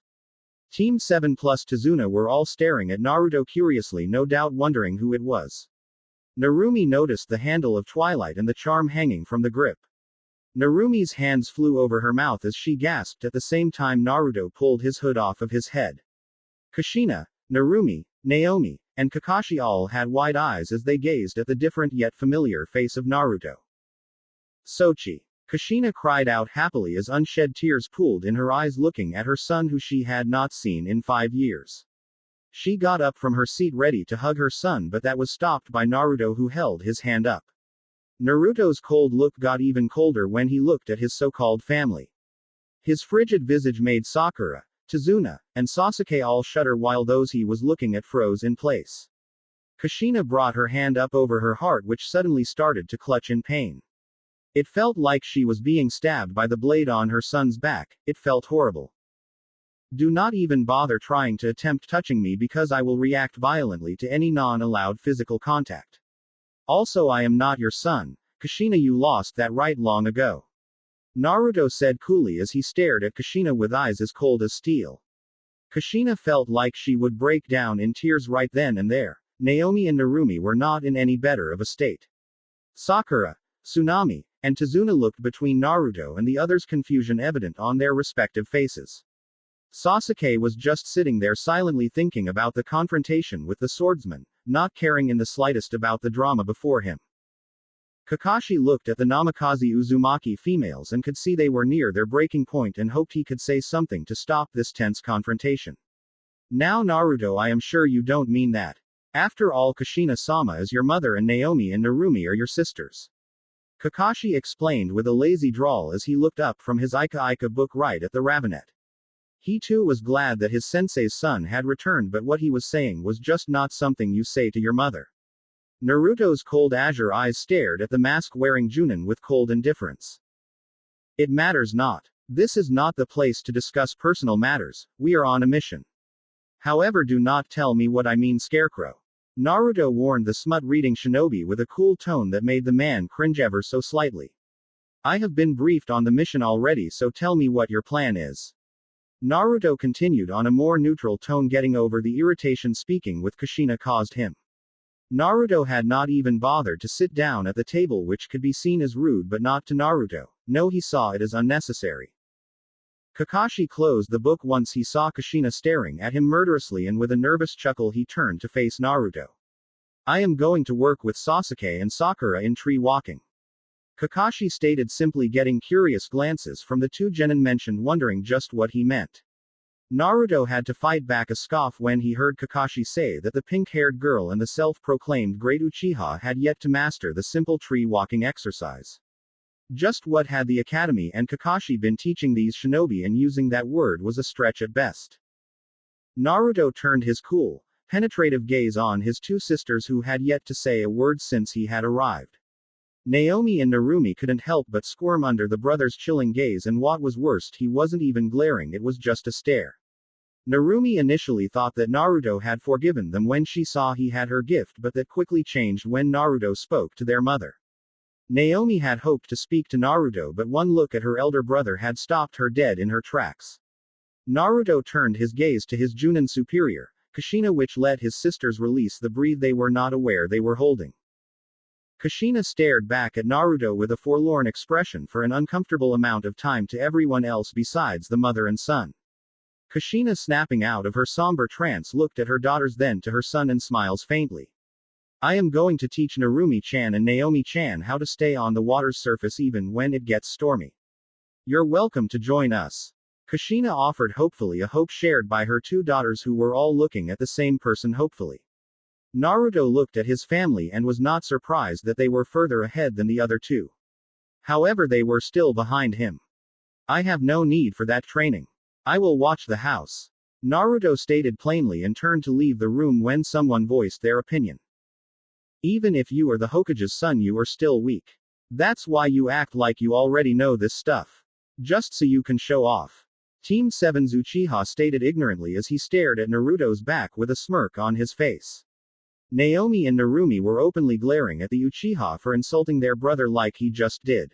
Team 7 plus Tazuna were all staring at Naruto curiously, no doubt wondering who it was. Narumi noticed the handle of Twilight and the charm hanging from the grip. Narumi's hands flew over her mouth as she gasped at the same time Naruto pulled his hood off of his head. Kushina, Narumi, Naomi, and Kakashi all had wide eyes as they gazed at the different yet familiar face of Naruto. Sochi. Kushina cried out happily as unshed tears pooled in her eyes looking at her son who she had not seen in 5 years. She got up from her seat ready to hug her son, but that was stopped by Naruto, who held his hand up. Naruto's cold look got even colder when he looked at his so-called family. His frigid visage made Sakura, Tazuna, and Sasuke all shudder while those he was looking at froze in place. Kushina brought her hand up over her heart, which suddenly started to clutch in pain. It felt like she was being stabbed by the blade on her son's back. It felt horrible. Do not even bother trying to attempt touching me because I will react violently to any non-allowed physical contact. Also, I am not your son, Kushina, you lost that right long ago. Naruto said coolly as he stared at Kushina with eyes as cold as steel. Kushina felt like she would break down in tears right then and there. Naomi and Narumi were not in any better of a state. Sakura, Tsunami, and Tazuna looked between Naruto and the others, confusion evident on their respective faces. Sasuke was just sitting there silently thinking about the confrontation with the swordsman, not caring in the slightest about the drama before him. Kakashi looked at the Namikaze Uzumaki females and could see they were near their breaking point and hoped he could say something to stop this tense confrontation. Now Naruto, I am sure you don't mean that. After all, Kushina-sama is your mother and Naomi and Narumi are your sisters. Kakashi explained with a lazy drawl as he looked up from his Ika book right at the Ravenet. He too was glad that his sensei's son had returned, but what he was saying was just not something you say to your mother. Naruto's cold azure eyes stared at the mask-wearing Junin with cold indifference. It matters not. This is not the place to discuss personal matters, we are on a mission. However, do not tell me what I mean, Scarecrow. Naruto warned the smut-reading shinobi with a cool tone that made the man cringe ever so slightly. I have been briefed on the mission already, so tell me what your plan is. Naruto continued on a more neutral tone, getting over the irritation speaking with Kushina caused him. Naruto had not even bothered to sit down at the table, which could be seen as rude but not to Naruto. No, he saw it as unnecessary. Kakashi closed the book once he saw Kushina staring at him murderously, and with a nervous chuckle he turned to face Naruto. I am going to work with Sasuke and Sakura in tree walking. Kakashi stated, simply getting curious glances from the two genin mentioned, wondering just what he meant. Naruto had to fight back a scoff when he heard Kakashi say that the pink-haired girl and the self-proclaimed great Uchiha had yet to master the simple tree-walking exercise. Just what had the academy and Kakashi been teaching these shinobi, and using that word was a stretch at best. Naruto turned his cool, penetrative gaze on his two sisters, who had yet to say a word since he had arrived. Naomi and Narumi couldn't help but squirm under the brothers' chilling gaze, and what was worst, he wasn't even glaring, it was just a stare. Narumi initially thought that Naruto had forgiven them when she saw he had her gift, but that quickly changed when Naruto spoke to their mother. Naomi had hoped to speak to Naruto, but one look at her elder brother had stopped her dead in her tracks. Naruto turned his gaze to his Junin superior, Kushina, which let his sisters release the breath they were not aware they were holding. Kushina stared back at Naruto with a forlorn expression for an uncomfortable amount of time, to everyone else besides the mother and son. Kushina, snapping out of her somber trance, looked at her daughters, then to her son, and smiles faintly. I am going to teach Narumi-chan and Naomi-chan how to stay on the water's surface even when it gets stormy. You're welcome to join us. Kushina offered hopefully, a hope shared by her two daughters, who were all looking at the same person hopefully. Naruto looked at his family and was not surprised that they were further ahead than the other two. However, they were still behind him. I have no need for that training. I will watch the house. Naruto stated plainly and turned to leave the room when someone voiced their opinion. Even if you are the Hokage's son, you are still weak. That's why you act like you already know this stuff. Just so you can show off. Team 7's Uchiha stated ignorantly as he stared at Naruto's back with a smirk on his face. Naomi and Narumi were openly glaring at the Uchiha for insulting their brother like he just did.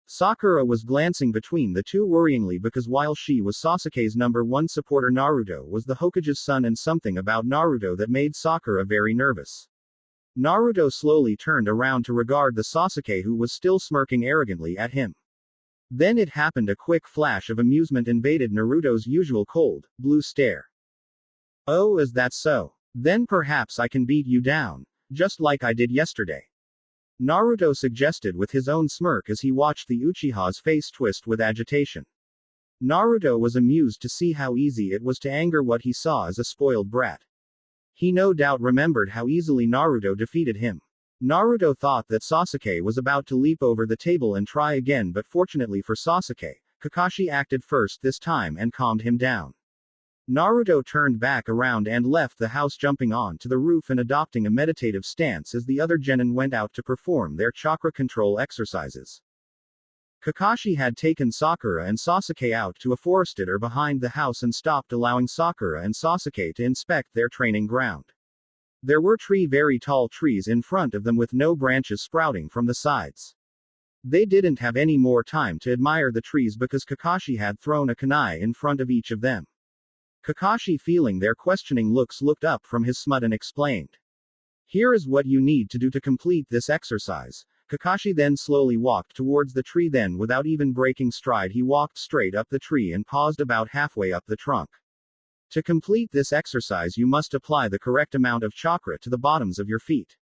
Sakura was glancing between the two worryingly, because while she was Sasuke's #1 supporter, Naruto was the Hokage's son, and something about Naruto that made Sakura very nervous. Naruto slowly turned around to regard the Sasuke, who was still smirking arrogantly at him. Then it happened, a quick flash of amusement invaded Naruto's usual cold, blue stare. Oh, is that so? Then perhaps I can beat you down, just like I did yesterday. Naruto suggested with his own smirk as he watched the Uchiha's face twist with agitation. Naruto was amused to see how easy it was to anger what he saw as a spoiled brat. He no doubt remembered how easily Naruto defeated him. Naruto thought that Sasuke was about to leap over the table and try again, but fortunately for Sasuke, Kakashi acted first this time and calmed him down. Naruto turned back around and left the house, jumping on to the roof and adopting a meditative stance as the other genin went out to perform their chakra control exercises. Kakashi had taken Sakura and Sasuke out to a forested area behind the house and stopped, allowing Sakura and Sasuke to inspect their training ground. There were very tall trees in front of them with no branches sprouting from the sides. They didn't have any more time to admire the trees because Kakashi had thrown a kunai in front of each of them. Kakashi, feeling their questioning looks, looked up from his smut and explained. Here is what you need to do to complete this exercise. Kakashi then slowly walked towards the tree, then without even breaking stride he walked straight up the tree and paused about halfway up the trunk. To complete this exercise you must apply the correct amount of chakra to the bottoms of your feet.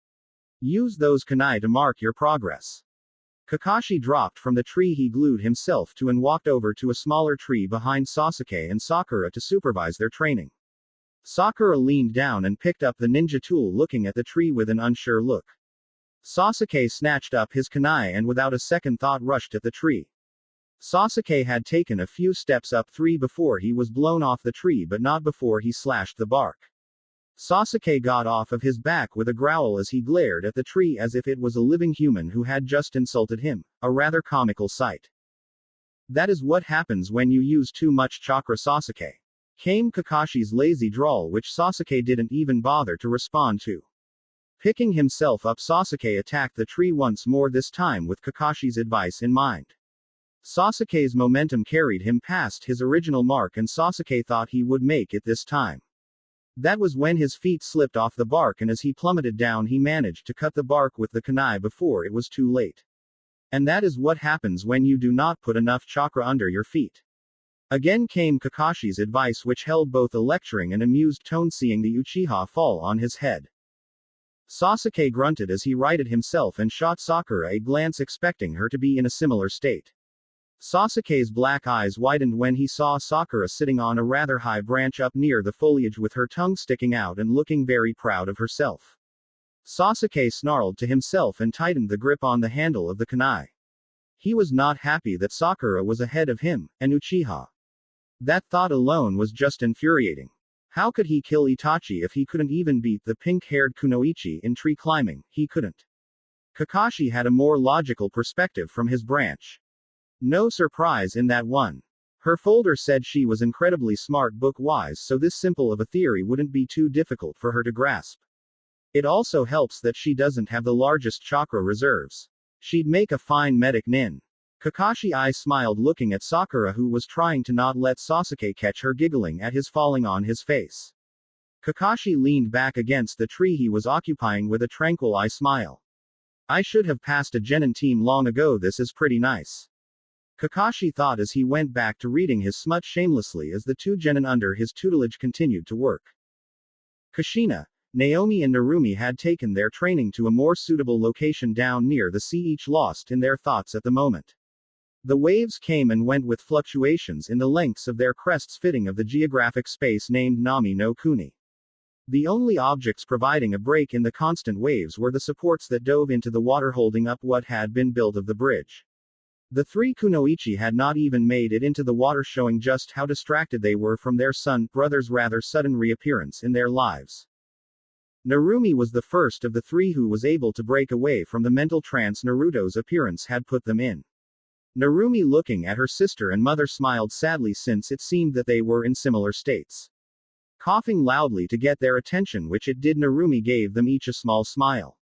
Use those kunai to mark your progress. Kakashi dropped from the tree he glued himself to and walked over to a smaller tree behind Sasuke and Sakura to supervise their training. Sakura leaned down and picked up the ninja tool, looking at the tree with an unsure look. Sasuke snatched up his kunai and without a second thought rushed at the tree. Sasuke had taken a few steps up three before he was blown off the tree, but not before he slashed the bark. Sasuke got off of his back with a growl as he glared at the tree as if it was a living human who had just insulted him, a rather comical sight. That is what happens when you use too much chakra, Sasuke. Came Kakashi's lazy drawl, which Sasuke didn't even bother to respond to. Picking himself up, Sasuke attacked the tree once more, this time with Kakashi's advice in mind. Sasuke's momentum carried him past his original mark and Sasuke thought he would make it this time. That was when his feet slipped off the bark, and as he plummeted down he managed to cut the bark with the kunai before it was too late. And that is what happens when you do not put enough chakra under your feet. Again came Kakashi's advice, which held both a lecturing and amused tone, seeing the Uchiha fall on his head. Sasuke grunted as he righted himself and shot Sakura a glance, expecting her to be in a similar state. Sasuke's black eyes widened when he saw Sakura sitting on a rather high branch up near the foliage with her tongue sticking out and looking very proud of herself. Sasuke snarled to himself and tightened the grip on the handle of the kunai. He was not happy that Sakura was ahead of him, an Uchiha. That thought alone was just infuriating. How could he kill Itachi if he couldn't even beat the pink-haired Kunoichi in tree climbing? He couldn't. Kakashi had a more logical perspective from his branch. No surprise in that one. Her folder said she was incredibly smart book-wise, so this simple of a theory wouldn't be too difficult for her to grasp. It also helps that she doesn't have the largest chakra reserves. She'd make a fine medic nin. Kakashi smiled, looking at Sakura, who was trying to not let Sasuke catch her giggling at his falling on his face. Kakashi leaned back against the tree he was occupying with a tranquil smile. I should have passed a genin team long ago, this is pretty nice. Kakashi thought as he went back to reading his smut shamelessly as the two genin under his tutelage continued to work. Kushina, Naomi and Narumi had taken their training to a more suitable location down near the sea, each lost in their thoughts at the moment. The waves came and went with fluctuations in the lengths of their crests fitting of the geographic space named Nami no Kuni. The only objects providing a break in the constant waves were the supports that dove into the water holding up what had been built of the bridge. The three Kunoichi had not even made it into the water, showing just how distracted they were from their brother's rather sudden reappearance in their lives. Narumi was the first of the three who was able to break away from the mental trance Naruto's appearance had put them in. Narumi, looking at her sister and mother, smiled sadly since it seemed that they were in similar states. Coughing loudly to get their attention, which it did, Narumi gave them each a small smile.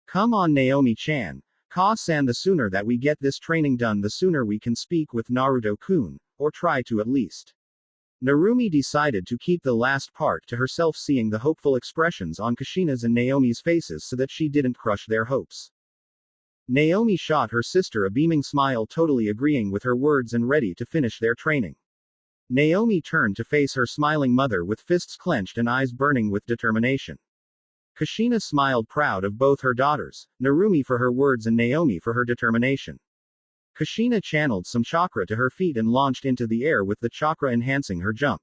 Come on, Naomi-chan. Ka-san, the sooner that we get this training done, the sooner we can speak with Naruto-kun, or try to at least. Narumi decided to keep the last part to herself, seeing the hopeful expressions on Kushina's and Naomi's faces so that she didn't crush their hopes. Naomi shot her sister a beaming smile, totally agreeing with her words and ready to finish their training. Naomi turned to face her smiling mother with fists clenched and eyes burning with determination. Kushina smiled, proud of both her daughters, Narumi for her words and Naomi for her determination. Kushina channeled some chakra to her feet and launched into the air, with the chakra enhancing her jump.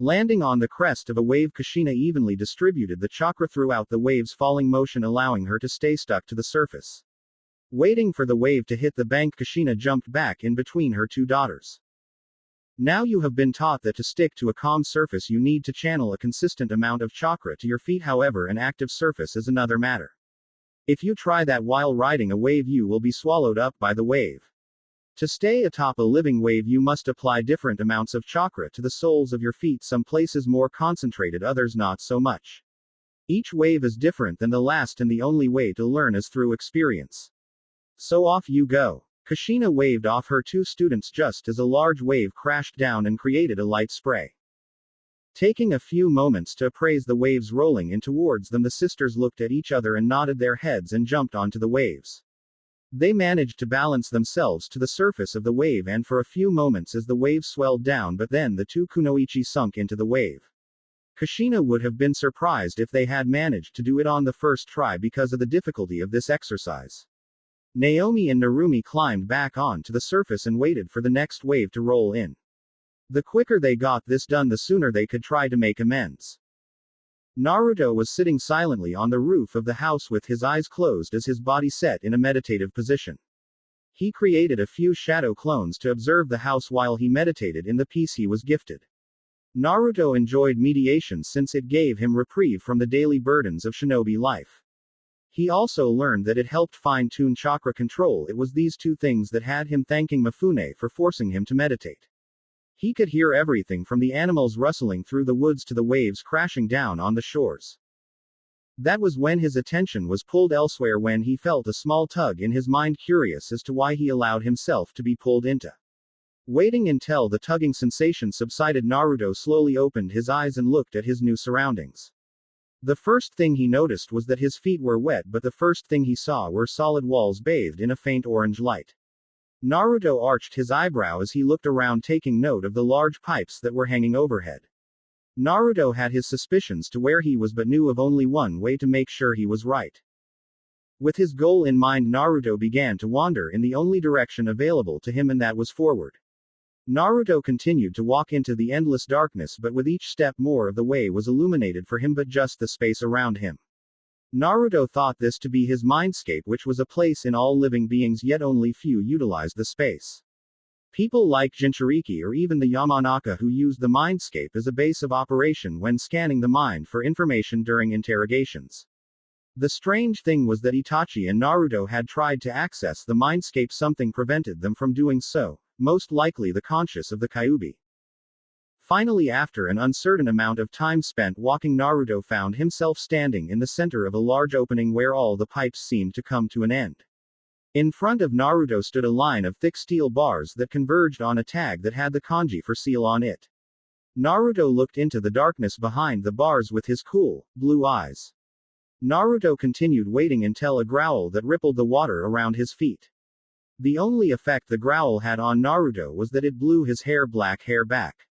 Landing on the crest of a wave, Kushina evenly distributed the chakra throughout the wave's falling motion, allowing her to stay stuck to the surface. Waiting for the wave to hit the bank, Kushina jumped back in between her two daughters. Now you have been taught that to stick to a calm surface you need to channel a consistent amount of chakra to your feet, however an active surface is another matter. If you try that while riding a wave, you will be swallowed up by the wave. To stay atop a living wave you must apply different amounts of chakra to the soles of your feet, some places more concentrated, others not so much. Each wave is different than the last, and the only way to learn is through experience. So off you go. Kushina waved off her two students just as a large wave crashed down and created a light spray. Taking a few moments to appraise the waves rolling in towards them, the sisters looked at each other and nodded their heads and jumped onto the waves. They managed to balance themselves to the surface of the wave and for a few moments as the wave swelled down, but then the two kunoichi sunk into the wave. Kushina would have been surprised if they had managed to do it on the first try because of the difficulty of this exercise. Naomi and Narumi climbed back on to the surface and waited for the next wave to roll in. The quicker they got this done, the sooner they could try to make amends. Naruto was sitting silently on the roof of the house with his eyes closed as his body set in a meditative position. He created a few shadow clones to observe the house while he meditated in the peace he was gifted. Naruto enjoyed meditation since it gave him reprieve from the daily burdens of shinobi life. He also learned that it helped fine-tune chakra control. It was these two things that had him thanking Mifune for forcing him to meditate. He could hear everything from the animals rustling through the woods to the waves crashing down on the shores. That was when his attention was pulled elsewhere, when he felt a small tug in his mind, curious as to why he allowed himself to be pulled into. Waiting until the tugging sensation subsided, Naruto slowly opened his eyes and looked at his new surroundings. The first thing he noticed was that his feet were wet, but the first thing he saw were solid walls bathed in a faint orange light. Naruto arched his eyebrow as he looked around, taking note of the large pipes that were hanging overhead. Naruto had his suspicions to where he was, but knew of only one way to make sure he was right. With his goal in mind, Naruto began to wander in the only direction available to him, and that was forward. Naruto continued to walk into the endless darkness, but with each step more of the way was illuminated for him, but just the space around him. Naruto thought this to be his mindscape, which was a place in all living beings, yet only few utilized the space. People like Jinchuriki or even the Yamanaka, who used the mindscape as a base of operation when scanning the mind for information during interrogations. The strange thing was that Itachi and Naruto had tried to access the mindscape. Something prevented them from doing so, most likely the conscience of the Kyuubi. Finally, after an uncertain amount of time spent walking, Naruto found himself standing in the center of a large opening where all the pipes seemed to come to an end. In front of Naruto stood a line of thick steel bars that converged on a tag that had the kanji for seal on it. Naruto looked into the darkness behind the bars with his cool, blue eyes. Naruto continued waiting until a growl that rippled the water around his feet. The only effect the growl had on Naruto was that it blew his black hair back.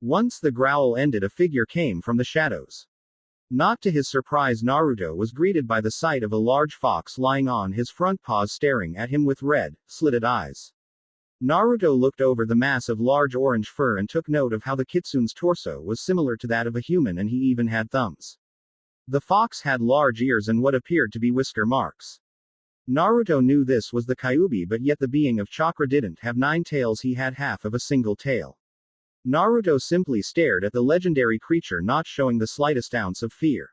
Once the growl ended, a figure came from the shadows. Not to his surprise, Naruto was greeted by the sight of a large fox lying on his front paws, staring at him with red, slitted eyes. Naruto looked over the mass of large orange fur and took note of how the kitsune's torso was similar to that of a human, and he even had thumbs. The fox had large ears and what appeared to be whisker marks. Naruto knew this was the Kyuubi, but yet the being of chakra didn't have 9 tails, he had half of a single tail. Naruto simply stared at the legendary creature, not showing the slightest ounce of fear.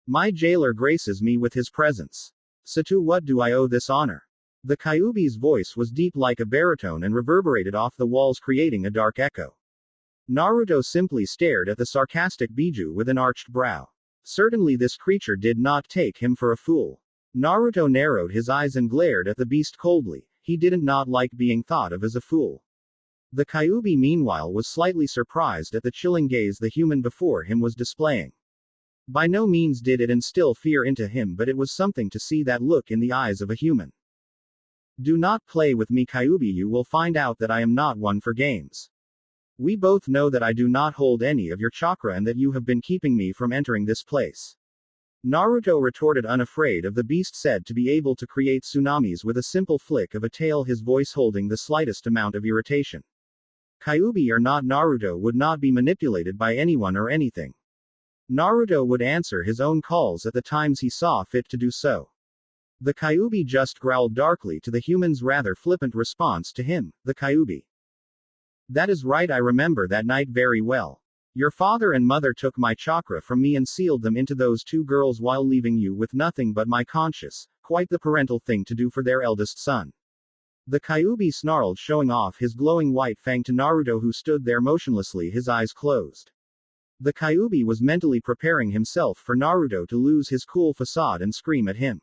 My jailer graces me with his presence. So to what do I owe this honor? The Kyuubi's voice was deep like a baritone and reverberated off the walls, creating a dark echo. Naruto simply stared at the sarcastic Biju with an arched brow. Certainly this creature did not take him for a fool. Naruto narrowed his eyes and glared at the beast coldly. He didn't not like being thought of as a fool. The Kyuubi meanwhile was slightly surprised at the chilling gaze the human before him was displaying. By no means did it instill fear into him, but it was something to see that look in the eyes of a human. Do not play with me, Kyuubi, you will find out that I am not one for games. We both know that I do not hold any of your chakra and that you have been keeping me from entering this place. Naruto retorted, unafraid of the beast said to be able to create tsunamis with a simple flick of a tail, his voice holding the slightest amount of irritation. Kyuubi or not, Naruto would not be manipulated by anyone or anything. Naruto would answer his own calls at the times he saw fit to do so. The Kyuubi just growled darkly to the human's rather flippant response to him, the Kyuubi. That is right, I remember that night very well. Your father and mother took my chakra from me and sealed them into those 2 girls while leaving you with nothing but my conscience, quite the parental thing to do for their eldest son. The Kyuubi snarled, showing off his glowing white fang to Naruto, who stood there motionlessly, his eyes closed. The Kyuubi was mentally preparing himself for Naruto to lose his cool facade and scream at him.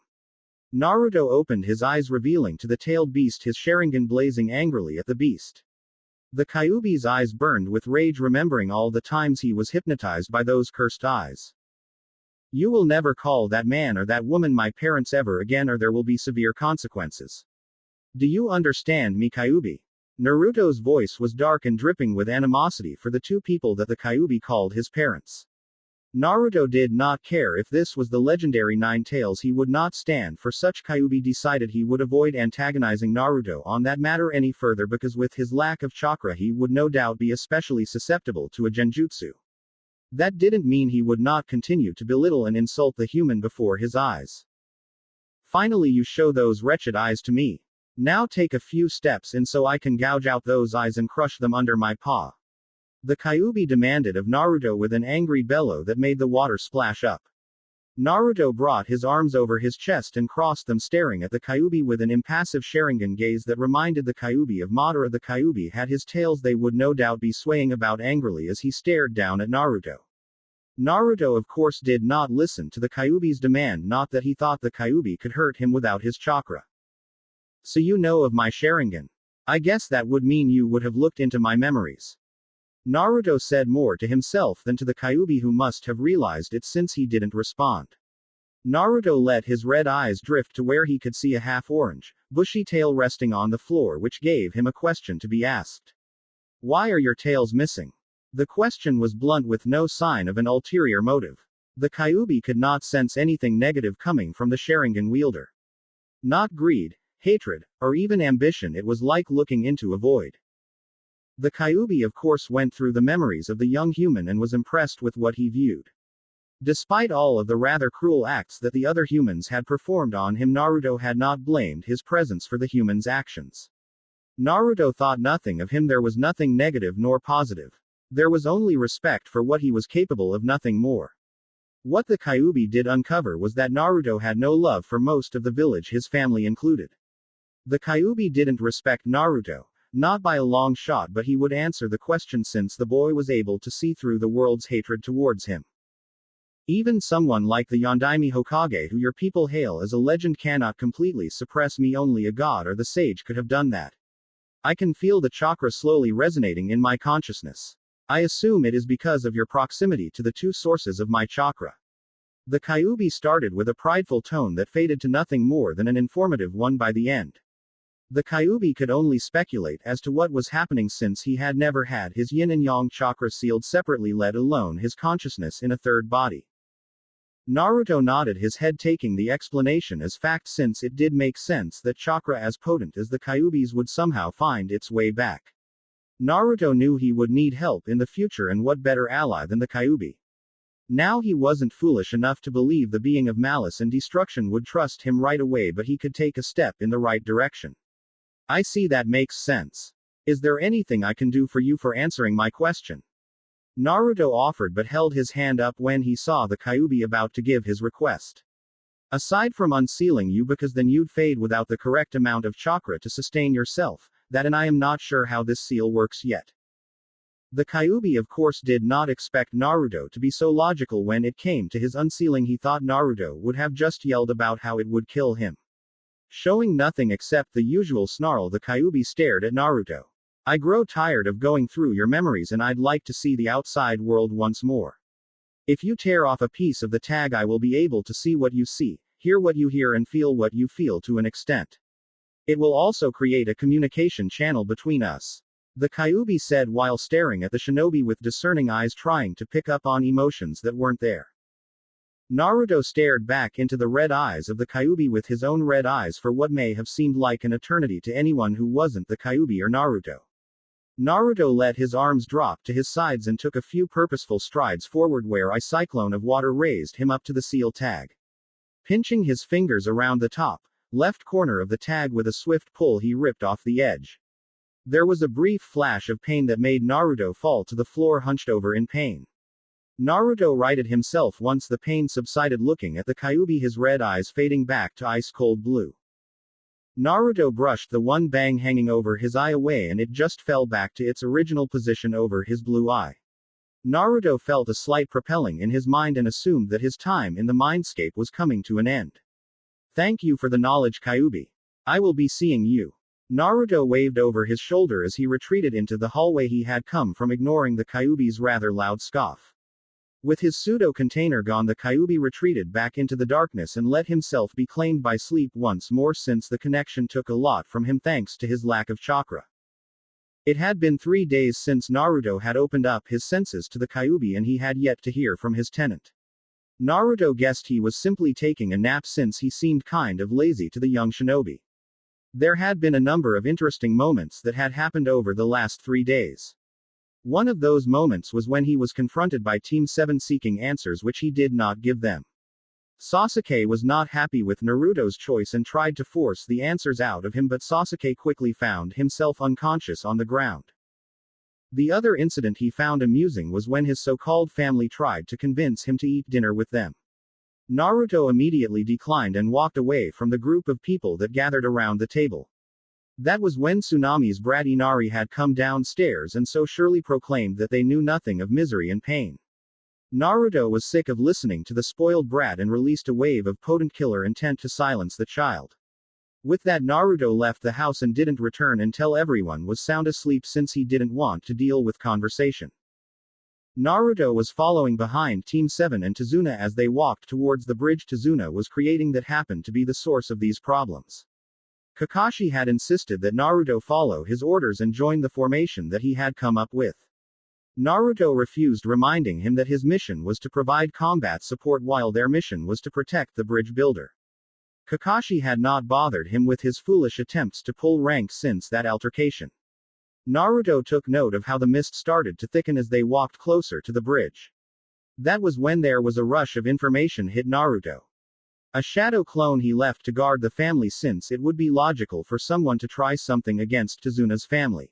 Naruto opened his eyes, revealing to the tailed beast his Sharingan blazing angrily at the beast. The Kyuubi's eyes burned with rage, remembering all the times he was hypnotized by those cursed eyes. You will never call that man or that woman my parents ever again, or there will be severe consequences. Do you understand me, Kyuubi? Naruto's voice was dark and dripping with animosity for the two people that the Kyuubi called his parents. Naruto did not care if this was the legendary Nine Tails. He would not stand for such. Kyuubi decided he would avoid antagonizing Naruto on that matter any further, because with his lack of chakra he would no doubt be especially susceptible to a genjutsu. That didn't mean he would not continue to belittle and insult the human before his eyes. Finally, you show those wretched eyes to me. Now take a few steps in so I can gouge out those eyes and crush them under my paw. The Kyuubi demanded of Naruto with an angry bellow that made the water splash up. Naruto brought his arms over his chest and crossed them, staring at the Kyuubi with an impassive Sharingan gaze that reminded the Kyuubi of Madara. The Kyuubi had his tails; they would no doubt be swaying about angrily as he stared down at Naruto. Naruto of course did not listen to the Kyuubi's demand, not that he thought the Kyuubi could hurt him without his chakra. So you know of my Sharingan? I guess that would mean you would have looked into my memories. Naruto said, more to himself than to the Kyuubi, who must have realized it since he didn't respond. Naruto let his red eyes drift to where he could see a half-orange, bushy tail resting on the floor, which gave him a question to be asked. Why are your tails missing? The question was blunt, with no sign of an ulterior motive. The Kyuubi could not sense anything negative coming from the Sharingan wielder. Not greed, hatred, or even ambition. It was like looking into a void. The Kyuubi of course went through the memories of the young human and was impressed with what he viewed. Despite all of the rather cruel acts that the other humans had performed on him, Naruto had not blamed his presence for the human's actions. Naruto thought nothing of him. There was nothing negative nor positive. There was only respect for what he was capable of, nothing more. What the Kyuubi did uncover was that Naruto had no love for most of the village, his family included. The Kyuubi didn't respect Naruto. Not by a long shot, but he would answer the question since the boy was able to see through the world's hatred towards him. Even someone like the Yondaime Hokage, who your people hail as a legend, cannot completely suppress me. Only a god or the sage could have done that. I can feel the chakra slowly resonating in my consciousness. I assume it is because of your proximity to the two sources of my chakra. The Kyuubi started with a prideful tone that faded to nothing more than an informative one by the end. The Kyuubi could only speculate as to what was happening since he had never had his yin and yang chakra sealed separately, let alone his consciousness in a third body. Naruto nodded his head, taking the explanation as fact, since it did make sense that chakra as potent as the Kyuubi's would somehow find its way back. Naruto knew he would need help in the future, and what better ally than the Kyuubi? Now he wasn't foolish enough to believe the being of malice and destruction would trust him right away, but he could take a step in the right direction. I see, that makes sense. Is there anything I can do for you for answering my question? Naruto offered, but held his hand up when he saw the Kyuubi about to give his request. Aside from unsealing you, because then you'd fade without the correct amount of chakra to sustain yourself, that, and I am not sure how this seal works yet. The Kyuubi of course did not expect Naruto to be so logical when it came to his unsealing. He thought Naruto would have just yelled about how it would kill him. Showing nothing except the usual snarl, the Kyuubi stared at Naruto. I grow tired of going through your memories, and I'd like to see the outside world once more. If you tear off a piece of the tag, I will be able to see what you see, hear what you hear, and feel what you feel to an extent. It will also create a communication channel between us. The Kyuubi said while staring at the shinobi with discerning eyes, trying to pick up on emotions that weren't there. Naruto stared back into the red eyes of the Kyuubi with his own red eyes for what may have seemed like an eternity to anyone who wasn't the Kyuubi or Naruto. Naruto let his arms drop to his sides and took a few purposeful strides forward, where a cyclone of water raised him up to the seal tag. Pinching his fingers around the top left corner of the tag with a swift pull, he ripped off the edge. There was a brief flash of pain that made Naruto fall to the floor, hunched over in pain. Naruto righted himself once the pain subsided, looking at the Kyuubi, his red eyes fading back to ice-cold blue. Naruto brushed the one bang hanging over his eye away, and it just fell back to its original position over his blue eye. Naruto felt a slight propelling in his mind and assumed that his time in the mindscape was coming to an end. Thank you for the knowledge, Kyuubi. I will be seeing you. Naruto waved over his shoulder as he retreated into the hallway he had come from, ignoring the Kyuubi's rather loud scoff. With his pseudo-container gone, the Kyuubi retreated back into the darkness and let himself be claimed by sleep once more, since the connection took a lot from him thanks to his lack of chakra. It had been 3 days since Naruto had opened up his senses to the Kyuubi, and he had yet to hear from his tenant. Naruto guessed he was simply taking a nap, since he seemed kind of lazy to the young shinobi. There had been a number of interesting moments that had happened over the last 3 days. One of those moments was when he was confronted by Team 7 seeking answers which he did not give them. Sasuke was not happy with Naruto's choice and tried to force the answers out of him, but Sasuke quickly found himself unconscious on the ground. The other incident he found amusing was when his so-called family tried to convince him to eat dinner with them. Naruto immediately declined and walked away from the group of people that gathered around the table. That was when Tsunami's brat Inari had come downstairs and so surely proclaimed that they knew nothing of misery and pain. Naruto was sick of listening to the spoiled brat and released a wave of potent killer intent to silence the child. With that, Naruto left the house and didn't return until everyone was sound asleep, since he didn't want to deal with conversation. Naruto was following behind Team 7 and Tazuna as they walked towards the bridge Tazuna was creating that happened to be the source of these problems. Kakashi had insisted that Naruto follow his orders and join the formation that he had come up with. Naruto refused, reminding him that his mission was to provide combat support while their mission was to protect the bridge builder. Kakashi had not bothered him with his foolish attempts to pull rank since that altercation. Naruto took note of how the mist started to thicken as they walked closer to the bridge. That was when there was a rush of information hit Naruto. A shadow clone he left to guard the family, since it would be logical for someone to try something against Tazuna's family.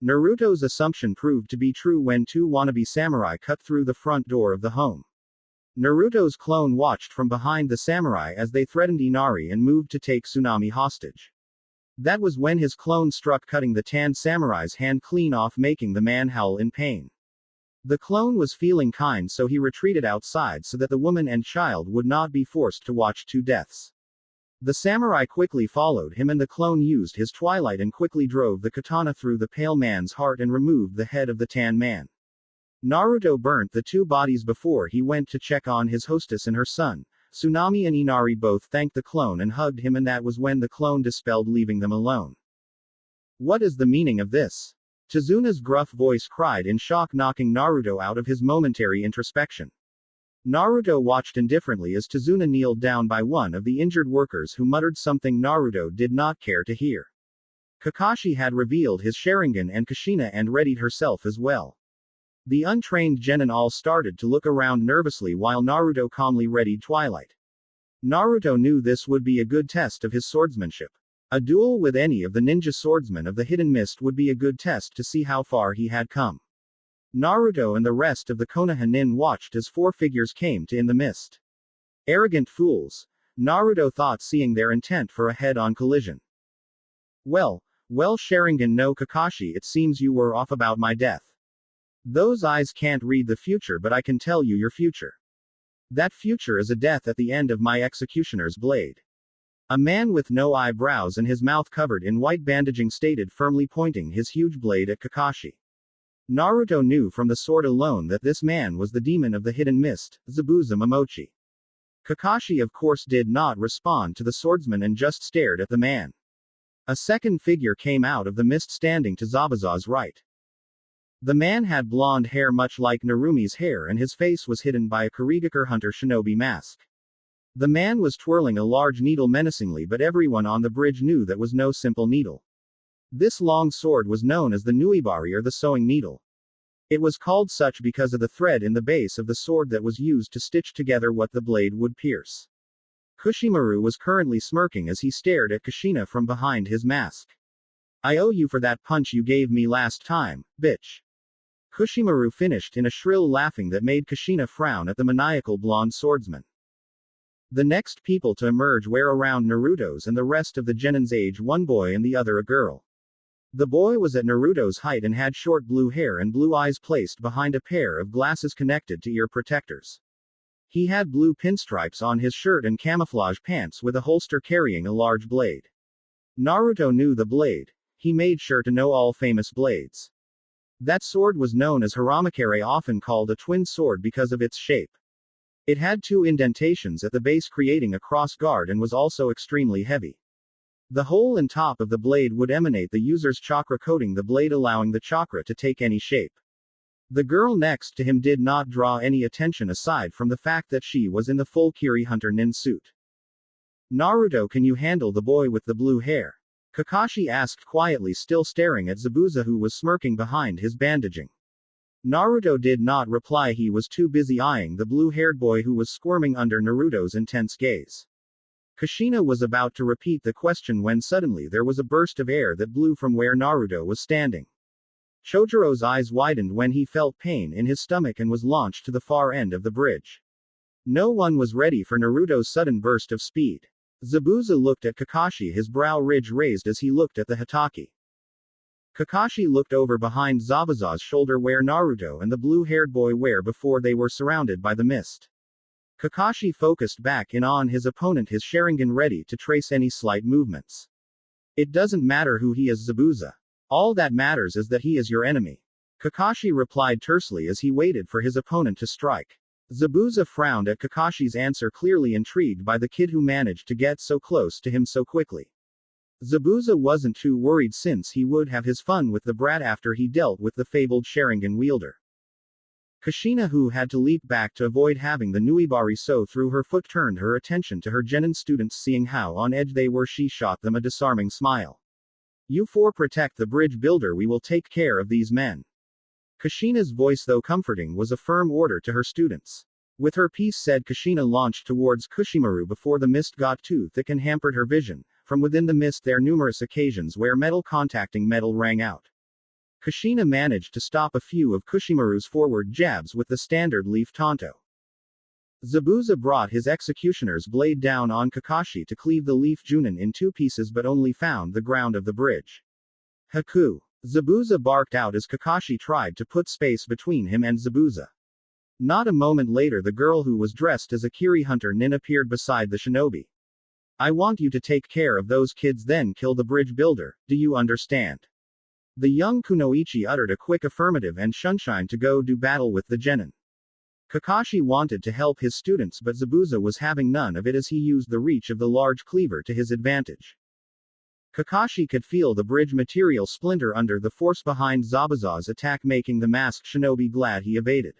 Naruto's assumption proved to be true when 2 wannabe samurai cut through the front door of the home. Naruto's clone watched from behind the samurai as they threatened Inari and moved to take Tsunami hostage. That was when his clone struck, cutting the tanned samurai's hand clean off, making the man howl in pain. The clone was feeling kind, so he retreated outside so that the woman and child would not be forced to watch 2 deaths. The samurai quickly followed him, and the clone used his twilight and quickly drove the katana through the pale man's heart and removed the head of the tan man. Naruto burnt the 2 bodies before he went to check on his hostess and her son. Tsunami and Inari both thanked the clone and hugged him, and that was when the clone dispelled, leaving them alone. What is the meaning of this? Tazuna's gruff voice cried in shock, knocking Naruto out of his momentary introspection. Naruto watched indifferently as Tazuna kneeled down by one of the injured workers, who muttered something Naruto did not care to hear. Kakashi had revealed his Sharingan, and Kushina and readied herself as well. The untrained genin all started to look around nervously while Naruto calmly readied twilight. Naruto knew this would be a good test of his swordsmanship. A duel with any of the ninja swordsmen of the Hidden Mist would be a good test to see how far he had come. Naruto and the rest of the Konoha nin watched as 4 figures came to in the mist. Arrogant fools, Naruto thought, seeing their intent for a head-on collision. Well, Sharingan no Kakashi, it seems you were off about my death. Those eyes can't read the future, but I can tell you your future. That future is a death at the end of my executioner's blade. A man with no eyebrows and his mouth covered in white bandaging stated, firmly pointing his huge blade at Kakashi. Naruto knew from the sword alone that this man was the demon of the Hidden Mist, Zabuza Momochi. Kakashi of course did not respond to the swordsman and just stared at the man. A second figure came out of the mist, standing to Zabuza's right. The man had blonde hair much like Narumi's hair, and his face was hidden by a Kurigakure hunter shinobi mask. The man was twirling a large needle menacingly, but everyone on the bridge knew that was no simple needle. This long sword was known as the Nuibari, or the sewing needle. It was called such because of the thread in the base of the sword that was used to stitch together what the blade would pierce. Kushimaru was currently smirking as he stared at Kushina from behind his mask. I owe you for that punch you gave me last time, bitch. Kushimaru finished in a shrill laughing that made Kushina frown at the maniacal blonde swordsman. The next people to emerge were around Naruto's and the rest of the genin's age, one boy and the other a girl. The boy was at Naruto's height and had short blue hair and blue eyes placed behind a pair of glasses connected to ear protectors. He had blue pinstripes on his shirt and camouflage pants with a holster carrying a large blade. Naruto knew the blade. He made sure to know all famous blades. That sword was known as Haramakare, often called a twin sword because of its shape. It had 2 indentations at the base creating a cross guard and was also extremely heavy. The hole and top of the blade would emanate the user's chakra, coating the blade, allowing the chakra to take any shape. The girl next to him did not draw any attention aside from the fact that she was in the full Kiri Hunter nin suit. Naruto, can you handle the boy with the blue hair? Kakashi asked quietly, still staring at Zabuza, who was smirking behind his bandaging. Naruto did not reply. He was too busy eyeing the blue-haired boy who was squirming under Naruto's intense gaze. Kushina was about to repeat the question when suddenly there was a burst of air that blew from where Naruto was standing. Chojiro's eyes widened when he felt pain in his stomach and was launched to the far end of the bridge. No one was ready for Naruto's sudden burst of speed. Zabuza looked at Kakashi, his brow ridge raised as he looked at the Hatake. Kakashi looked over behind Zabuza's shoulder where Naruto and the blue-haired boy were before they were surrounded by the mist. Kakashi focused back in on his opponent, his Sharingan ready to trace any slight movements. It doesn't matter who he is, Zabuza. All that matters is that he is your enemy. Kakashi replied tersely as he waited for his opponent to strike. Zabuza frowned at Kakashi's answer, clearly intrigued by the kid who managed to get so close to him so quickly. Zabuza wasn't too worried since he would have his fun with the brat after he dealt with the fabled Sharingan wielder. Kushina, who had to leap back to avoid having the Nuibari so through her foot, turned her attention to her genin students. Seeing how on edge they were, she shot them a disarming smile. You 4 protect the bridge builder, we will take care of these men. Kushina's voice, though comforting, was a firm order to her students. With her piece said, Kushina launched towards Kushimaru before the mist got too thick and hampered her vision. From within the mist there numerous occasions where metal contacting metal rang out. Kushina managed to stop a few of Kushimaru's forward jabs with the standard leaf Tonto. Zabuza brought his executioner's blade down on Kakashi to cleave the leaf Junin in 2 pieces, but only found the ground of the bridge. Haku! Zabuza barked out as Kakashi tried to put space between him and Zabuza. Not a moment later, the girl who was dressed as a Kiri Hunter nin appeared beside the shinobi. I want you to take care of those kids, then kill the bridge builder, do you understand? The young Kunoichi uttered a quick affirmative and Sunshine to go do battle with the genin. Kakashi wanted to help his students, but Zabuza was having none of it as he used the reach of the large cleaver to his advantage. Kakashi could feel the bridge material splinter under the force behind Zabuza's attack, making the masked shinobi glad he evaded.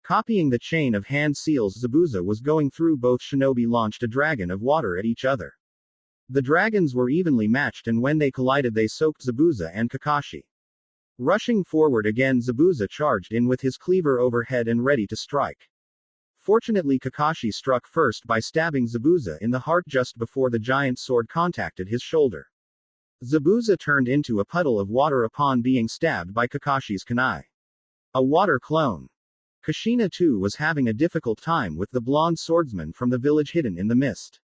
Copying the chain of hand seals Zabuza was going through, both shinobi launched a dragon of water at each other. The dragons were evenly matched, and when they collided they soaked Zabuza and Kakashi. Rushing forward again, Zabuza charged in with his cleaver overhead and ready to strike. Fortunately, Kakashi struck first by stabbing Zabuza in the heart just before the giant sword contacted his shoulder. Zabuza turned into a puddle of water upon being stabbed by Kakashi's kunai. A water clone. Kushina too was having a difficult time with the blonde swordsman from the village hidden in the mist.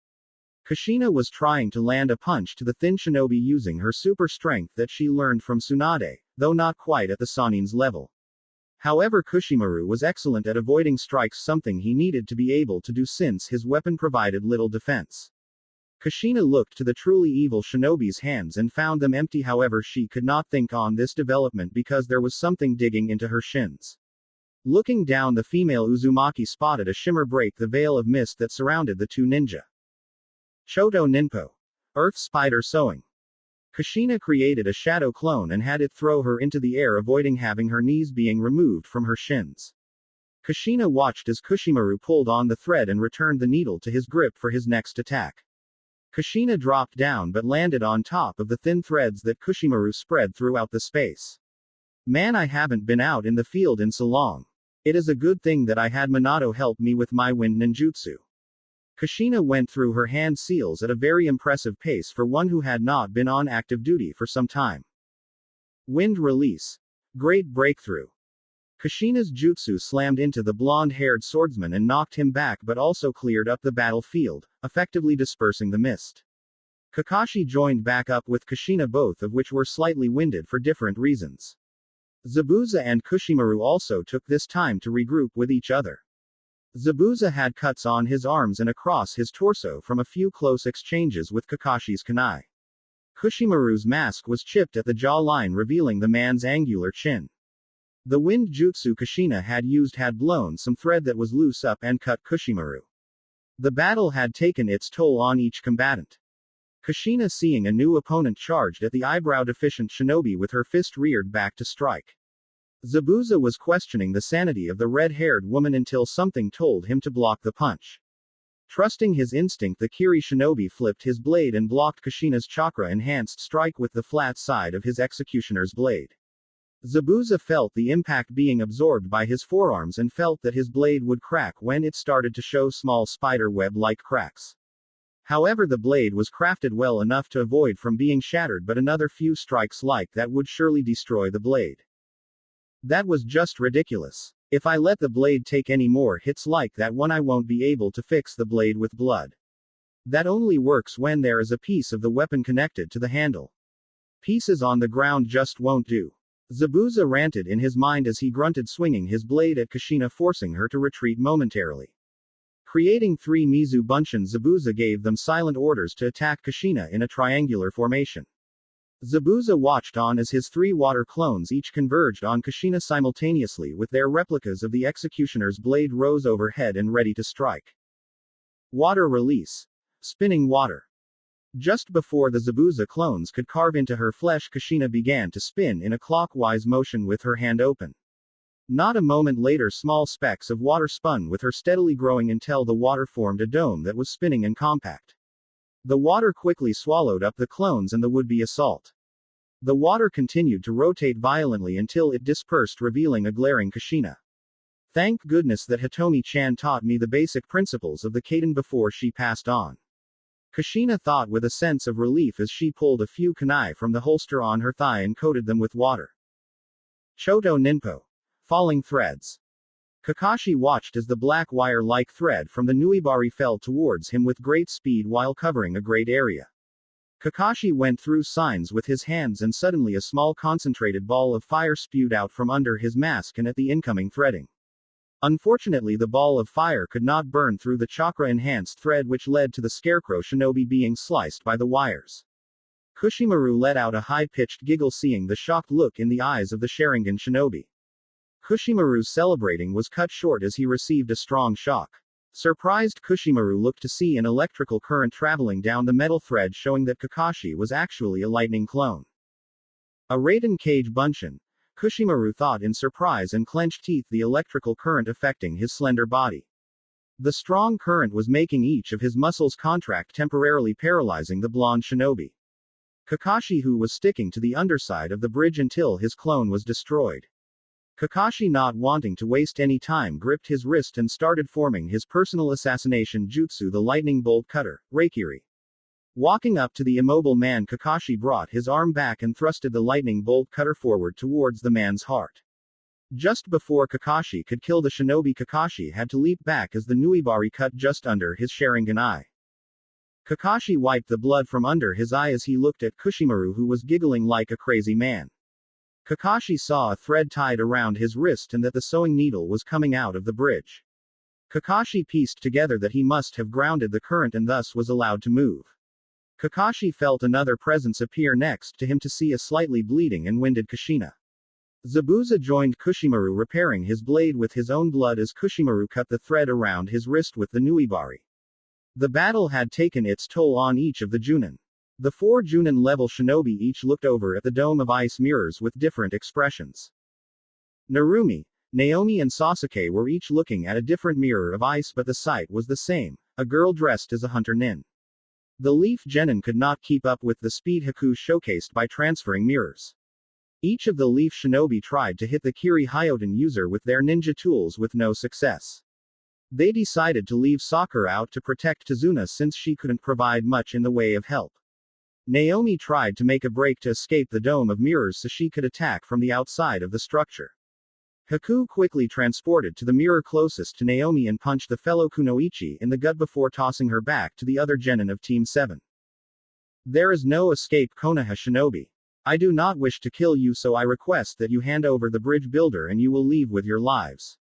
Kushina was trying to land a punch to the thin shinobi using her super strength that she learned from Tsunade, though not quite at the Sanin's level. However, Kushimaru was excellent at avoiding strikes, something he needed to be able to do since his weapon provided little defense. Kushina looked to the truly evil shinobi's hands and found them empty, however she could not think on this development because there was something digging into her shins. Looking down, the female Uzumaki spotted a shimmer break the veil of mist that surrounded the 2 ninja. Choto Ninpo. Earth Spider Sewing. Kushina created a shadow clone and had it throw her into the air, avoiding having her knees being removed from her shins. Kushina watched as Kushimaru pulled on the thread and returned the needle to his grip for his next attack. Kushina dropped down but landed on top of the thin threads that Kushimaru spread throughout the space. Man, I haven't been out in the field in so long. It is a good thing that I had Minato help me with my wind ninjutsu. Kushina went through her hand seals at a very impressive pace for one who had not been on active duty for some time. Wind release. Great breakthrough. Kushina's jutsu slammed into the blonde-haired swordsman and knocked him back, but also cleared up the battlefield, effectively dispersing the mist. Kakashi joined back up with Kushina, both of which were slightly winded for different reasons. Zabuza and Kushimaru also took this time to regroup with each other. Zabuza had cuts on his arms and across his torso from a few close exchanges with Kakashi's kunai. Kushimaru's mask was chipped at the jawline, revealing the man's angular chin. The wind jutsu Kushina had used had blown some thread that was loose up and cut Kushimaru. The battle had taken its toll on each combatant. Kushina, seeing a new opponent, charged at the eyebrow-deficient shinobi with her fist reared back to strike. Zabuza was questioning the sanity of the red-haired woman until something told him to block the punch. Trusting his instinct, the Kiri shinobi flipped his blade and blocked Kushina's chakra-enhanced strike with the flat side of his executioner's blade. Zabuza felt the impact being absorbed by his forearms and felt that his blade would crack when it started to show small spider web-like cracks. However, the blade was crafted well enough to avoid from being shattered, but another few strikes like that would surely destroy the blade. That was just ridiculous. If I let the blade take any more hits like that one, I won't be able to fix the blade with blood. That only works when there is a piece of the weapon connected to the handle. Pieces on the ground just won't do. Zabuza ranted in his mind as he grunted, swinging his blade at Kushina, forcing her to retreat momentarily. Creating 3 Mizu Bunshin, Zabuza gave them silent orders to attack Kushina in a triangular formation. Zabuza watched on as his 3 water clones each converged on Kushina simultaneously, with their replicas of the executioner's blade rose overhead and ready to strike. Water release. Spinning water. Just before the Zabuza clones could carve into her flesh, Kushina began to spin in a clockwise motion with her hand open. Not a moment later, small specks of water spun with her, steadily growing until the water formed a dome that was spinning and compact. The water quickly swallowed up the clones and the would-be assault. The water continued to rotate violently until it dispersed, revealing a glaring Kushina. Thank goodness that Hitomi-chan taught me the basic principles of the Kaiden before she passed on. Kushina thought with a sense of relief as she pulled a few kunai from the holster on her thigh and coated them with water. Choto Ninpo. Falling threads. Kakashi watched as the black wire-like thread from the Nuibari fell towards him with great speed while covering a great area. Kakashi went through signs with his hands, and suddenly a small concentrated ball of fire spewed out from under his mask and at the incoming threading. Unfortunately, the ball of fire could not burn through the chakra-enhanced thread, which led to the scarecrow shinobi being sliced by the wires. Kushimaru let out a high-pitched giggle, seeing the shocked look in the eyes of the Sharingan shinobi. Kushimaru's celebrating was cut short as he received a strong shock. Surprised, Kushimaru looked to see an electrical current traveling down the metal thread, showing that Kakashi was actually a lightning clone. A Raiden Cage Bunshin. Kushimaru thought in surprise and clenched teeth, the electrical current affecting his slender body. The strong current was making each of his muscles contract, temporarily paralyzing the blonde shinobi. Kakashi, who was sticking to the underside of the bridge until his clone was destroyed. Kakashi, not wanting to waste any time, gripped his wrist and started forming his personal assassination jutsu, the lightning bolt cutter, Reikiri. Walking up to the immobile man, Kakashi brought his arm back and thrusted the lightning bolt cutter forward towards the man's heart. Just before Kakashi could kill the shinobi, Kakashi had to leap back as the Nuibari cut just under his Sharingan eye. Kakashi wiped the blood from under his eye as he looked at Kushimaru, who was giggling like a crazy man. Kakashi saw a thread tied around his wrist and that the sewing needle was coming out of the bridge. Kakashi pieced together that he must have grounded the current and thus was allowed to move. Kakashi felt another presence appear next to him to see a slightly bleeding and winded Kushina. Zabuza joined Kushimaru, repairing his blade with his own blood as Kushimaru cut the thread around his wrist with the Nuibari. The battle had taken its toll on each of the Junin. The 4 Junin-level shinobi each looked over at the dome of ice mirrors with different expressions. Narumi, Naomi and Sasuke were each looking at a different mirror of ice, but the sight was the same, a girl dressed as a hunter nin. The Leaf Genin could not keep up with the speed Haku showcased by transferring mirrors. Each of the Leaf Shinobi tried to hit the Kiri Hyoten user with their ninja tools with no success. They decided to leave Sakura out to protect Tazuna since she couldn't provide much in the way of help. Naomi tried to make a break to escape the dome of mirrors so she could attack from the outside of the structure. Haku quickly transported to the mirror closest to Naomi and punched the fellow Kunoichi in the gut before tossing her back to the other genin of Team 7. There is no escape, Konoha Shinobi. I do not wish to kill you, so I request that you hand over the bridge builder and you will leave with your lives.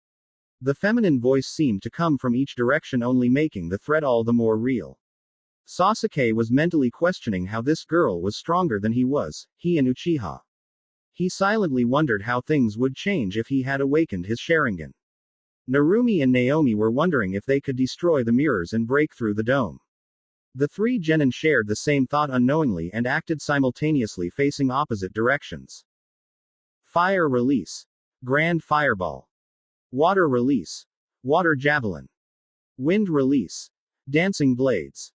The feminine voice seemed to come from each direction, only making the threat all the more real. Sasuke was mentally questioning how this girl was stronger than he was, he an Uchiha. He silently wondered how things would change if he had awakened his Sharingan. Narumi and Naomi were wondering if they could destroy the mirrors and break through the dome. The three genin shared the same thought unknowingly and acted simultaneously, facing opposite directions. Fire release. Grand Fireball. Water release. Water Javelin. Wind release. Dancing Blades.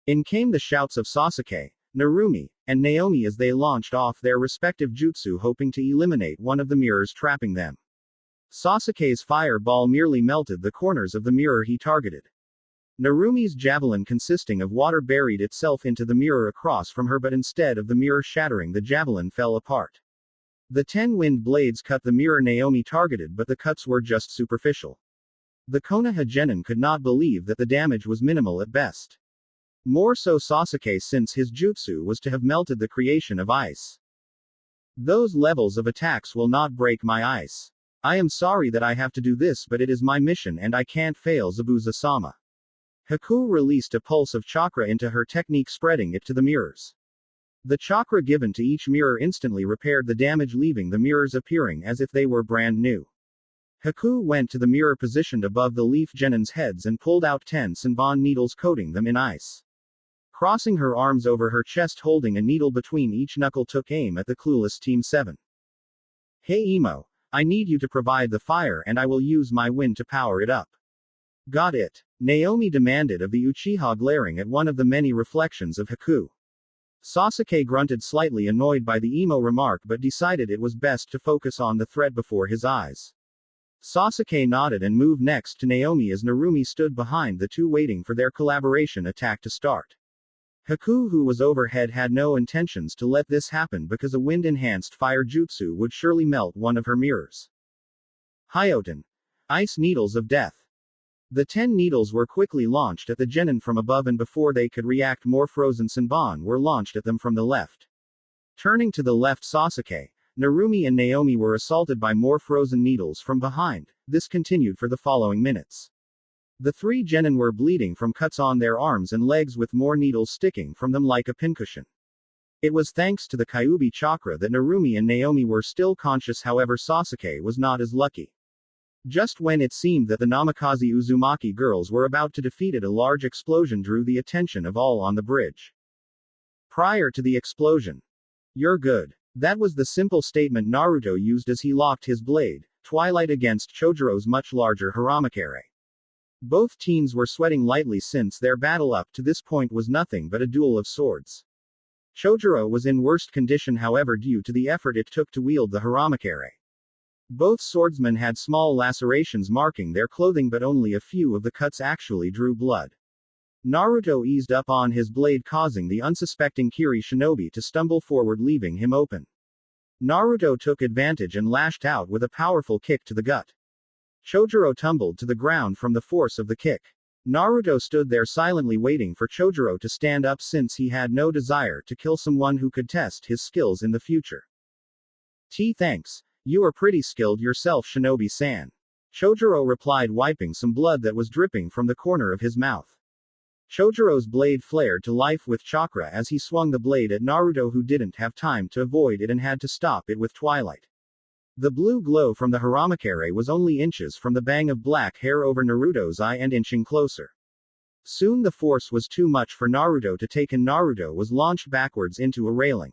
In came the shouts of Sasuke, Narumi, and Naomi as they launched off their respective jutsu, hoping to eliminate one of the mirrors trapping them. Sasuke's fireball merely melted the corners of the mirror he targeted. Narumi's javelin, consisting of water, buried itself into the mirror across from her, but instead of the mirror shattering, the javelin fell apart. The 10 wind blades cut the mirror Naomi targeted, but the cuts were just superficial. The Konoha genin could not believe that the damage was minimal at best. More so Sasuke, since his jutsu was to have melted the creation of ice. Those levels of attacks will not break my ice. I am sorry that I have to do this, but it is my mission and I can't fail, Zabuza-sama. Haku released a pulse of chakra into her technique, spreading it to the mirrors. The chakra given to each mirror instantly repaired the damage, leaving the mirrors appearing as if they were brand new. Haku went to the mirror positioned above the leaf genin's heads and pulled out 10 Senbon needles, coating them in ice. Crossing her arms over her chest, holding a needle between each knuckle, took aim at the clueless Team 7. Hey Emo, I need you to provide the fire and I will use my wind to power it up. Got it? Naomi demanded of the Uchiha, glaring at one of the many reflections of Haku. Sasuke grunted, slightly annoyed by the Emo remark, but decided it was best to focus on the threat before his eyes. Sasuke nodded and moved next to Naomi as Narumi stood behind the two, waiting for their collaboration attack to start. Haku, who was overhead, had no intentions to let this happen because a wind-enhanced fire jutsu would surely melt one of her mirrors. Hyoten. Ice Needles of Death. The 10 needles were quickly launched at the genin from above, and before they could react, more frozen Senbon were launched at them from the left. Turning to the left, Sasuke, Narumi and Naomi were assaulted by more frozen needles from behind. This continued for the following minutes. The 3 genin were bleeding from cuts on their arms and legs, with more needles sticking from them like a pincushion. It was thanks to the Kyuubi chakra that Narumi and Naomi were still conscious, however Sasuke was not as lucky. Just when it seemed that the Namikaze Uzumaki girls were about to defeat it, a large explosion drew the attention of all on the bridge. Prior to the explosion. You're good. That was the simple statement Naruto used as he locked his blade, Twilight, against Chojiro's much larger Haramakare. Both teams were sweating lightly since their battle up to this point was nothing but a duel of swords. Chojiro was in worst condition, however, due to the effort it took to wield the Haramakare. Both swordsmen had small lacerations marking their clothing, but only a few of the cuts actually drew blood. Naruto eased up on his blade, causing the unsuspecting Kiri shinobi to stumble forward, leaving him open. Naruto took advantage and lashed out with a powerful kick to the gut. Chojiro tumbled to the ground from the force of the kick. Naruto stood there silently, waiting for Chojiro to stand up, since he had no desire to kill someone who could test his skills in the future. Thanks. You are pretty skilled yourself, Shinobi-san. Chojiro replied, wiping some blood that was dripping from the corner of his mouth. Chojiro's blade flared to life with chakra as he swung the blade at Naruto, who didn't have time to avoid it and had to stop it with Twilight. The blue glow from the Haramakare was only inches from the bang of black hair over Naruto's eye and inching closer. Soon the force was too much for Naruto to take, and Naruto was launched backwards into a railing.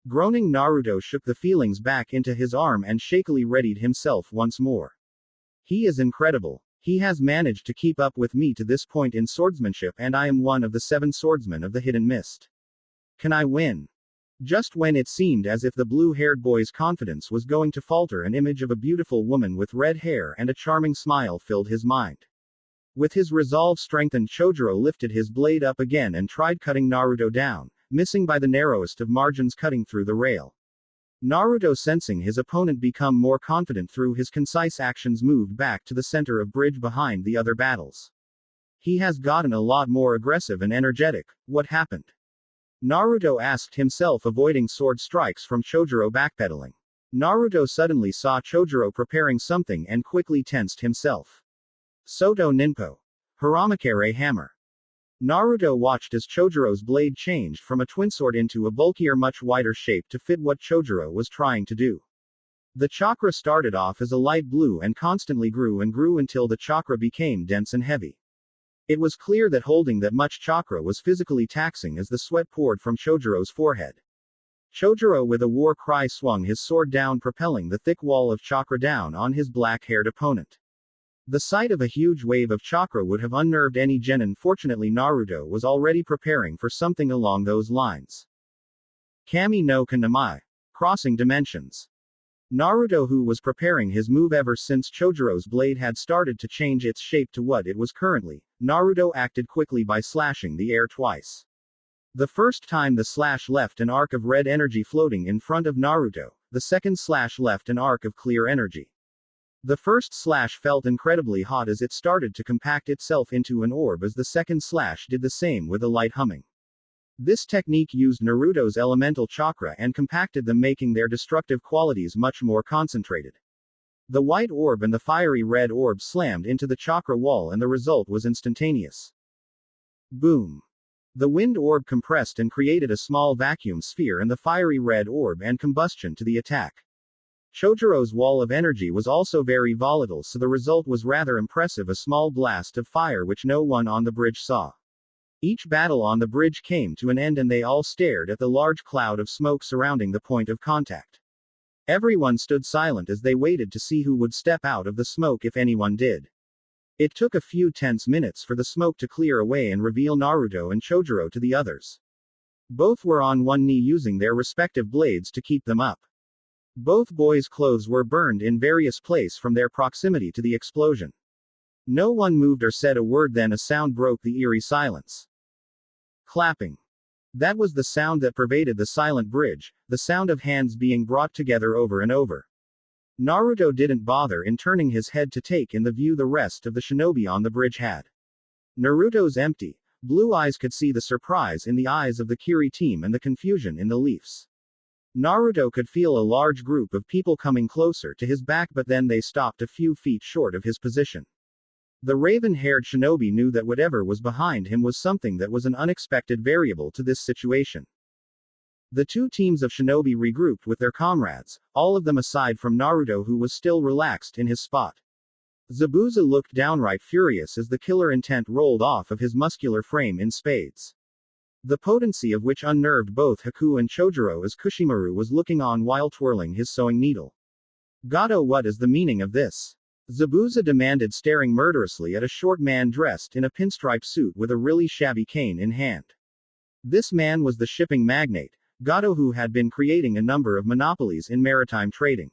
Groaning, Naruto shook the feelings back into his arm and shakily readied himself once more. He is incredible. He has managed to keep up with me to this point in swordsmanship, and I am one of the 7 swordsmen of the Hidden Mist. Can I win? Just when it seemed as if the blue-haired boy's confidence was going to falter, an image of a beautiful woman with red hair and a charming smile filled his mind. With his resolve strengthened, Chojiro lifted his blade up again and tried cutting Naruto down, missing by the narrowest of margins, cutting through the rail. Naruto, sensing his opponent become more confident through his concise actions, moved back to the center of bridge behind the other battles. He has gotten a lot more aggressive and energetic. What happened? Naruto asked himself, avoiding sword strikes from Chojiro, backpedaling. Naruto suddenly saw Chojuro preparing something and quickly tensed himself. Soto Ninpo. Haramakare Hammer. Naruto watched as Chojuro's blade changed from a twinsword into a bulkier, much wider shape to fit what Chojuro was trying to do. The chakra started off as a light blue and constantly grew and grew until the chakra became dense and heavy. It was clear that holding that much chakra was physically taxing as the sweat poured from Chojuro's forehead. Chojuro with a war cry swung his sword down, propelling the thick wall of chakra down on his black-haired opponent. The sight of a huge wave of chakra would have unnerved any genin. Fortunately, Naruto was already preparing for something along those lines. Kami no Kanamai. Crossing dimensions. Naruto, who was preparing his move ever since Chojuro's blade had started to change its shape to what it was currently, Naruto acted quickly by slashing the air twice. The first time the slash left an arc of red energy floating in front of Naruto, the second slash left an arc of clear energy. The first slash felt incredibly hot as it started to compact itself into an orb, as the second slash did the same with a light humming. This technique used Naruto's elemental chakra and compacted them, making their destructive qualities much more concentrated. The white orb and the fiery red orb slammed into the chakra wall, and the result was instantaneous. Boom. The wind orb compressed and created a small vacuum sphere, and the fiery red orb and combustion to the attack. Chojuro's wall of energy was also very volatile, so the result was rather impressive, a small blast of fire which no one on the bridge saw. Each battle on the bridge came to an end, and they all stared at the large cloud of smoke surrounding the point of contact. Everyone stood silent as they waited to see who would step out of the smoke, if anyone did. It took a few tense minutes for the smoke to clear away and reveal Naruto and Chojuro to the others. Both were on one knee, using their respective blades to keep them up. Both boys' clothes were burned in various places from their proximity to the explosion. No one moved or said a word. Then a sound broke the eerie silence. Clapping. That was the sound that pervaded the silent bridge, the sound of hands being brought together over and over. Naruto didn't bother in turning his head to take in the view the rest of the shinobi on the bridge had. Naruto's empty, blue eyes could see the surprise in the eyes of the Kiri team and the confusion in the Leafs. Naruto could feel a large group of people coming closer to his back, but then they stopped a few feet short of his position. The raven-haired shinobi knew that whatever was behind him was something that was an unexpected variable to this situation. The two teams of shinobi regrouped with their comrades, all of them aside from Naruto, who was still relaxed in his spot. Zabuza looked downright furious as the killer intent rolled off of his muscular frame in spades. The potency of which unnerved both Haku and Chojuro, as Kushimaru was looking on while twirling his sewing needle. Gato, what is the meaning of this? Zabuza demanded, staring murderously at a short man dressed in a pinstripe suit with a really shabby cane in hand. This man was the shipping magnate, Gato, who had been creating a number of monopolies in maritime trading.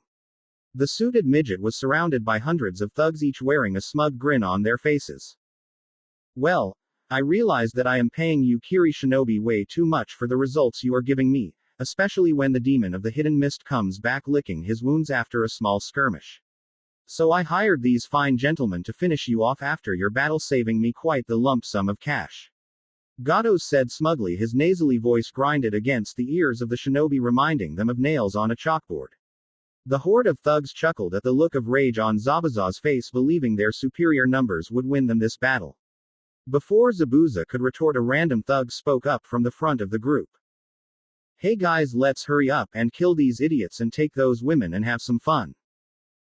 The suited midget was surrounded by hundreds of thugs, each wearing a smug grin on their faces. Well, I realize that I am paying you Kiri shinobi way too much for the results you are giving me, especially when the demon of the hidden mist comes back licking his wounds after a small skirmish. So I hired these fine gentlemen to finish you off after your battle, saving me quite the lump sum of cash. Gato said smugly, his nasally voice grinded against the ears of the shinobi, reminding them of nails on a chalkboard. The horde of thugs chuckled at the look of rage on Zabuza's face, believing their superior numbers would win them this battle. Before Zabuza could retort, a random thug spoke up from the front of the group. Hey guys, let's hurry up and kill these idiots and take those women and have some fun.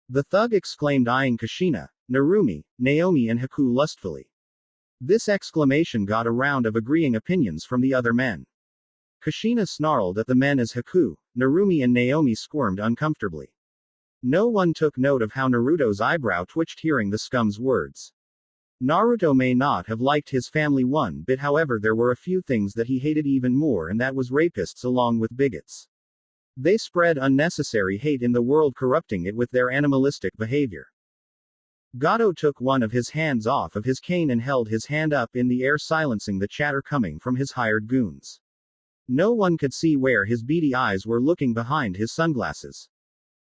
The thug exclaimed, eyeing Kushina, Narumi, Naomi and Haku lustfully. This exclamation got a round of agreeing opinions from the other men. Kushina snarled at the men as Haku, Narumi and Naomi squirmed uncomfortably. No one took note of how Naruto's eyebrow twitched hearing the scum's words. Naruto may not have liked his family one bit, however there were a few things that he hated even more, and that was rapists along with bigots. They spread unnecessary hate in the world, corrupting it with their animalistic behavior. Gato took one of his hands off of his cane and held his hand up in the air, silencing the chatter coming from his hired goons. No one could see where his beady eyes were looking behind his sunglasses.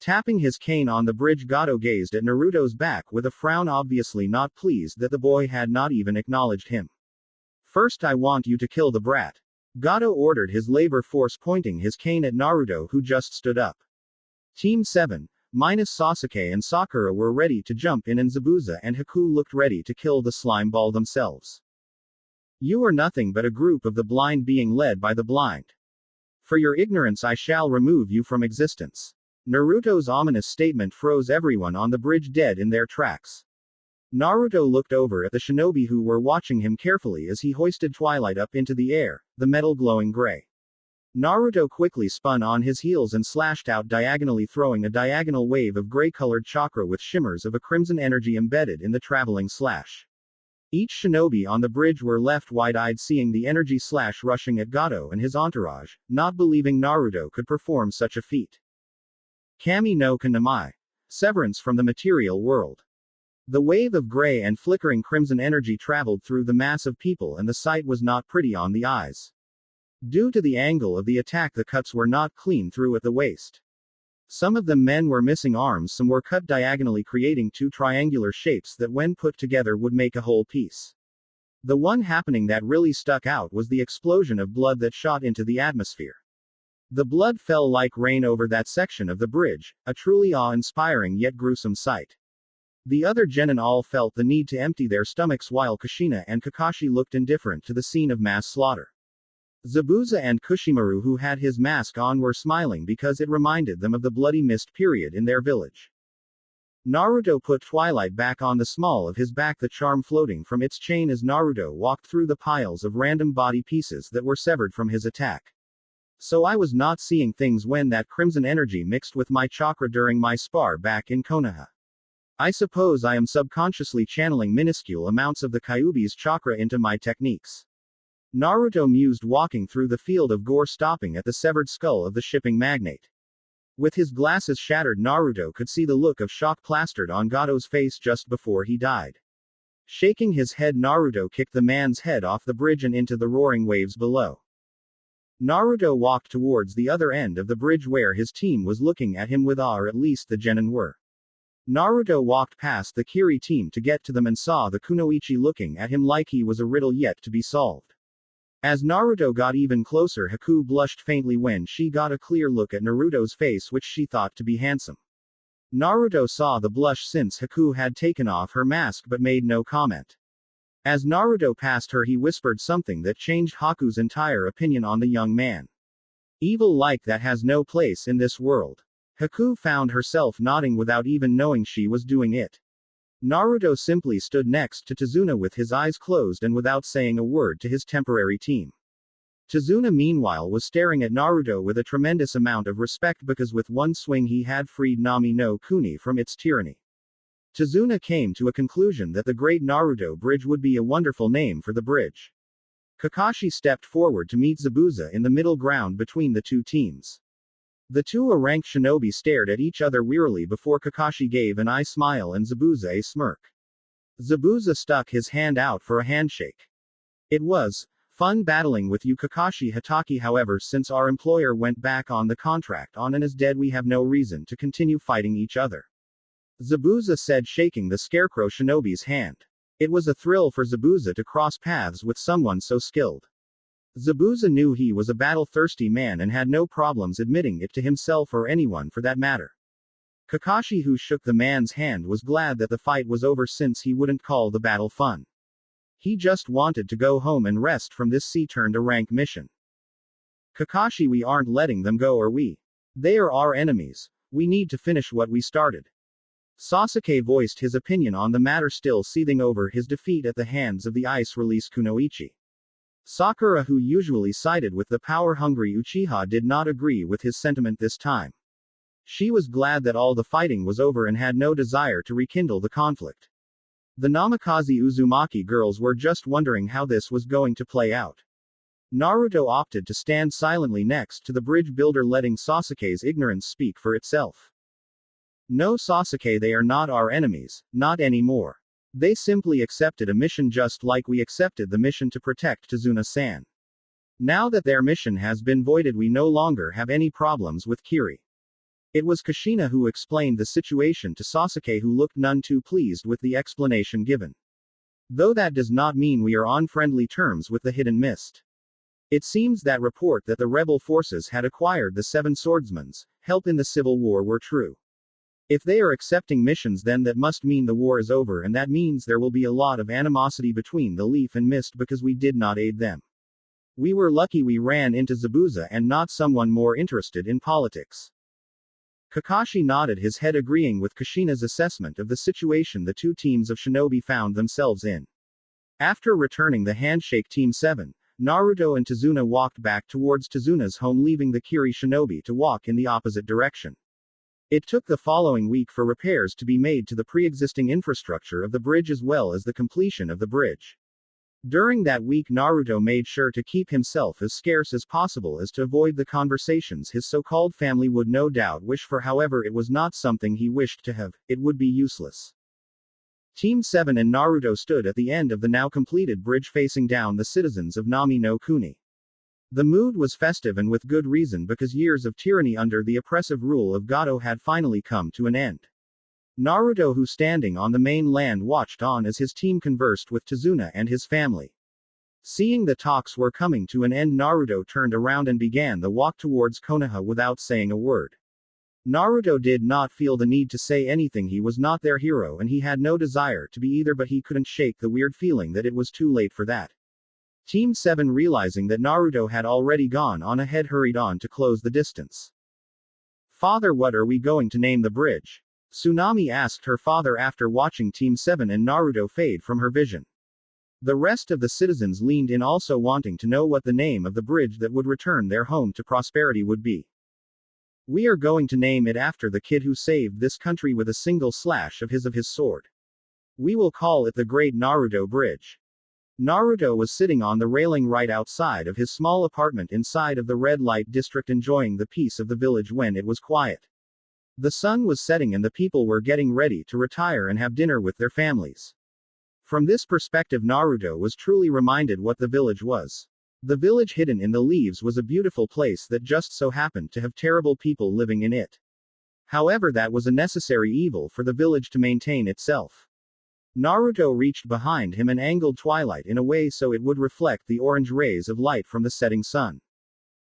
Tapping his cane on the bridge, Gato gazed at Naruto's back with a frown, obviously not pleased that the boy had not even acknowledged him. First, I want you to kill the brat. Gato ordered his labor force, pointing his cane at Naruto, who just stood up. Team 7, minus Sasuke and Sakura were ready to jump in and Zabuza and Haku looked ready to kill the slime ball themselves. You are nothing but a group of the blind being led by the blind. For your ignorance I shall remove you from existence. Naruto's ominous statement froze everyone on the bridge dead in their tracks. Naruto looked over at the shinobi who were watching him carefully as he hoisted Twilight up into the air, the metal glowing gray. Naruto quickly spun on his heels and slashed out diagonally, throwing a diagonal wave of gray-colored chakra with shimmers of a crimson energy embedded in the traveling slash. Each shinobi on the bridge were left wide-eyed seeing the energy slash rushing at Gato and his entourage, not believing Naruto could perform such a feat. Kami no Kanamai. Severance from the material world. The wave of gray and flickering crimson energy traveled through the mass of people and the sight was not pretty on the eyes. Due to the angle of the attack, the cuts were not clean through at the waist. Some of them men were missing arms, some were cut diagonally, creating two triangular shapes that when put together would make a whole piece. The one happening that really stuck out was the explosion of blood that shot into the atmosphere. The blood fell like rain over that section of the bridge, a truly awe-inspiring yet gruesome sight. The other genin all felt the need to empty their stomachs while Kushina and Kakashi looked indifferent to the scene of mass slaughter. Zabuza and Kushimaru, who had his mask on, were smiling because it reminded them of the bloody mist period in their village. Naruto put Twilight back on the small of his back, the charm floating from its chain as Naruto walked through the piles of random body pieces that were severed from his attack. So I was not seeing things when that crimson energy mixed with my chakra during my spar back in Konoha. I suppose I am subconsciously channeling minuscule amounts of the Kyuubi's chakra into my techniques. Naruto mused, walking through the field of gore, stopping at the severed skull of the shipping magnate. With his glasses shattered, Naruto could see the look of shock plastered on Gato's face just before he died. Shaking his head, Naruto kicked the man's head off the bridge and into the roaring waves below. Naruto walked towards the other end of the bridge where his team was looking at him with awe, or at least the genin were. Naruto walked past the Kiri team to get to them and saw the Kunoichi looking at him like he was a riddle yet to be solved. As Naruto got even closer, Haku blushed faintly when she got a clear look at Naruto's face, which she thought to be handsome. Naruto saw the blush since Haku had taken off her mask but made no comment. As Naruto passed her, he whispered something that changed Haku's entire opinion on the young man. Evil like that has no place in this world. Haku found herself nodding without even knowing she was doing it. Naruto simply stood next to Tazuna with his eyes closed and without saying a word to his temporary team. Tazuna meanwhile was staring at Naruto with a tremendous amount of respect because with one swing he had freed Nami no Kuni from its tyranny. Tazuna came to a conclusion that the Great Naruto Bridge would be a wonderful name for the bridge. Kakashi stepped forward to meet Zabuza in the middle ground between the two teams. The two ranked shinobi stared at each other wearily before Kakashi gave an eye smile and Zabuza a smirk. Zabuza stuck his hand out for a handshake. It was fun battling with you, Kakashi Hatake. However, since our employer went back on the contract on and is dead, we have no reason to continue fighting each other. Zabuza said, shaking the scarecrow shinobi's hand. It was a thrill for Zabuza to cross paths with someone so skilled. Zabuza knew he was a battle-thirsty man and had no problems admitting it to himself or anyone for that matter. Kakashi, who shook the man's hand, was glad that the fight was over since he wouldn't call the battle fun. He just wanted to go home and rest from this C-turned-a-rank mission. Kakashi, we aren't letting them go, are we? They are our enemies. We need to finish what we started. Sasuke voiced his opinion on the matter, still seething over his defeat at the hands of the ice-release Kunoichi. Sakura, who usually sided with the power-hungry Uchiha, did not agree with his sentiment this time. She was glad that all the fighting was over and had no desire to rekindle the conflict. The Namikaze Uzumaki girls were just wondering how this was going to play out. Naruto opted to stand silently next to the bridge builder, letting Sasuke's ignorance speak for itself. No, Sasuke, they are not our enemies, not anymore. They simply accepted a mission just like we accepted the mission to protect Tazuna-san. Now that their mission has been voided, we no longer have any problems with Kiri. It was Kushina who explained the situation to Sasuke, who looked none too pleased with the explanation given. Though that does not mean we are on friendly terms with the Hidden Mist. It seems that report that the rebel forces had acquired the 7 swordsmen's help in the civil war were true. If they are accepting missions, then that must mean the war is over, and that means there will be a lot of animosity between the Leaf and Mist because we did not aid them. We were lucky we ran into Zabuza and not someone more interested in politics. Kakashi nodded his head, agreeing with Kushina's assessment of the situation the two teams of shinobi found themselves in. After returning the handshake, Team 7, Naruto and Tazuna walked back towards Tazuna's home, leaving the Kiri shinobi to walk in the opposite direction. It took the following week for repairs to be made to the pre-existing infrastructure of the bridge as well as the completion of the bridge. During that week, Naruto made sure to keep himself as scarce as possible as to avoid the conversations his so-called family would no doubt wish for. However, it was not something he wished to have, it would be useless. Team 7 and Naruto stood at the end of the now completed bridge facing down the citizens of Nami no Kuni. The mood was festive, and with good reason, because years of tyranny under the oppressive rule of Gato had finally come to an end. Naruto, who standing on the main land, watched on as his team conversed with Tazuna and his family. Seeing the talks were coming to an end, Naruto turned around and began the walk towards Konoha without saying a word. Naruto did not feel the need to say anything. He was not their hero and he had no desire to be either, but he couldn't shake the weird feeling that it was too late for that. Team 7, realizing that Naruto had already gone on ahead, hurried on to close the distance. "Father, what are we going to name the bridge?" Tsunami asked her father after watching Team 7 and Naruto fade from her vision. The rest of the citizens leaned in, also wanting to know what the name of the bridge that would return their home to prosperity would be. "We are going to name it after the kid who saved this country with a single slash of his sword. We will call it the Great Naruto Bridge." Naruto was sitting on the railing right outside of his small apartment inside of the red light district, enjoying the peace of the village when it was quiet. The sun was setting and the people were getting ready to retire and have dinner with their families. From this perspective, Naruto was truly reminded what the village was. The village hidden in the leaves was a beautiful place that just so happened to have terrible people living in it. However, that was a necessary evil for the village to maintain itself. Naruto reached behind him and angled twilight in a way so it would reflect the orange rays of light from the setting sun.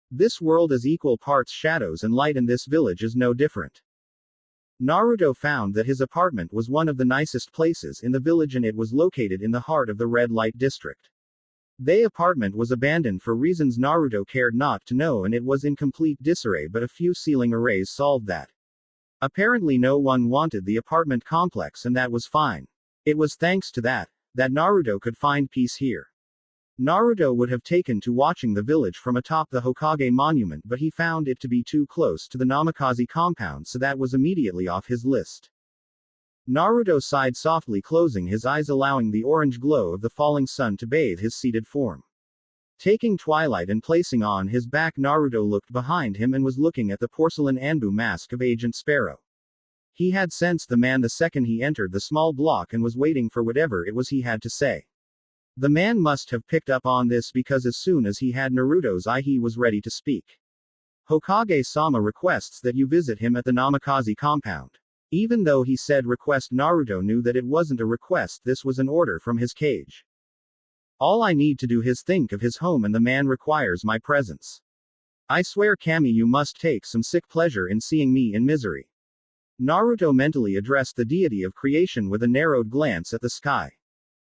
This world is equal parts shadows and light, and this village is no different. Naruto found that his apartment was one of the nicest places in the village, and it was located in the heart of the red light district. The apartment was abandoned for reasons Naruto cared not to know, and it was in complete disarray, but a few ceiling arrays solved that. Apparently no one wanted the apartment complex, and that was fine. It was thanks to that Naruto could find peace here. Naruto would have taken to watching the village from atop the Hokage monument, but he found it to be too close to the Namikaze compound, so that was immediately off his list. Naruto sighed softly, closing his eyes, allowing the orange glow of the falling sun to bathe his seated form. Taking twilight and placing on his back, Naruto looked behind him and was looking at the porcelain Anbu mask of Agent Sparrow. He had sensed the man the second he entered the small block and was waiting for whatever it was he had to say. The man must have picked up on this, because as soon as he had Naruto's eye, he was ready to speak. "Hokage-sama requests that you visit him at the Namikaze compound." Even though he said request, Naruto knew that it wasn't a request, this was an order from his cage. "All I need to do is think of his home, and the man requires my presence. I swear, Kami, you must take some sick pleasure in seeing me in misery." Naruto mentally addressed the deity of creation with a narrowed glance at the sky.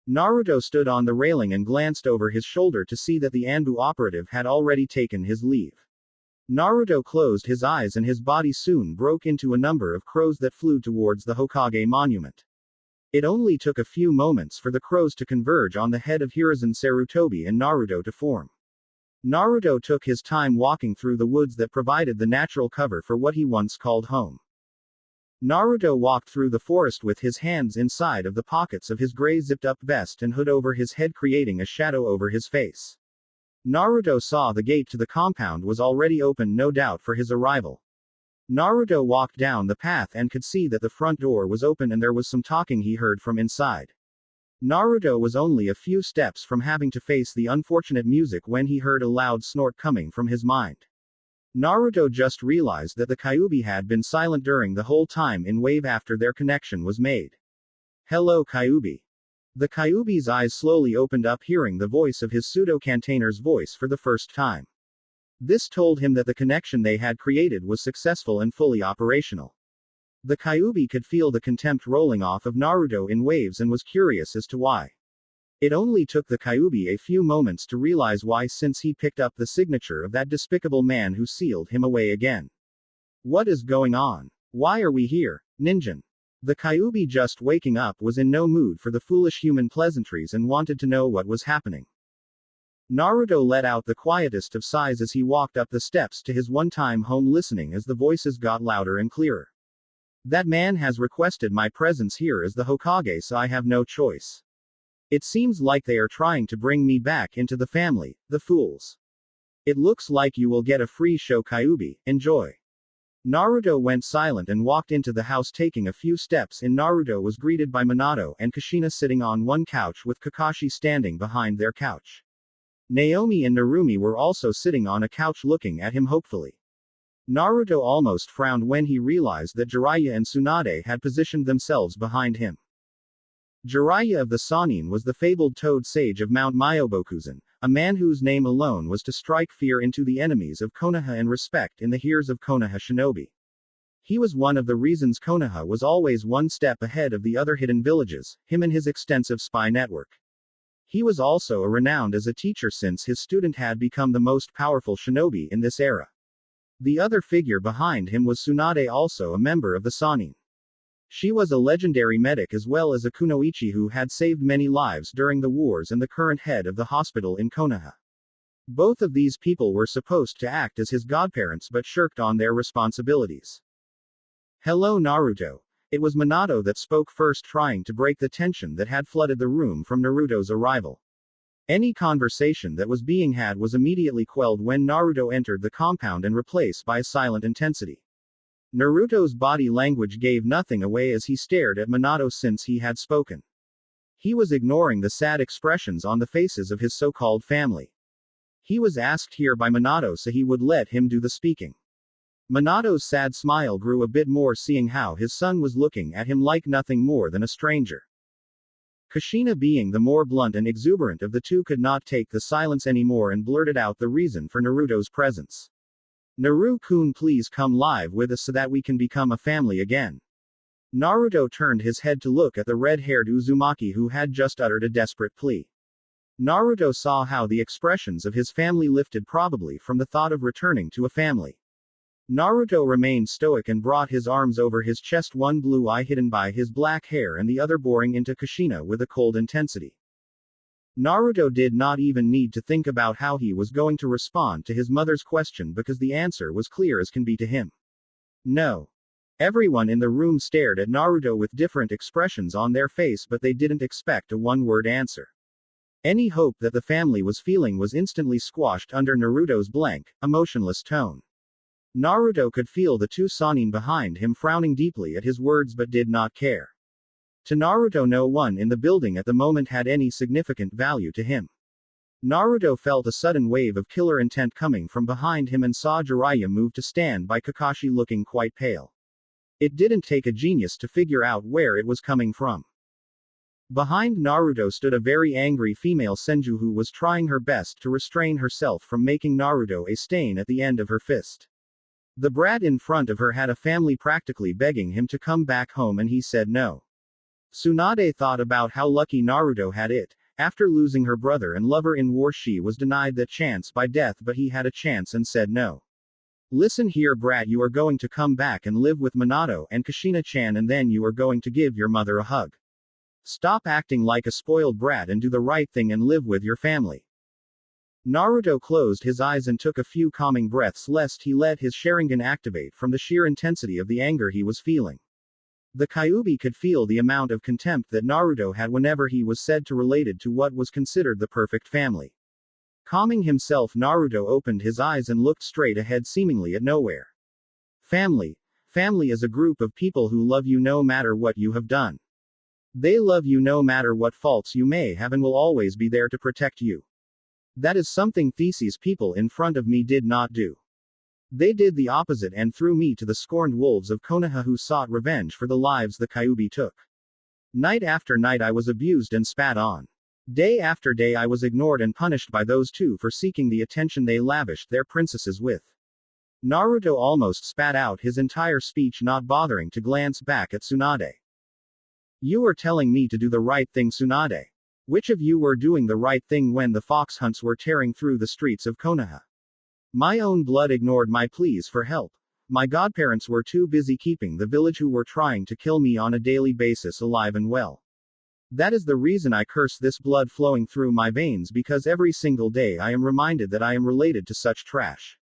Naruto stood on the railing and glanced over his shoulder to see that the Anbu operative had already taken his leave. Naruto closed his eyes and his body soon broke into a number of crows that flew towards the Hokage monument. It only took a few moments for the crows to converge on the head of Hiruzen Sarutobi and Naruto to form. Naruto took his time walking through the woods that provided the natural cover for what he once called home. Naruto walked through the forest with his hands inside of the pockets of his gray zipped-up vest and hood over his head, creating a shadow over his face. Naruto saw the gate to the compound was already open, no doubt for his arrival. Naruto walked down the path and could see that the front door was open and there was some talking he heard from inside. Naruto was only a few steps from having to face the unfortunate music when he heard a loud snort coming from his mind. Naruto just realized that the Kyuubi had been silent during the whole time in wave after their connection was made. "Hello, Kyuubi." The Kyuubi's eyes slowly opened up, hearing the voice of his pseudo-cantainer's voice for the first time. This told him that the connection they had created was successful and fully operational. The Kyuubi could feel the contempt rolling off of Naruto in waves and was curious as to why. It only took the Kyuubi a few moments to realize why, since he picked up the signature of that despicable man who sealed him away again. What is going on? Why are we here, Ninjin? The Kyuubi, just waking up, was in no mood for the foolish human pleasantries and wanted to know what was happening. Naruto let out the quietest of sighs as he walked up the steps to his one-time home, listening as the voices got louder and clearer. That man has requested my presence here as the Hokage, so I have no choice. It seems like they are trying to bring me back into the family, the fools. It looks like you will get a free show, Kyuubi, enjoy. Naruto went silent and walked into the house. Taking a few steps in, Naruto was greeted by Minato and Kushina sitting on one couch with Kakashi standing behind their couch. Naomi and Narumi were also sitting on a couch looking at him hopefully. Naruto almost frowned when he realized that Jiraiya and Tsunade had positioned themselves behind him. Jiraiya of the Sannin was the fabled toad sage of Mount Myobokuzen, a man whose name alone was to strike fear into the enemies of Konoha and respect in the ears of Konoha shinobi. He was one of the reasons Konoha was always one step ahead of the other hidden villages, him and his extensive spy network. He was also renowned as a teacher since his student had become the most powerful shinobi in this era. The other figure behind him was Tsunade, also a member of the Sannin. She was a legendary medic as well as a kunoichi who had saved many lives during the wars and the current head of the hospital in Konoha. Both of these people were supposed to act as his godparents but shirked on their responsibilities. Hello, Naruto. It was Minato that spoke first, trying to break the tension that had flooded the room from Naruto's arrival. Any conversation that was being had was immediately quelled when Naruto entered the compound and replaced by a silent intensity. Naruto's body language gave nothing away as he stared at Minato since he had spoken. He was ignoring the sad expressions on the faces of his so-called family. He was asked here by Minato, so he would let him do the speaking. Minato's sad smile grew a bit more, seeing how his son was looking at him like nothing more than a stranger. Kushina, being the more blunt and exuberant of the two, could not take the silence anymore and blurted out the reason for Naruto's presence. Naru-kun, please come live with us so that we can become a family again. Naruto turned his head to look at the red-haired Uzumaki who had just uttered a desperate plea. Naruto saw how the expressions of his family lifted, probably from the thought of returning to a family. Naruto remained stoic and brought his arms over his chest, one blue eye hidden by his black hair and the other boring into Kushina with a cold intensity. Naruto did not even need to think about how he was going to respond to his mother's question because the answer was clear as can be to him. No. Everyone in the room stared at Naruto with different expressions on their face, but they didn't expect a one-word answer. Any hope that the family was feeling was instantly squashed under Naruto's blank, emotionless tone. Naruto could feel the two Sannin behind him frowning deeply at his words but did not care. To Naruto, no one in the building at the moment had any significant value to him. Naruto felt a sudden wave of killer intent coming from behind him and saw Jiraiya move to stand by Kakashi looking quite pale. It didn't take a genius to figure out where it was coming from. Behind Naruto stood a very angry female Senju who was trying her best to restrain herself from making Naruto a stain at the end of her fist. The brat in front of her had a family practically begging him to come back home and he said no. Tsunade thought about how lucky Naruto had it. After losing her brother and lover in war, she was denied that chance by death, but he had a chance and said no. Listen here, brat, you are going to come back and live with Minato and Kushina-chan, and then you are going to give your mother a hug. Stop acting like a spoiled brat and do the right thing and live with your family. Naruto closed his eyes and took a few calming breaths lest he let his Sharingan activate from the sheer intensity of the anger he was feeling. The Kyuubi could feel the amount of contempt that Naruto had whenever he was said to related to what was considered the perfect family. Calming himself, Naruto opened his eyes and looked straight ahead, seemingly at nowhere. Family. Family is a group of people who love you no matter what you have done. They love you no matter what faults you may have and will always be there to protect you. That is something Theseus people in front of me did not do. They did the opposite and threw me to the scorned wolves of Konoha who sought revenge for the lives the Kyuubi took. Night after night I was abused and spat on. Day after day I was ignored and punished by those two for seeking the attention they lavished their princesses with. Naruto almost spat out his entire speech, not bothering to glance back at Tsunade. You were telling me to do the right thing, Tsunade. Which of you were doing the right thing when the fox hunts were tearing through the streets of Konoha? My own blood ignored my pleas for help. My godparents were too busy keeping the village who were trying to kill me on a daily basis alive and well. That is the reason I curse this blood flowing through my veins, because every single day I am reminded that I am related to such trash.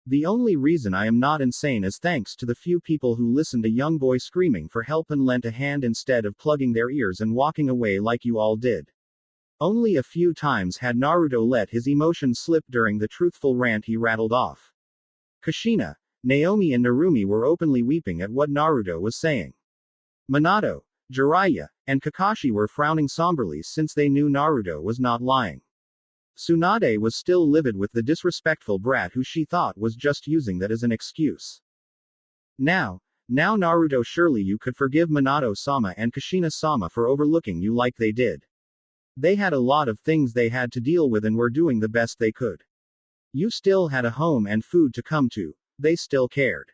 The only reason I am not insane is thanks to the few people who listened a young boy screaming for help and lent a hand instead of plugging their ears and walking away like you all did. Only a few times had Naruto let his emotions slip during the truthful rant he rattled off. Kushina, Naomi and Narumi were openly weeping at what Naruto was saying. Minato, Jiraiya, and Kakashi were frowning somberly since they knew Naruto was not lying. Tsunade was still livid with the disrespectful brat who she thought was just using that as an excuse. Now Naruto, surely you could forgive Minato-sama and Kushina-sama for overlooking you like they did. They had a lot of things they had to deal with and were doing the best they could. You still had a home and food to come to. They still cared.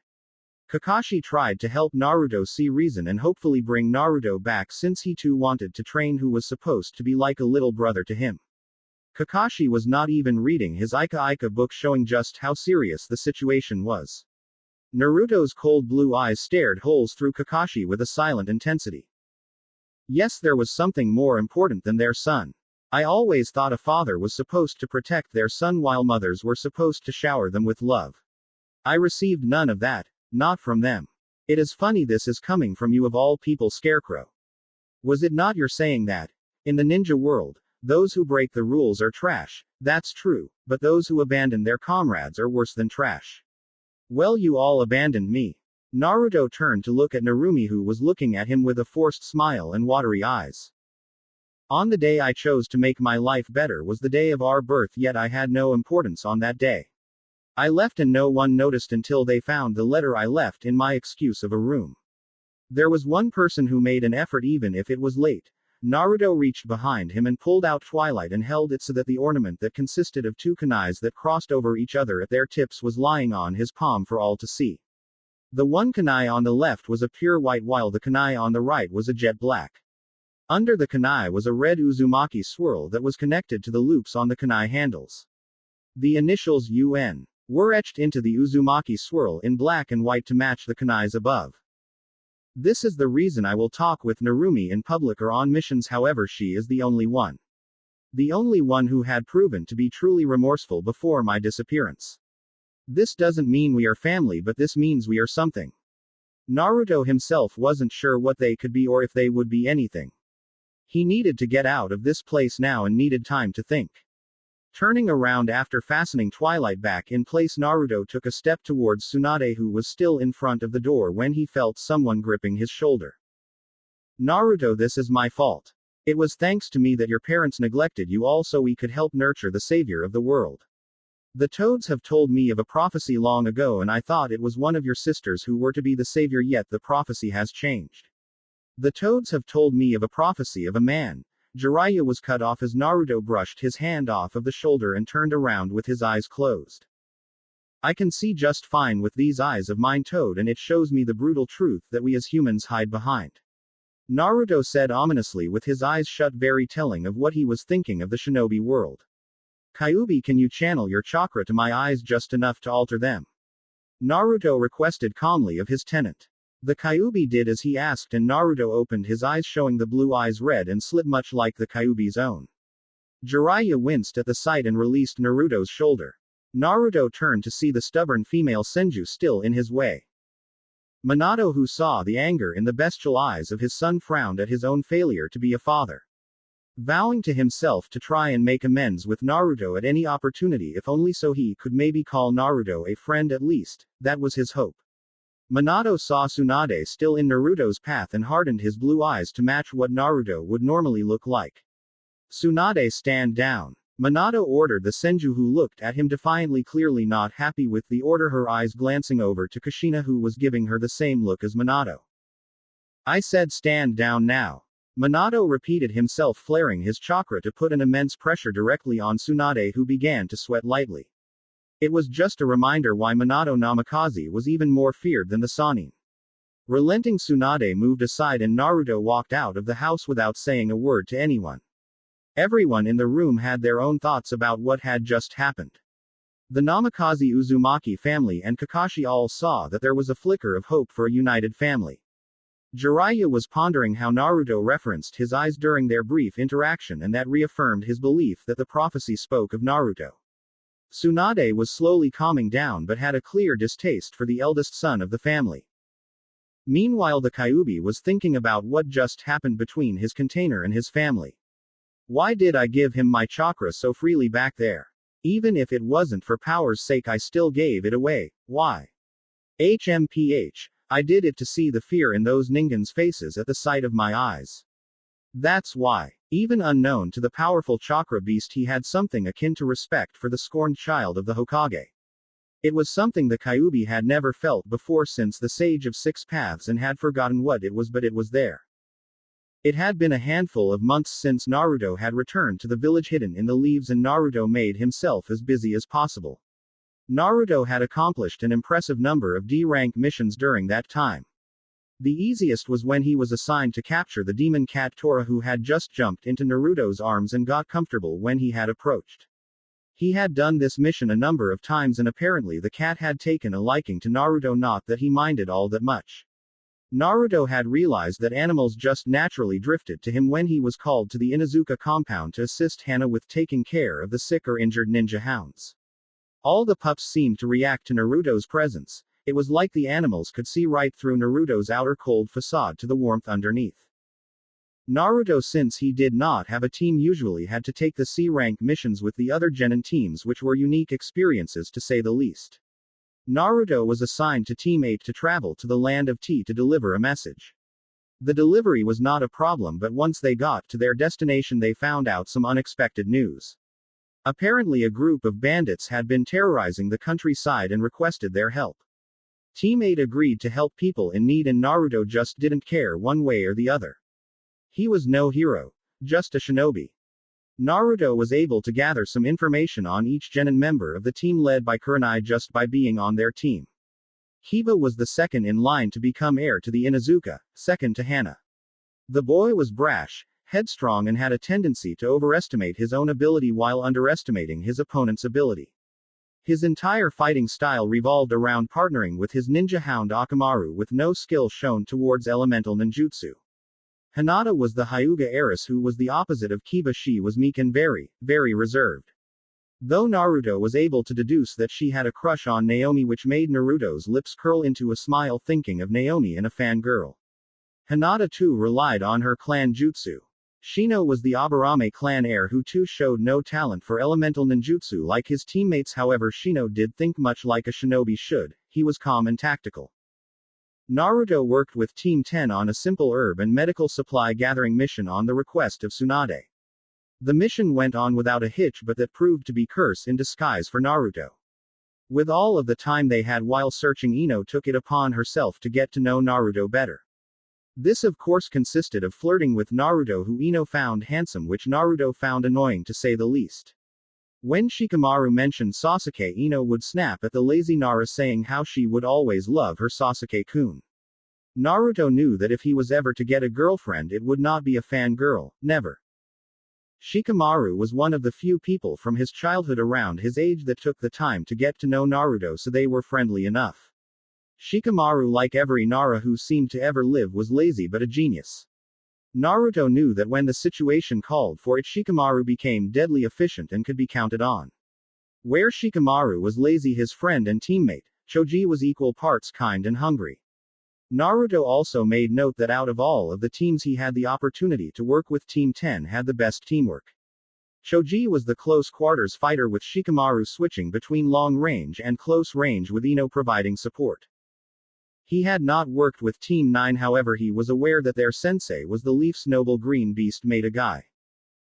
Kakashi tried to help Naruto see reason and hopefully bring Naruto back, since he too wanted to train who was supposed to be like a little brother to him. Kakashi was not even reading his Ika Ika book, showing just how serious the situation was. Naruto's cold blue eyes stared holes through Kakashi with a silent intensity. Yes, there was something more important than their son. I always thought a father was supposed to protect their son while mothers were supposed to shower them with love. I received none of that. Not from them. It is funny this is coming from you of all people, Scarecrow. Was it not your saying that, in the ninja world, those who break the rules are trash? That's true, but those who abandon their comrades are worse than trash. Well, you all abandoned me. Naruto turned to look at Narumi, who was looking at him with a forced smile and watery eyes. On the day I chose to make my life better was the day of our birth, yet I had no importance on that day. I left and no one noticed until they found the letter I left in my excuse of a room. There was one person who made an effort even if it was late. Naruto reached behind him and pulled out Twilight and held it so that the ornament that consisted of two kunais that crossed over each other at their tips was lying on his palm for all to see. The one kunai on the left was a pure white while the kunai on the right was a jet black. Under the kunai was a red Uzumaki swirl that was connected to the loops on the kunai handles. The initials UN were etched into the Uzumaki swirl in black and white to match the kunais above. This is the reason I will talk with Narumi in public or on missions, however she is the only one. The only one who had proven to be truly remorseful before my disappearance. This doesn't mean we are family, but this means we are something. Naruto himself wasn't sure what they could be or if they would be anything. He needed to get out of this place now and needed time to think. Turning around after fastening Twilight back in place, Naruto took a step towards Tsunade, who was still in front of the door when he felt someone gripping his shoulder. Naruto, this is my fault. It was thanks to me that your parents neglected you all so we could help nurture the savior of the world. The toads have told me of a prophecy long ago and I thought it was one of your sisters who were to be the savior, yet the prophecy has changed. The toads have told me of a prophecy of a man. Jiraiya was cut off as Naruto brushed his hand off of the shoulder and turned around with his eyes closed. I can see just fine with these eyes of mine, Toad, and it shows me the brutal truth that we as humans hide behind. Naruto said ominously with his eyes shut, very telling of what he was thinking of the shinobi world. Kyuubi, can you channel your chakra to my eyes just enough to alter them? Naruto requested calmly of his tenant. The Kyuubi did as he asked and Naruto opened his eyes, showing the blue eyes red and slit much like the Kyuubi's own. Jiraiya winced at the sight and released Naruto's shoulder. Naruto turned to see the stubborn female Senju still in his way. Minato, who saw the anger in the bestial eyes of his son, frowned at his own failure to be a father. Vowing to himself to try and make amends with Naruto at any opportunity, if only so he could maybe call Naruto a friend at least, that was his hope. Minato saw Tsunade still in Naruto's path and hardened his blue eyes to match what Naruto would normally look like. Tsunade, stand down. Minato ordered the Senju, who looked at him defiantly, clearly not happy with the order, her eyes glancing over to Kushina, who was giving her the same look as Minato. I said stand down now. Minato repeated himself, flaring his chakra to put an immense pressure directly on Tsunade, who began to sweat lightly. It was just a reminder why Minato Namikaze was even more feared than the Sannin. Relenting, Tsunade moved aside and Naruto walked out of the house without saying a word to anyone. Everyone in the room had their own thoughts about what had just happened. The Namikaze Uzumaki family and Kakashi all saw that there was a flicker of hope for a united family. Jiraiya was pondering how Naruto referenced his eyes during their brief interaction, and that reaffirmed his belief that the prophecy spoke of Naruto. Tsunade was slowly calming down but had a clear distaste for the eldest son of the family. Meanwhile, the Kyuubi was thinking about what just happened between his container and his family. Why did I give him my chakra so freely back there? Even if it wasn't for power's sake, I still gave it away. Why? HMPH. I did it to see the fear in those Ningen's faces at the sight of my eyes. That's why. Even unknown to the powerful chakra beast, he had something akin to respect for the scorned child of the Hokage. It was something the Kyuubi had never felt before since the Sage of Six Paths, and had forgotten what it was, but it was there. It had been a handful of months since Naruto had returned to the village hidden in the leaves, and Naruto made himself as busy as possible. Naruto had accomplished an impressive number of D-rank missions during that time. The easiest was when he was assigned to capture the demon cat Tora, who had just jumped into Naruto's arms and got comfortable when he had approached. He had done this mission a number of times, and apparently the cat had taken a liking to Naruto, not that he minded all that much. Naruto had realized that animals just naturally drifted to him when he was called to the Inuzuka compound to assist Hana with taking care of the sick or injured ninja hounds. All the pups seemed to react to Naruto's presence. It was like the animals could see right through Naruto's outer cold facade to the warmth underneath. Naruto, since he did not have a team, usually had to take the C-rank missions with the other genin teams, which were unique experiences to say the least. Naruto was assigned to Team 8 to travel to the land of Tea to deliver a message. The delivery was not a problem, but once they got to their destination they found out some unexpected news. Apparently a group of bandits had been terrorizing the countryside and requested their help. Team 8 agreed to help people in need, and Naruto just didn't care one way or the other. He was no hero, just a shinobi. Naruto was able to gather some information on each genin member of the team led by Kurenai just by being on their team. Hiba was the second in line to become heir to the Inuzuka, second to Hana. The boy was brash, headstrong, and had a tendency to overestimate his own ability while underestimating his opponent's ability. His entire fighting style revolved around partnering with his ninja hound Akamaru, with no skill shown towards elemental ninjutsu. Hinata was the Hyuga heiress, who was the opposite of Kiba. She was meek and very, very reserved. Though Naruto was able to deduce that she had a crush on Naomi, which made Naruto's lips curl into a smile thinking of Naomi and a fangirl. Hinata too relied on her clan jutsu. Shino was the Aburame clan heir, who too showed no talent for elemental ninjutsu like his teammates. However, Shino did think much like a shinobi should. He was calm and tactical. Naruto worked with Team 10 on a simple herb and medical supply gathering mission on the request of Tsunade. The mission went on without a hitch, but that proved to be curse in disguise for Naruto. With all of the time they had while searching, Ino took it upon herself to get to know Naruto better. This of course consisted of flirting with Naruto, who Ino found handsome, which Naruto found annoying to say the least. When Shikamaru mentioned Sasuke, Ino would snap at the lazy Nara, saying how she would always love her Sasuke-kun. Naruto knew that if he was ever to get a girlfriend, it would not be a fangirl, never. Shikamaru was one of the few people from his childhood around his age that took the time to get to know Naruto, so they were friendly enough. Shikamaru, like every Nara who seemed to ever live, was lazy but a genius. Naruto knew that when the situation called for it, Shikamaru became deadly efficient and could be counted on. Where Shikamaru was lazy, his friend and teammate, Choji, was equal parts kind and hungry. Naruto also made note that out of all of the teams he had the opportunity to work with, Team 10 had the best teamwork. Choji was the close quarters fighter, with Shikamaru switching between long range and close range, with Ino providing support. He had not worked with Team 9, however he was aware that their sensei was the Leaf's noble green beast Maeda guy.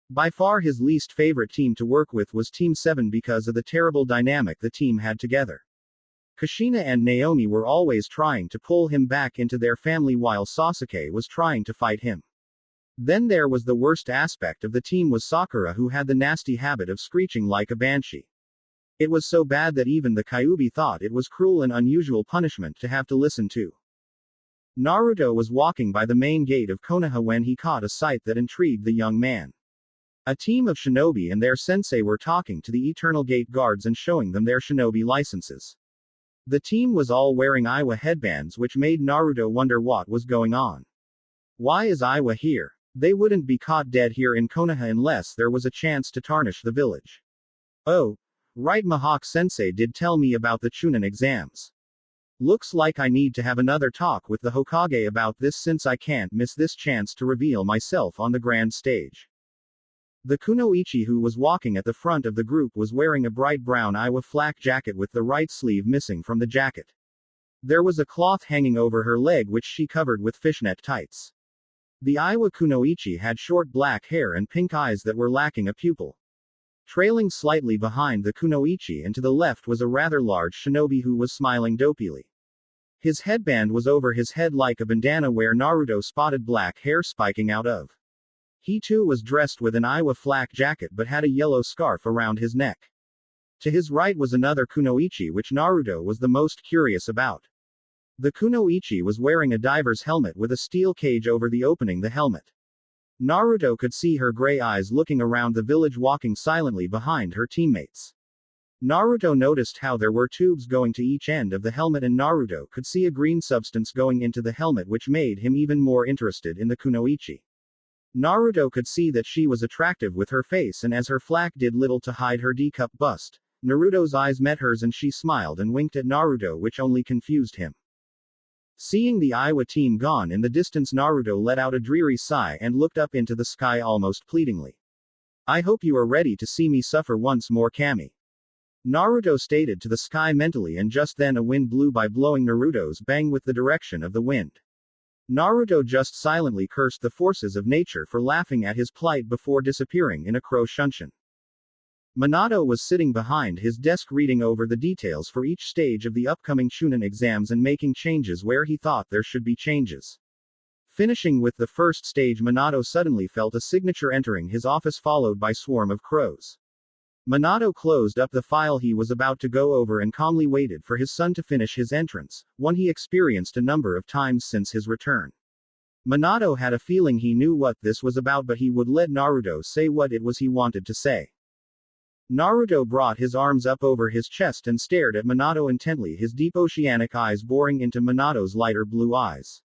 By far his least favorite team to work with was Team 7 because of the terrible dynamic the team had together. Kushina and Naomi were always trying to pull him back into their family while Sasuke was trying to fight him. Then there was the worst aspect of the team was Sakura, who had the nasty habit of screeching like a banshee. It was so bad that even the Kyuubi thought it was cruel and unusual punishment to have to listen to. Naruto was walking by the main gate of Konoha when he caught a sight that intrigued the young man. A team of shinobi and their sensei were talking to the Eternal Gate guards and showing them their shinobi licenses. The team was all wearing Iwa headbands, which made Naruto wonder what was going on. Why is Iwa here? They wouldn't be caught dead here in Konoha unless there was a chance to tarnish the village. Oh, right, Mihawk sensei did tell me about the Chunin exams. Looks like I need to have another talk with the Hokage about this, since I can't miss this chance to reveal myself on the grand stage. The kunoichi who was walking at the front of the group was wearing a bright brown Iwa flak jacket with the right sleeve missing from the jacket. There was a cloth hanging over her leg which she covered with fishnet tights. The Iwa kunoichi had short black hair and pink eyes that were lacking a pupil. Trailing slightly behind the kunoichi and to the left was a rather large shinobi who was smiling dopily. His headband was over his head like a bandana where Naruto spotted black hair spiking out of. He too was dressed with an Iwa flak jacket but had a yellow scarf around his neck. To his right was another kunoichi which Naruto was the most curious about. The kunoichi was wearing a diver's helmet with a steel cage over the opening the helmet. Naruto could see her gray eyes looking around the village, walking silently behind her teammates. Naruto noticed how there were tubes going to each end of the helmet, and Naruto could see a green substance going into the helmet, which made him even more interested in the kunoichi. Naruto could see that she was attractive with her face, and as her flak did little to hide her D-cup bust, Naruto's eyes met hers and she smiled and winked at Naruto, which only confused him. Seeing the Iwa team gone in the distance, Naruto let out a dreary sigh and looked up into the sky almost pleadingly. I hope you are ready to see me suffer once more, Kami. Naruto stated to the sky mentally, and just then a wind blew by, blowing Naruto's bang with the direction of the wind. Naruto just silently cursed the forces of nature for laughing at his plight before disappearing in a crow shunshin. Minato was sitting behind his desk reading over the details for each stage of the upcoming Chunin exams and making changes where he thought there should be changes. Finishing with the first stage, Minato suddenly felt a signature entering his office, followed by a swarm of crows. Minato closed up the file he was about to go over and calmly waited for his son to finish his entrance, one he experienced a number of times since his return. Minato had a feeling he knew what this was about, but he would let Naruto say what it was he wanted to say. Naruto brought his arms up over his chest and stared at Minato intently, his deep oceanic eyes boring into Minato's lighter blue eyes.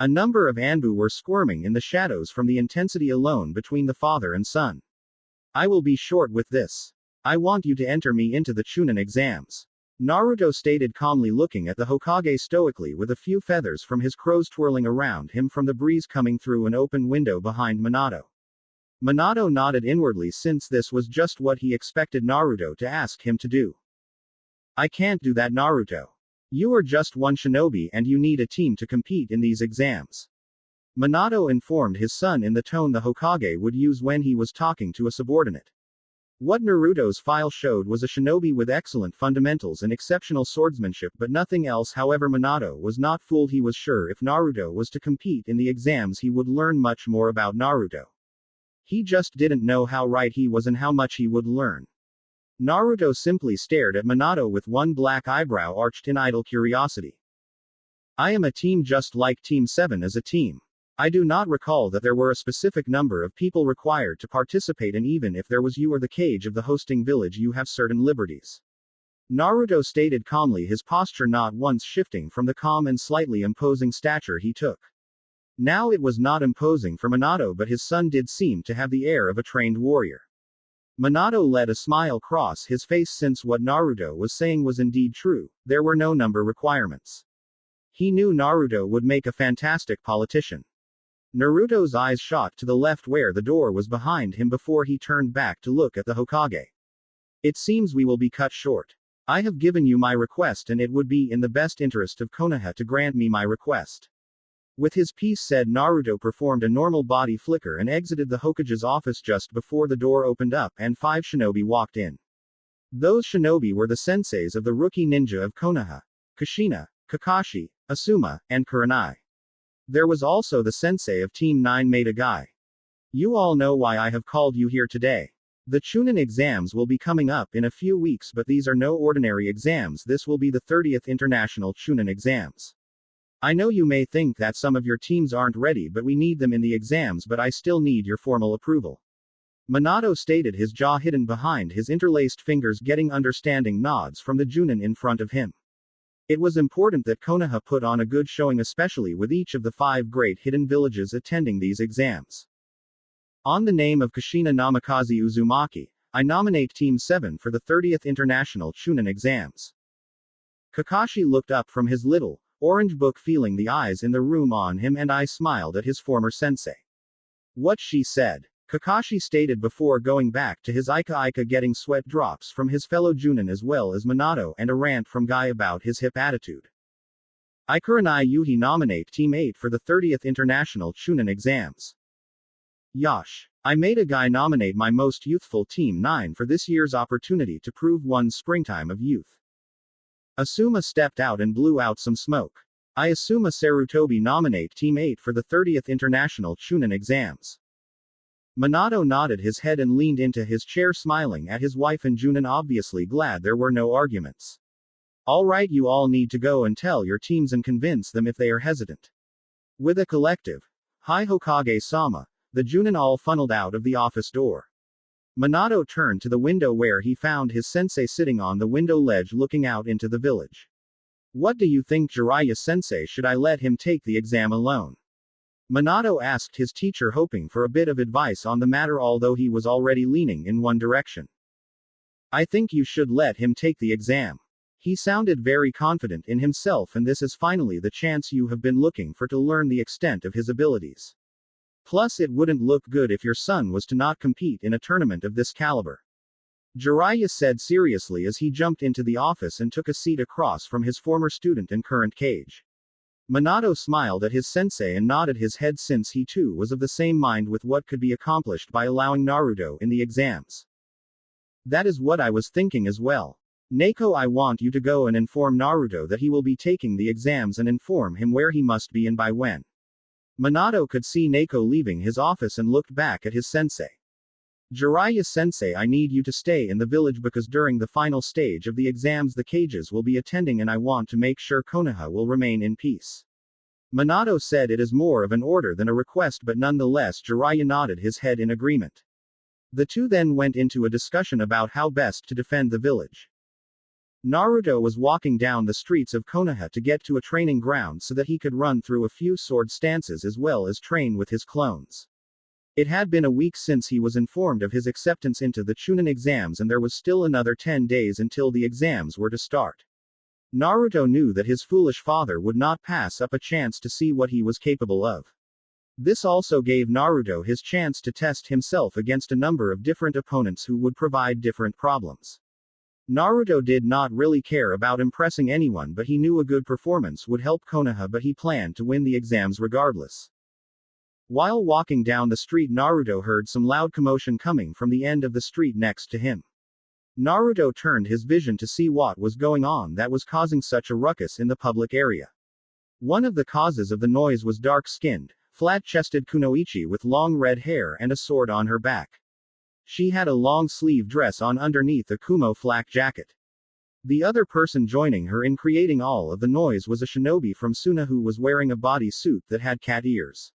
A number of Anbu were squirming in the shadows from the intensity alone between the father and son. I will be short with this. I want you to enter me into the Chunin exams. Naruto stated calmly, looking at the Hokage stoically, with a few feathers from his crows twirling around him from the breeze coming through an open window behind Minato. Minato nodded inwardly, since this was just what he expected Naruto to ask him to do. I can't do that, Naruto. You are just one shinobi and you need a team to compete in these exams. Minato informed his son in the tone the Hokage would use when he was talking to a subordinate. What Naruto's file showed was a shinobi with excellent fundamentals and exceptional swordsmanship, but nothing else. However, Minato was not fooled. He was sure if Naruto was to compete in the exams, he would learn much more about Naruto. He just didn't know how right he was and how much he would learn. Naruto simply stared at Minato with one black eyebrow arched in idle curiosity. I am a team just like Team 7 is a team. I do not recall that there were a specific number of people required to participate, and even if there was, you are the cage of the hosting village, you have certain liberties. Naruto stated calmly, his posture not once shifting from the calm and slightly imposing stature he took. Now it was not imposing for Minato, but his son did seem to have the air of a trained warrior. Minato let a smile cross his face, since what Naruto was saying was indeed true. There were no number requirements. He knew Naruto would make a fantastic politician. Naruto's eyes shot to the left where the door was behind him before he turned back to look at the Hokage. It seems we will be cut short. I have given you my request, and it would be in the best interest of Konoha to grant me my request. With his piece said, Naruto performed a normal body flicker and exited the Hokage's office just before the door opened up and 5 shinobi walked in. Those shinobi were the senseis of the rookie ninja of Konoha: Kushina, Kakashi, Asuma, and Kurenai. There was also the sensei of Team 9, Meta Guy. You all know why I have called you here today. The Chunin exams will be coming up in a few weeks, but these are no ordinary exams. This will be the 30th International Chunin exams. I know you may think that some of your teams aren't ready, but we need them in the exams, but I still need your formal approval. Minato stated, his jaw hidden behind his interlaced fingers, getting understanding nods from the Junin in front of him. It was important that Konoha put on a good showing, especially with each of the 5 great hidden villages attending these exams. On the name of Kushina Namikaze Uzumaki, I nominate Team 7 for the 30th International Chunin exams. Kakashi looked up from his little, orange book, feeling the eyes in the room on him, and I smiled at his former sensei. What she said. Kakashi stated before going back to his Ika, getting sweat drops from his fellow Junin as well as Minato, and a rant from Guy about his hip attitude. Ikuranai Yuhi nominate Team 8 for the 30th International Chunin exams. Yash. I made a Guy nominate my most youthful Team 9 for this year's opportunity to prove one's springtime of youth. Asuma stepped out and blew out some smoke. I Asuma Sarutobi nominate Team 8 for the 30th International Chunin exams. Minato nodded his head and leaned into his chair, smiling at his wife and Junin, obviously glad there were no arguments. Alright, you all need to go and tell your teams and convince them if they are hesitant. With a collective Hi Hokage-sama, the Junin all funneled out of the office door. Minato turned to the window where he found his sensei sitting on the window ledge looking out into the village. What do you think, Jiraiya-sensei? Should I let him take the exam alone? Minato asked his teacher, hoping for a bit of advice on the matter, although he was already leaning in one direction. I think you should let him take the exam. He sounded very confident in himself, and this is finally the chance you have been looking for to learn the extent of his abilities. Plus, it wouldn't look good if your son was to not compete in a tournament of this caliber. Jiraiya said seriously as he jumped into the office and took a seat across from his former student and current cage. Minato smiled at his sensei and nodded his head, since he too was of the same mind with what could be accomplished by allowing Naruto in the exams. That is what I was thinking as well. Neko, I want you to go and inform Naruto that he will be taking the exams, and inform him where he must be and by when. Minato could see Neko leaving his office and looked back at his sensei. Jiraiya-sensei, I need you to stay in the village because during the final stage of the exams the cages will be attending, and I want to make sure Konoha will remain in peace. Minato said it is more of an order than a request, but nonetheless Jiraiya nodded his head in agreement. The two then went into a discussion about how best to defend the village. Naruto was walking down the streets of Konoha to get to a training ground so that he could run through a few sword stances as well as train with his clones. It had been a week since he was informed of his acceptance into the Chunin exams, and there was still another 10 days until the exams were to start. Naruto knew that his foolish father would not pass up a chance to see what he was capable of. This also gave Naruto his chance to test himself against a number of different opponents who would provide different problems. Naruto did not really care about impressing anyone, but he knew a good performance would help Konoha, but he planned to win the exams regardless. While walking down the street, Naruto heard some loud commotion coming from the end of the street next to him. Naruto turned his vision to see what was going on that was causing such a ruckus in the public area. One of the causes of the noise was dark-skinned, flat-chested kunoichi with long red hair and a sword on her back. She had a long-sleeve dress on underneath a kumo flak jacket. The other person joining her in creating all of the noise was a shinobi from Suna who was wearing a body suit that had cat ears.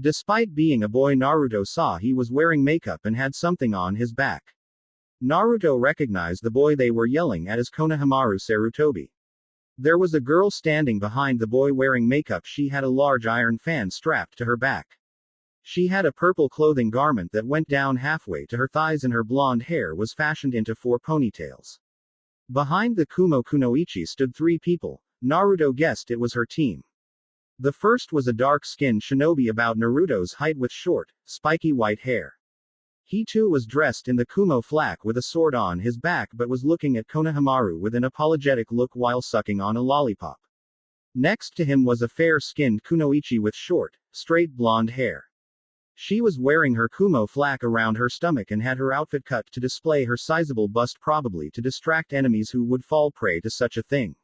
Despite being a boy, Naruto saw he was wearing makeup and had something on his back. Naruto recognized the boy they were yelling at as Konohamaru Sarutobi. There was a girl standing behind the boy wearing makeup. She had a large iron fan strapped to her back. She had a purple clothing garment that went down halfway to her thighs, and her blonde hair was fashioned into 4 ponytails. Behind the Kumo Kunoichi stood 3 people. Naruto guessed it was her team. The first was a dark-skinned shinobi about Naruto's height with short, spiky white hair. He too was dressed in the Kumo flak with a sword on his back, but was looking at Konohamaru with an apologetic look while sucking on a lollipop. Next to him was a fair-skinned kunoichi with short, straight blonde hair. She was wearing her Kumo flak around her stomach and had her outfit cut to display her sizable bust, probably to distract enemies who would fall prey to such a thing.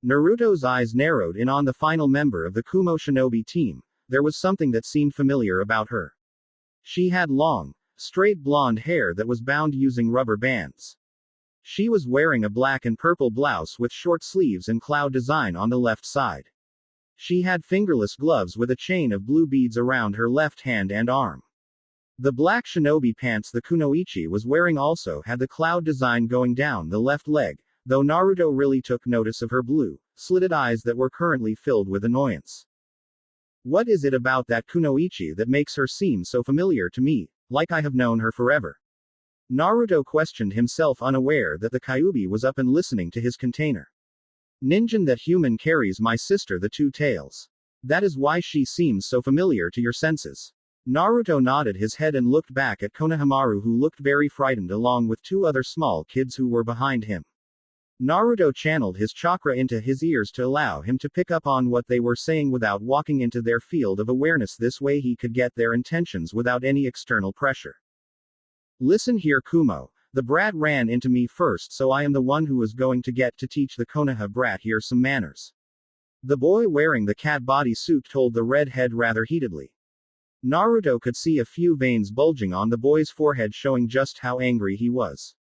Naruto's eyes narrowed in on the final member of the Kumo shinobi team. There was something that seemed familiar about her. She had long, straight blonde hair that was bound using rubber bands. She was wearing a black and purple blouse with short sleeves and cloud design on the left side. She had fingerless gloves with a chain of blue beads around her left hand and arm. The black shinobi pants the kunoichi was wearing also had the cloud design going down the left leg, though Naruto really took notice of her blue, slitted eyes that were currently filled with annoyance. What is it about that kunoichi that makes her seem so familiar to me, like I have known her forever? Naruto questioned himself, unaware that the Kyuubi was up and listening to his container. Ninjin, that human carries my sister the two tails. That is why she seems so familiar to your senses. Naruto nodded his head and looked back at Konohamaru, who looked very frightened, along with two other small kids who were behind him. Naruto channeled his chakra into his ears to allow him to pick up on what they were saying without walking into their field of awareness. This way he could get their intentions without any external pressure. Listen here, Kumo. The brat ran into me first, so I am the one who is going to get to teach the Konoha brat here some manners. The boy wearing the cat body suit told the redhead rather heatedly. Naruto could see a few veins bulging on the boy's forehead, showing just how angry he was.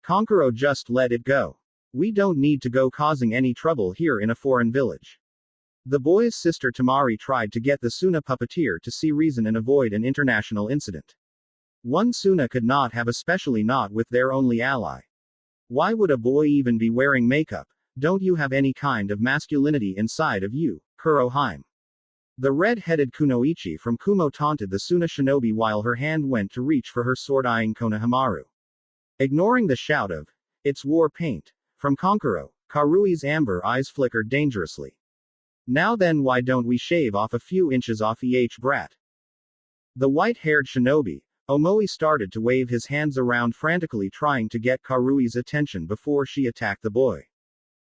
Kankuro, just let it go. We don't need to go causing any trouble here in a foreign village. The boy's sister Tamari tried to get the Suna puppeteer to see reason and avoid an international incident. One Suna could not have, especially not with their only ally. Why would a boy even be wearing makeup? Don't you have any kind of masculinity inside of you, Kurohime? The red-headed kunoichi from Kumo taunted the Suna shinobi while her hand went to reach for her sword, eyeing Konohamaru. Ignoring the shout of, "It's war paint," from Kankuro, Karui's amber eyes flickered dangerously. Now then, why don't we shave off a few inches off each brat? The white-haired shinobi, Omoi, started to wave his hands around frantically, trying to get Karui's attention before she attacked the boy.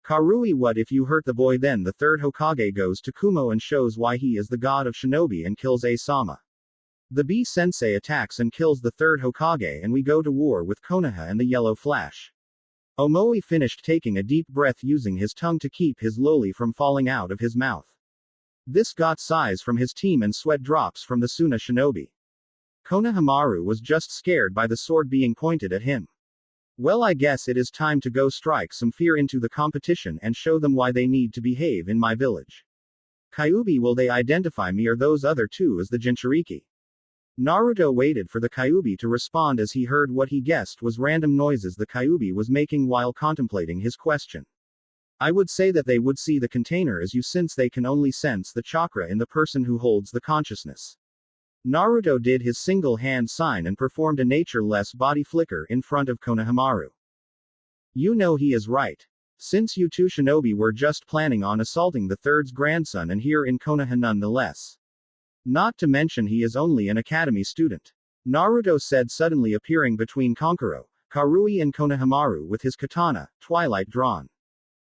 Karui, what if you hurt the boy? Then the third Hokage goes to Kumo and shows why he is the god of shinobi and kills Asama. The B-sensei attacks and kills the third Hokage, and we go to war with Konoha and the Yellow Flash. Omoi finished taking a deep breath, using his tongue to keep his loli from falling out of his mouth. This got sighs from his team and sweat drops from the Suna shinobi. Konohamaru was just scared by the sword being pointed at him. Well, I guess it is time to go strike some fear into the competition and show them why they need to behave in my village. Kyuubi, will they identify me or those other two as the Jinchuriki? Naruto waited for the Kyuubi to respond as he heard what he guessed was random noises the Kyuubi was making while contemplating his question. I would say that they would see the container as you, since they can only sense the chakra in the person who holds the consciousness. Naruto did his single hand sign and performed a nature-less body flicker in front of Konohamaru. You know he is right. Since you two shinobi were just planning on assaulting the third's grandson and here in Konoha nonetheless. Not to mention he is only an academy student. Naruto said, suddenly appearing between Kankuro, Karui and Konohamaru with his katana, twilight drawn.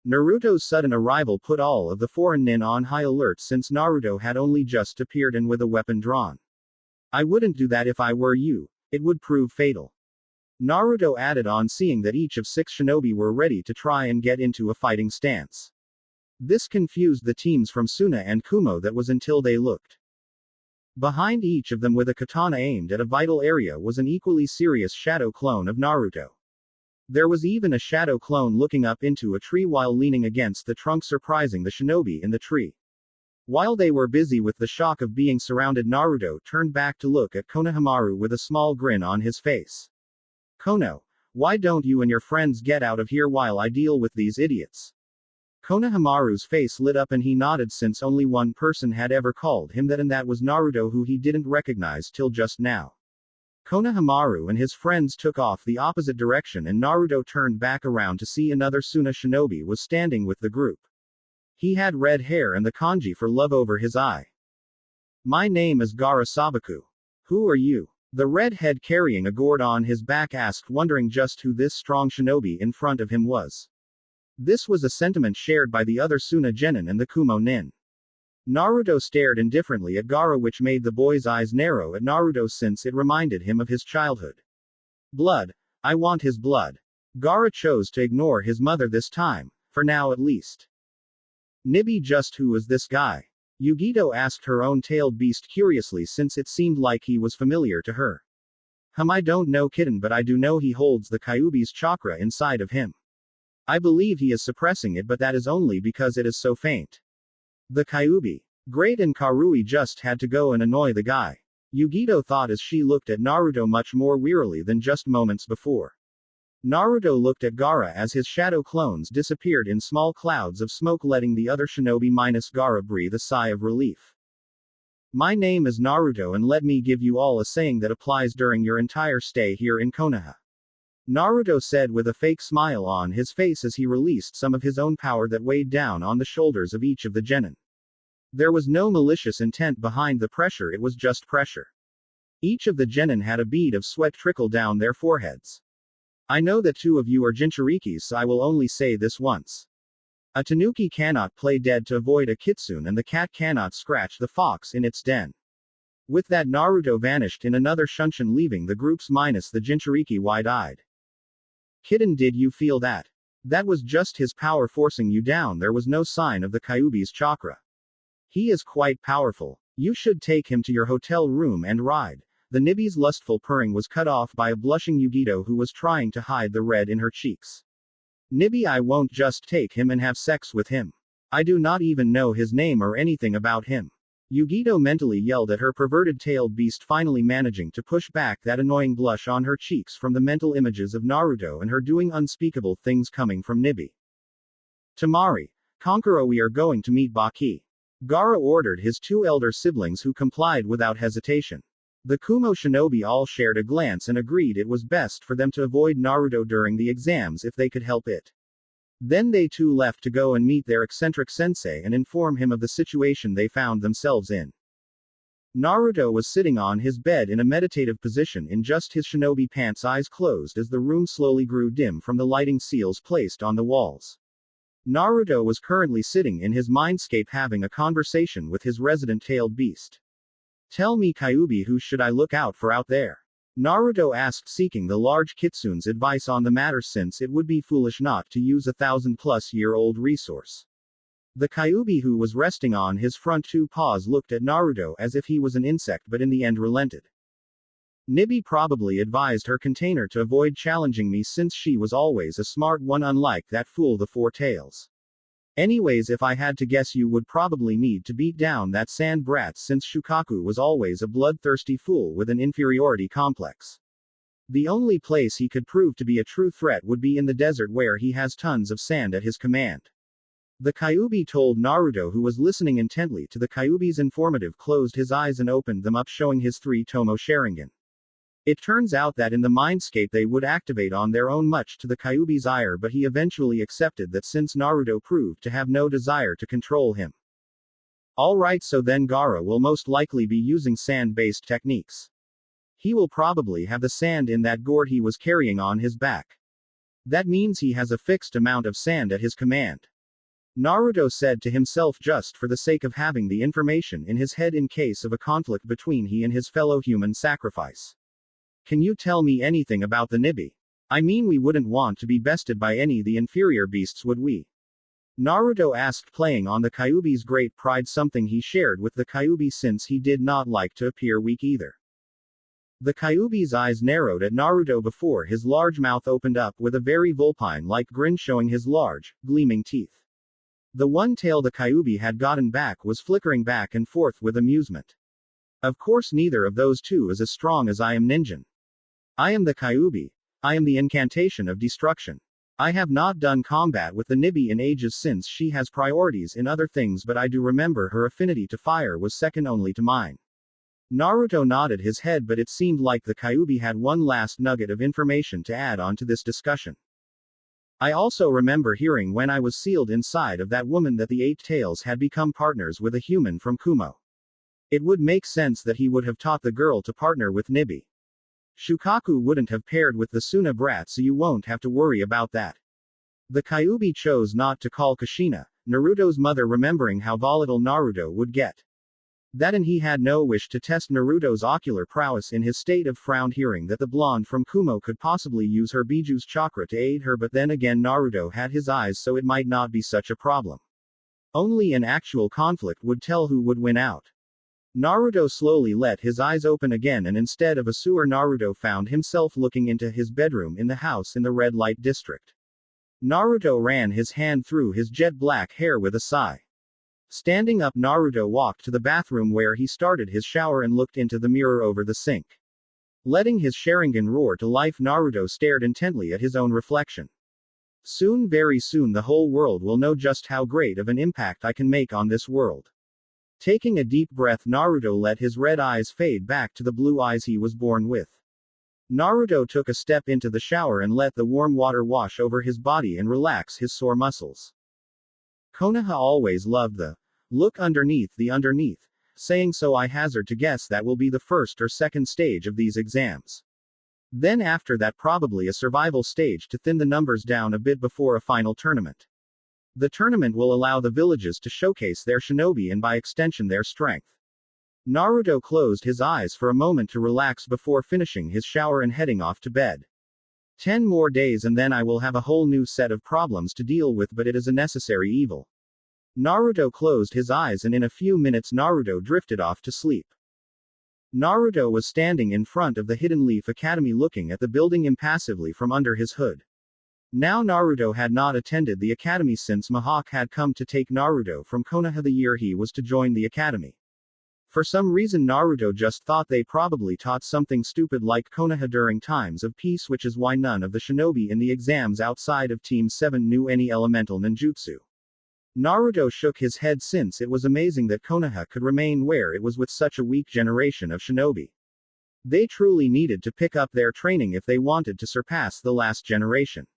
Naruto's sudden arrival put all of the foreign nin on high alert, since Naruto had only just appeared and with a weapon drawn. I wouldn't do that if I were you, it would prove fatal. Naruto added on, seeing that each of 6 shinobi were ready to try and get into a fighting stance. This confused the teams from Suna and Kumo, that was until they looked. Behind each of them with a katana aimed at a vital area was an equally serious shadow clone of Naruto. There was even a shadow clone looking up into a tree while leaning against the trunk, surprising the shinobi in the tree. While they were busy with the shock of being surrounded, Naruto turned back to look at Konohamaru with a small grin on his face. Kono, why don't you and your friends get out of here while I deal with these idiots? Konohamaru's face lit up and he nodded, since only one person had ever called him that, and that was Naruto, who he didn't recognize till just now. Konohamaru and his friends took off the opposite direction, and Naruto turned back around to see another Suna shinobi was standing with the group. He had red hair and the kanji for love over his eye. My name is Gaara Sabaku. Who are you? The redhead carrying a gourd on his back asked, wondering just who this strong shinobi in front of him was. This was a sentiment shared by the other Suna genin and the Kumo nin. Naruto stared indifferently at Gaara, which made the boy's eyes narrow at Naruto, since it reminded him of his childhood. Blood. I want his blood. Gaara chose to ignore his mother this time, for now at least. Nibby, just who is this guy? Yugito asked her own tailed beast curiously since it seemed like he was familiar to her. I don't know kitten, but I do know he holds the Kyuubi's chakra inside of him. I believe he is suppressing it, but that is only because it is so faint. The Kyuubi. Great, and Karui just had to go and annoy the guy. Yugito thought as she looked at Naruto much more wearily than just moments before. Naruto looked at Gaara as his shadow clones disappeared in small clouds of smoke, letting the other shinobi minus Gaara breathe a sigh of relief. My name is Naruto, and let me give you all a saying that applies during your entire stay here in Konoha. Naruto said with a fake smile on his face as he released some of his own power that weighed down on the shoulders of each of the genin. There was no malicious intent behind the pressure, it was just pressure. Each of the genin had a bead of sweat trickle down their foreheads. I know that 2 of you are Jinchurikis, so I will only say this once. A tanuki cannot play dead to avoid a kitsune, and the cat cannot scratch the fox in its den. With that, Naruto vanished in another shunshin, leaving the groups minus the Jinchuriki wide-eyed. Kitten, did you feel that? That was just his power forcing you down. There was no sign of the Kyuubi's chakra. He is quite powerful. You should take him to your hotel room and ride. The Nibi's lustful purring was cut off by a blushing Yugito who was trying to hide the red in her cheeks. Nibi, I won't just take him and have sex with him. I do not even know his name or anything about him. Yugito mentally yelled at her perverted tailed beast, finally managing to push back that annoying blush on her cheeks from the mental images of Naruto and her doing unspeakable things coming from Nibi. Tamari. Kankuro, we are going to meet Baki. Gaara ordered his 2 elder siblings, who complied without hesitation. The Kumo shinobi all shared a glance and agreed it was best for them to avoid Naruto during the exams if they could help it. Then they too left to go and meet their eccentric sensei and inform him of the situation they found themselves in. Naruto was sitting on his bed in a meditative position in just his shinobi pants, eyes closed, as the room slowly grew dim from the lighting seals placed on the walls. Naruto was currently sitting in his mindscape having a conversation with his resident tailed beast. Tell me, Kyuubi, who should I look out for out there? Naruto asked, seeking the large kitsune's advice on the matter since it would be foolish not to use a 1,000-plus-year-old resource. The Kyuubi, who was resting on his front 2 paws, looked at Naruto as if he was an insect, but in the end relented. Nibi probably advised her container to avoid challenging me since she was always a smart one, unlike that fool the 4 tails. Anyways, if I had to guess, you would probably need to beat down that sand brat since Shukaku was always a bloodthirsty fool with an inferiority complex. The only place he could prove to be a true threat would be in the desert, where he has tons of sand at his command. The Kyuubi told Naruto, who was listening intently to the Kyuubi's informative, closed his eyes and opened them up, showing his 3 Tomo Sharingan. It turns out that in the mindscape they would activate on their own, much to the Kyuubi's ire, but he eventually accepted that since Naruto proved to have no desire to control him. Alright, so then Gaara will most likely be using sand-based techniques. He will probably have the sand in that gourd he was carrying on his back. That means he has a fixed amount of sand at his command. Naruto said to himself, just for the sake of having the information in his head in case of a conflict between he and his fellow human sacrifice. Can you tell me anything about the Nibi? I mean, we wouldn't want to be bested by any of the inferior beasts, would we? Naruto asked, playing on the Kyuubi's great pride, something he shared with the Kyuubi since he did not like to appear weak either. The Kyuubi's eyes narrowed at Naruto before his large mouth opened up with a very vulpine-like grin, showing his large, gleaming teeth. The one tail the Kyuubi had gotten back was flickering back and forth with amusement. Of course, neither of those 2 is as strong as I am, Ninjin. I am the Kyuubi. I am the incantation of destruction. I have not done combat with the Nibi in ages since she has priorities in other things, but I do remember her affinity to fire was second only to mine. Naruto nodded his head, but it seemed like the Kyuubi had one last nugget of information to add on to this discussion. I also remember hearing when I was sealed inside of that woman that the 8 tails had become partners with a human from Kumo. It would make sense that he would have taught the girl to partner with Nibi. Shukaku wouldn't have paired with the Suna brat, so you won't have to worry about that. The Kyuubi chose not to call Kushina, Naruto's mother, remembering how volatile Naruto would get. That, and he had no wish to test Naruto's ocular prowess in his state of frown, hearing that the blonde from Kumo could possibly use her Biju's chakra to aid her, but then again Naruto had his eyes, so it might not be such a problem. Only an actual conflict would tell who would win out. Naruto slowly let his eyes open again, and instead of a sewer, Naruto found himself looking into his bedroom in the house in the red light district. Naruto ran his hand through his jet black hair with a sigh. Standing up, Naruto walked to the bathroom where he started his shower and looked into the mirror over the sink. Letting his Sharingan roar to life, Naruto stared intently at his own reflection. Soon, very soon, the whole world will know just how great of an impact I can make on this world. Taking a deep breath, Naruto let his red eyes fade back to the blue eyes he was born with. Naruto took a step into the shower and let the warm water wash over his body and relax his sore muscles. Konoha always loved the look underneath the underneath, saying so I hazard to guess that will be the first or second stage of these exams. Then after that probably a survival stage to thin the numbers down a bit before a final tournament. The tournament will allow the villages to showcase their shinobi and by extension their strength. Naruto closed his eyes for a moment to relax before finishing his shower and heading off to bed. 10 more days and then I will have a whole new set of problems to deal with, but it is a necessary evil. Naruto closed his eyes and in a few minutes Naruto drifted off to sleep. Naruto was standing in front of the Hidden Leaf Academy looking at the building impassively from under his hood. Now Naruto had not attended the academy since Mihawk had come to take Naruto from Konoha the year he was to join the academy. For some reason Naruto just thought they probably taught something stupid like Konoha during times of peace, which is why none of the shinobi in the exams outside of Team 7 knew any elemental ninjutsu. Naruto shook his head since it was amazing that Konoha could remain where it was with such a weak generation of shinobi. They truly needed to pick up their training if they wanted to surpass the last generation.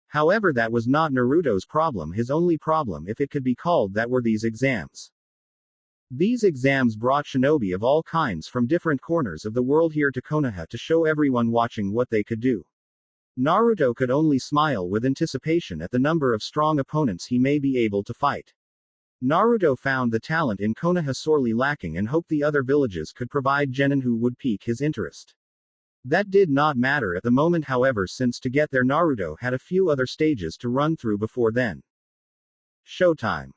However, that was not Naruto's problem. His only problem, if it could be called that, were these exams. These exams brought shinobi of all kinds from different corners of the world here to Konoha to show everyone watching what they could do. Naruto could only smile with anticipation at the number of strong opponents he may be able to fight. Naruto found the talent in Konoha sorely lacking and hoped the other villages could provide genin who would pique his interest. That did not matter at the moment, however, since to get there Naruto had a few other stages to run through before then. Showtime.